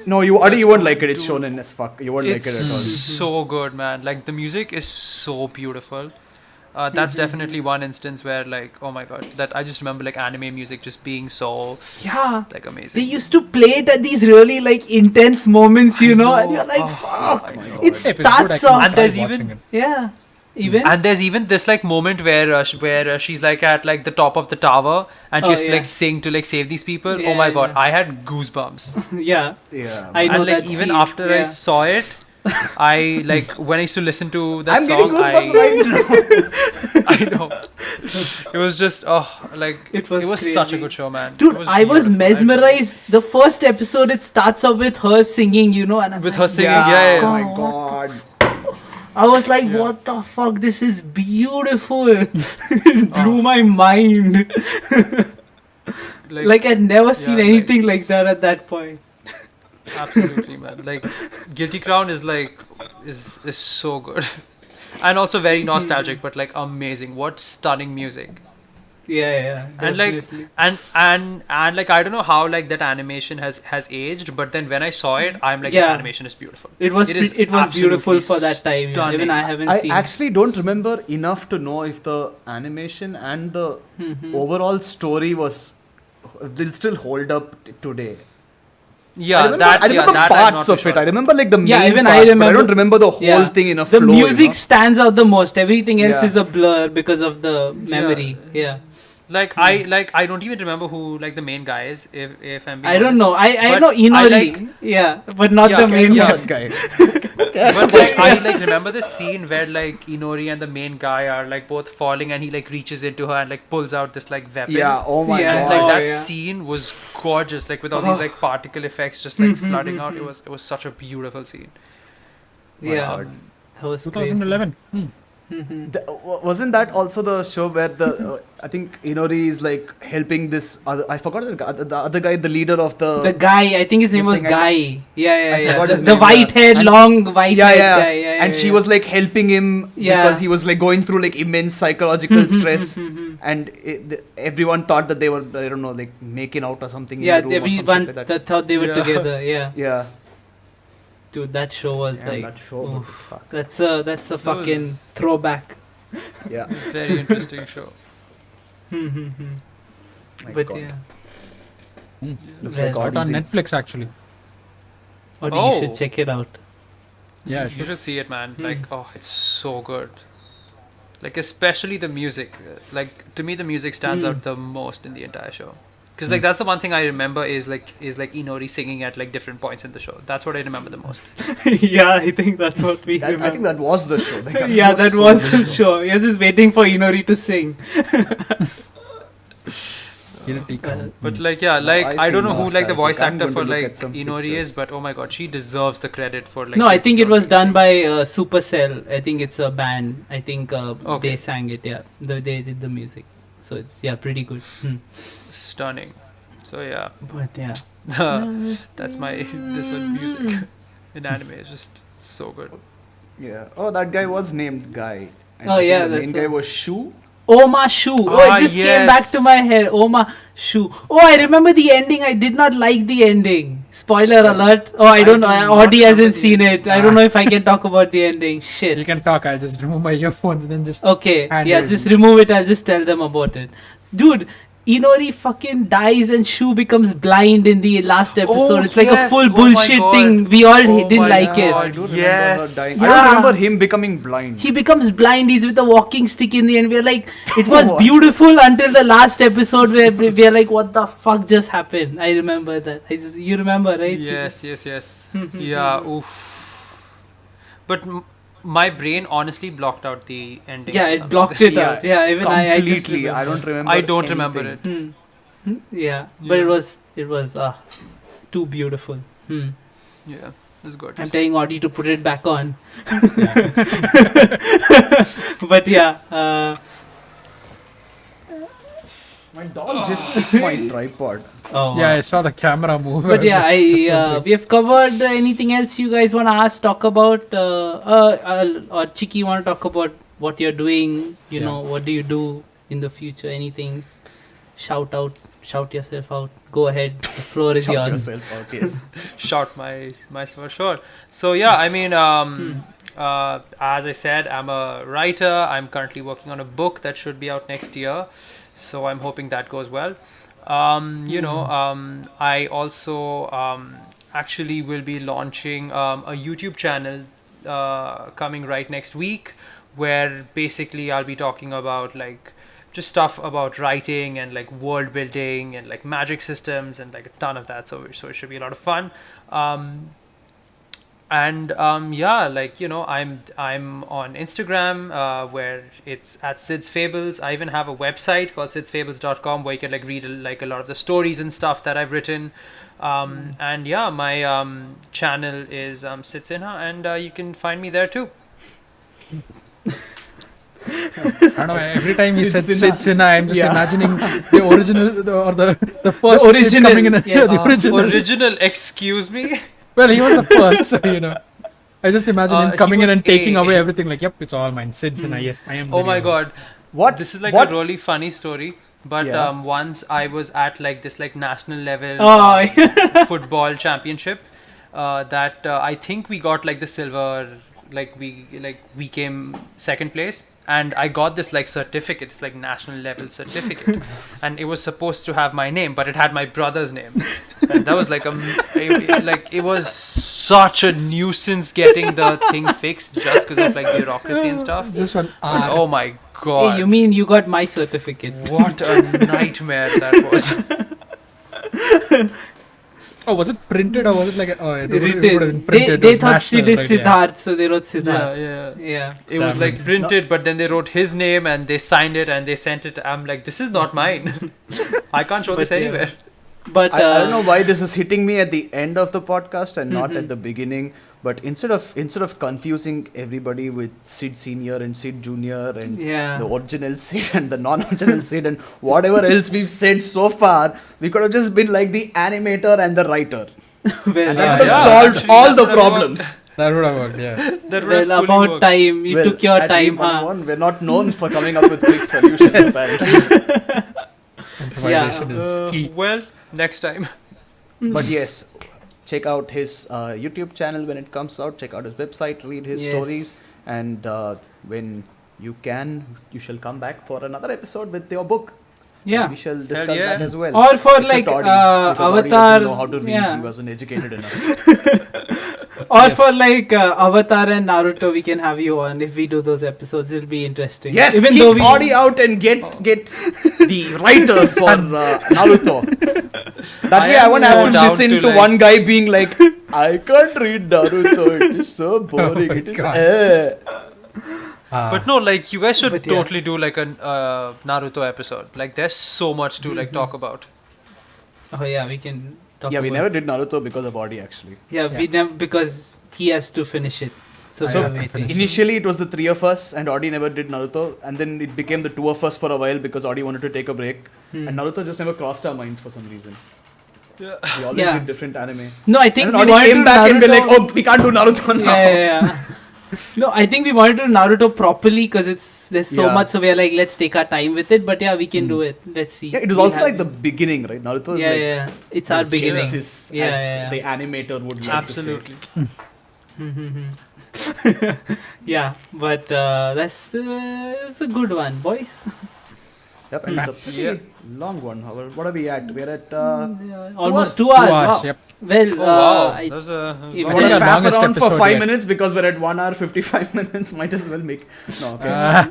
No, you won't like it. It's shonen as fuck. You won't like it's it at all. so good, man. Like the music is so beautiful. That's definitely one instance where, like, oh my god, that I just remember like anime music just being so Yeah. like They amazing. used to play it at these really like intense moments, you know, and you're like, Oh, fuck. my It God. If it's good, starts I can off. And there's try watching even- it. Yeah. Even. And there's even this like moment where she's like at like the top of the tower, and she Oh, has to yeah. like sing to like save these people. Yeah, Oh my god, yeah. I had goosebumps. Yeah. Yeah. I know And like that even scene, after I yeah. saw it, I like when I used to listen to that I'm getting song. goosebumps right now. I know. It was just like It was such a crazy. good show, man. Dude, It I was beautiful. mesmerized. The first episode, it starts off with her singing, you know, and I'm With like, her singing, yeah, Oh yeah. my god. I was like, Yeah. what the fuck? This is beautiful. It blew my mind. Like, I'd never seen like- anything like that at that point. Absolutely, man. Like Guilty Crown is like is so good. And also very nostalgic, but like amazing. What stunning music. Yeah. And like definitely. and like I don't know how like that animation has aged, but then when I saw it, I'm like, this Yeah. animation is beautiful. It was is beautiful absolutely for that time. Yeah. stunning. Even I haven't I seen. actually don't remember enough to know if the animation and the overall story will still hold up today. Yeah, I remember, that I remember yeah, that I'm parts not of too it. sure. I remember like the main Yeah, even I parts, but I remember- don't remember the whole Yeah. thing in a The flow. music You know? stands out the most. Everything else Yeah. is a blur because of the memory. Yeah. Like I don't even remember who like the main guy is. If I'm being I don't honest. know. I But know Inori. like- Yeah, but not Yeah, the main yeah. guy. That guy. But like I like remember the scene where like Inori and the main guy are like both falling, and he like reaches into her and like pulls out this like weapon. Yeah. Oh my Yeah, And god. like Oh, that yeah. scene was gorgeous, like with all these like particle effects just like flooding out. It was such a beautiful scene. Yeah, God. that was 2011. Wasn't that also the show where the I think Inori is like helping this other, I forgot the other guy, the leader of The guy, I think his name This was thing, Guy. Yeah. I forgot his The name, white-haired, And- long white-haired guy. and she was like helping him Yeah. because he was like going through like immense psychological stress, and everyone thought that they were, I don't know, like making out or something. Yeah, in the room or some shit everyone like that. that thought they were Yeah. together. Yeah, Yeah, dude, that show was damn, like, that show. oof. Fuck. that's a fucking was- throwback. Yeah, Very interesting show. my But God. yeah, Looks Well, like Out on Odyssey. Netflix actually. or Oh. you should check it out. Yeah, You should see it, man. Like, oh, it's so good. Like, especially the music. Like, to me, the music stands out the most in the entire show. Because like that's the one thing I remember is like Inori singing at like different points in the show. That's what I remember the most. Yeah, I think that's what we I think remember. that was the show. Like, Yeah, that so was good the show. He was just waiting for Inori to sing. But like yeah, like I I don't feel know who like the nostalgic. voice I'm actor going for to look like at some Inori pictures. is, but oh my god, she deserves the credit for like. No, I think it was Inori. done by Supercell. I think it's a band. I think Okay. they sang it. Yeah, they did the music. So it's pretty good. Stunning. So yeah, But yeah, that's my this one music in anime is just so good. Yeah. Oh, that guy was named Guy. And Oh, I think yeah, the main that's guy a- was Shu. Oma Shu. Oh, Ah, it just came back yes. to my head. Oma Shu. Oh, I remember the ending. I did not like the ending. Spoiler alert. Oh, I don't know. do not Audi hasn't remember the seen it. ending. I don't know if I can talk about the ending. You Shit. can talk. I'll just remove my earphones and then just. Okay. Hand Yeah, it. just remove it. I'll just tell them about it. Dude, Inori fucking dies and Shu becomes blind in the last episode. Oh, It's like a yes. full Oh my bullshit God. thing. We all Oh didn't my like I it. do remember Yes. her dying. Yeah. I don't remember him becoming blind. He becomes blind. He's with a walking stick in the end. We're like, it was What? beautiful until the last episode where we're like, what the fuck just happened? I remember that. You remember, right? Yes. Yeah. Oof. But my brain honestly blocked out the ending. Yeah, for it some blocked reason. it out. Yeah, even I just Completely. I remember. don't remember. I don't remember anything. it. Yeah, but it was too beautiful. Yeah, it's good. I'm telling Audi to put it back on. But yeah, My dog just kicked my tripod. oh, Yeah, I saw the camera move. But yeah, That's we have covered anything else you guys want to talk about, or Chiki want to talk about what you're doing. You Yeah. know, what do you do in the future? Anything? Shout yourself out. Go ahead. The floor is Shout yours. yourself out, yes. Shout myself sure. So yeah, I mean, as I said, I'm a writer. I'm currently working on a book that should be out next year. So I'm hoping that goes well. I also actually will be launching a YouTube channel coming right next week, where basically I'll be talking about like just stuff about writing and like world building and like magic systems and like a ton of that. So it should be a lot of fun. I'm on Instagram where it's at Sid's Fables. I even have a website called sidsfables.com where you can like read like a lot of the stories and stuff that I've written. My channel is Sid Sinha, and you can find me there too. I don't know. Every time he Sid said Sinha. Sid Sinha, I'm just Yeah. imagining the original the first The Sid original, coming in. yes. The original. Original, excuse me. Well, he was the first, so, you know. I just imagine him He coming in was and taking A. away everything. Like, yep, it's all mine. Sid Sinha, yes, I am. Oh the my hero. god. What? This is like what? a really funny story. But Yeah. once I was at like this like national level Oh, football championship that I think we got like the silver, like we came second place, and I got this like certificate, this like national level certificate, and it was supposed to have my name, but it had my brother's name, and that was like it was such a nuisance getting the thing fixed just because of like bureaucracy and stuff. Just one. But, oh my God. Hey, you mean you got my certificate? What a nightmare that was. Oh, was it printed or was it like it would have Written. been printed? They It was thought Sid national, is right? Yeah. Siddharth, so they wrote Siddharth. Yeah. It was Damn like it. printed, but then they wrote his name and they signed it and they sent it. I'm like, this is not mine. I can't show But this yeah. anywhere. But I don't know why this is hitting me at the end of the podcast and not at the beginning. But instead of confusing everybody with Sid Senior and Sid Junior and Yeah. the original Sid and the non-original Sid and whatever else we've said so far, we could have just been like the animator and the writer, Well, and yeah. that would have Yeah, solved actually, all that the would have worked. problems. That would have worked, yeah. That would have Well, fully about worked. time. You Well, took your at time, huh? Weeb101, we're not known for coming up with quick solutions. apparently. Improvisation is key. Well, next time. But yes, check out his YouTube channel when it comes out. Check out his website, read his Yes. stories, and when you can, you shall come back for another episode with your book. Yeah. And we shall discuss yeah. that as well. Or for Except like Audi, because Audi Avatar. doesn't know how to read. Yeah. He wasn't educated enough. Or Yes. for like Avatar and Naruto, we can have you on if we do those episodes. It'll be interesting. Yes, Even keep though we Audi out and get the writer for Naruto. That I way I am won't so have to down listen to, to like- one guy being like, I can't read Naruto. It is so boring. my It is. God. But no, like you guys should But yeah. totally do like a Naruto episode. Like there's so much to like talk about. Oh yeah, we can talk Yeah, we about never did Naruto because of Audi actually. Yeah, we never because he has to finish it. So, So, we are waiting. Initially, it was the three of us, and Audi never did Naruto, and then it became the two of us for a while because Audi wanted to take a break, and Naruto just never crossed our minds for some reason. Yeah. We always Yeah. did different anime. No, I think And we Audi wanted came to back and be like, Naruto- "Oh, we can't do Naruto now." yeah. No, I think we wanted to do Naruto properly because there's so Yeah. much. So we are like, let's take our time with it. But yeah, we can do it. Let's see. Yeah, it was We'll also have- like the beginning, right? Naruto is yeah, like yeah. It's our beginning. Genesis, Yeah, as yeah. the animator would like to say. Absolutely. Yeah, but that's it's a good one, boys. Yep, and it's a pretty long one. What are we at? We're at Almost 2 2 hours. 2 hours, Wow. yep. Well, Oh wow, I- that was a Yeah, I but want to then- faff longest around for episode 5 yet. minutes because we're at 1 hour 55 minutes. Might as well make. No, okay.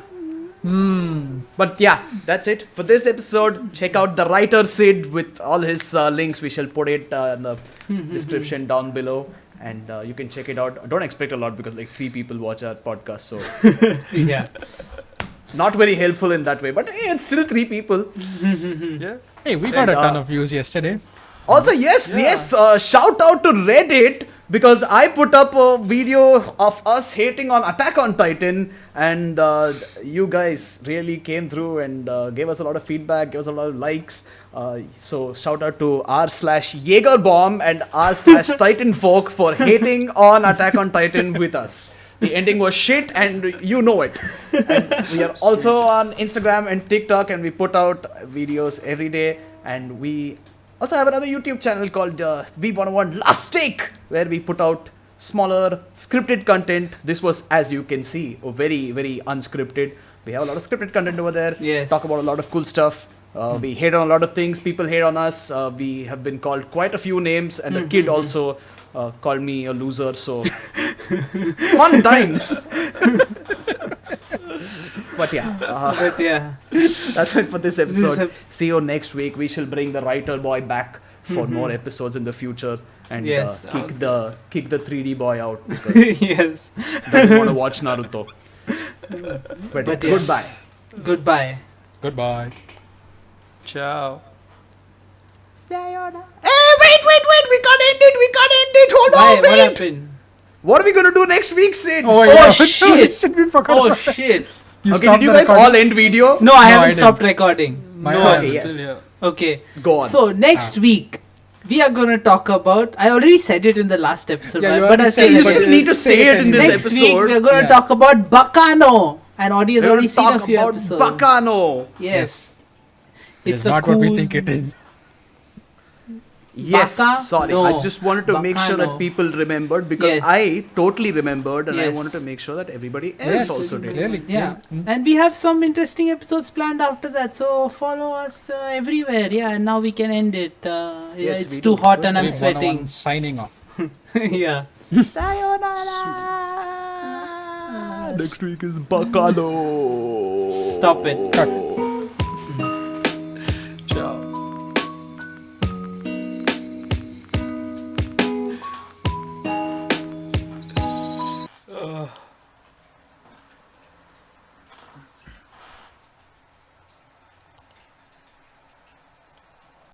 But yeah, that's it for this episode. Check out the writer Sid with all his links. We shall put it in the description down below, and you can check it out. Don't expect a lot because like 3 people watch our podcast, so yeah. not very helpful in that way. But hey, it's still 3 people. yeah. Hey, we got a And, ton of views yesterday. Also, yes, shout out to Reddit because I put up a video of us hating on Attack on Titan, and you guys really came through and gave us a lot of feedback, gave us a lot of likes. So shout out to r/Jaegerbomb and r/Titanfolk for hating on Attack on Titan with us. The ending was shit, and you know it. And we are also on Instagram and TikTok, and we put out videos every day, and we also have another YouTube channel called Weeb101 Last Take, where we put out smaller scripted content. This was, as you can see, very, very unscripted. We have a lot of scripted content over there. Yes. Talk about a lot of cool stuff. We hate on a lot of things. People hate on us. We have been called quite a few names, and a kid also called me a loser. So fun times. But yeah. But yeah. That's it for this episode. ep- See you next week. We shall bring the writer boy back for more episodes in the future and Yes, kick the 3D boy out because Yes. doesn't want to watch Naruto. But yeah. goodbye. Goodbye. Goodbye. Ciao. Hey, wait! We can't end it. Hold Why? on, What wait. happened? What are we gonna do next week, Sid? Oh, Oh, yeah. shit. We forgot Oh about that. shit. You Okay, stopped did you the guys recording? all end video? No, I No, haven't I stopped recording. My No, bad. I'm Okay, still yes. here. Okay. Go on. So next week we are gonna talk about. I already said it in the last episode, Yeah, you but already I said said you it, but still need to say it in this anyway. next week episode. we are gonna Yeah. talk about Bacano, and Audi has We're already gonna seen a talk few about episodes. Bacano. Yes. It It's is a not what we cool- think it is. Yes, Baka? sorry. No. I just wanted to make sure that Bacano. people remembered because Yes. I totally remembered and I Yes. wanted to make sure that everybody else Yes, also did. clearly. Yeah, Mm. and we have some interesting episodes planned after that. So follow us everywhere. Yeah, and now we can end it. Yeah, Yes, it's we too do. hot and I'm Weeb 101 sweating. signing off. Yeah. Next week is Bacano. Stop it. Cut.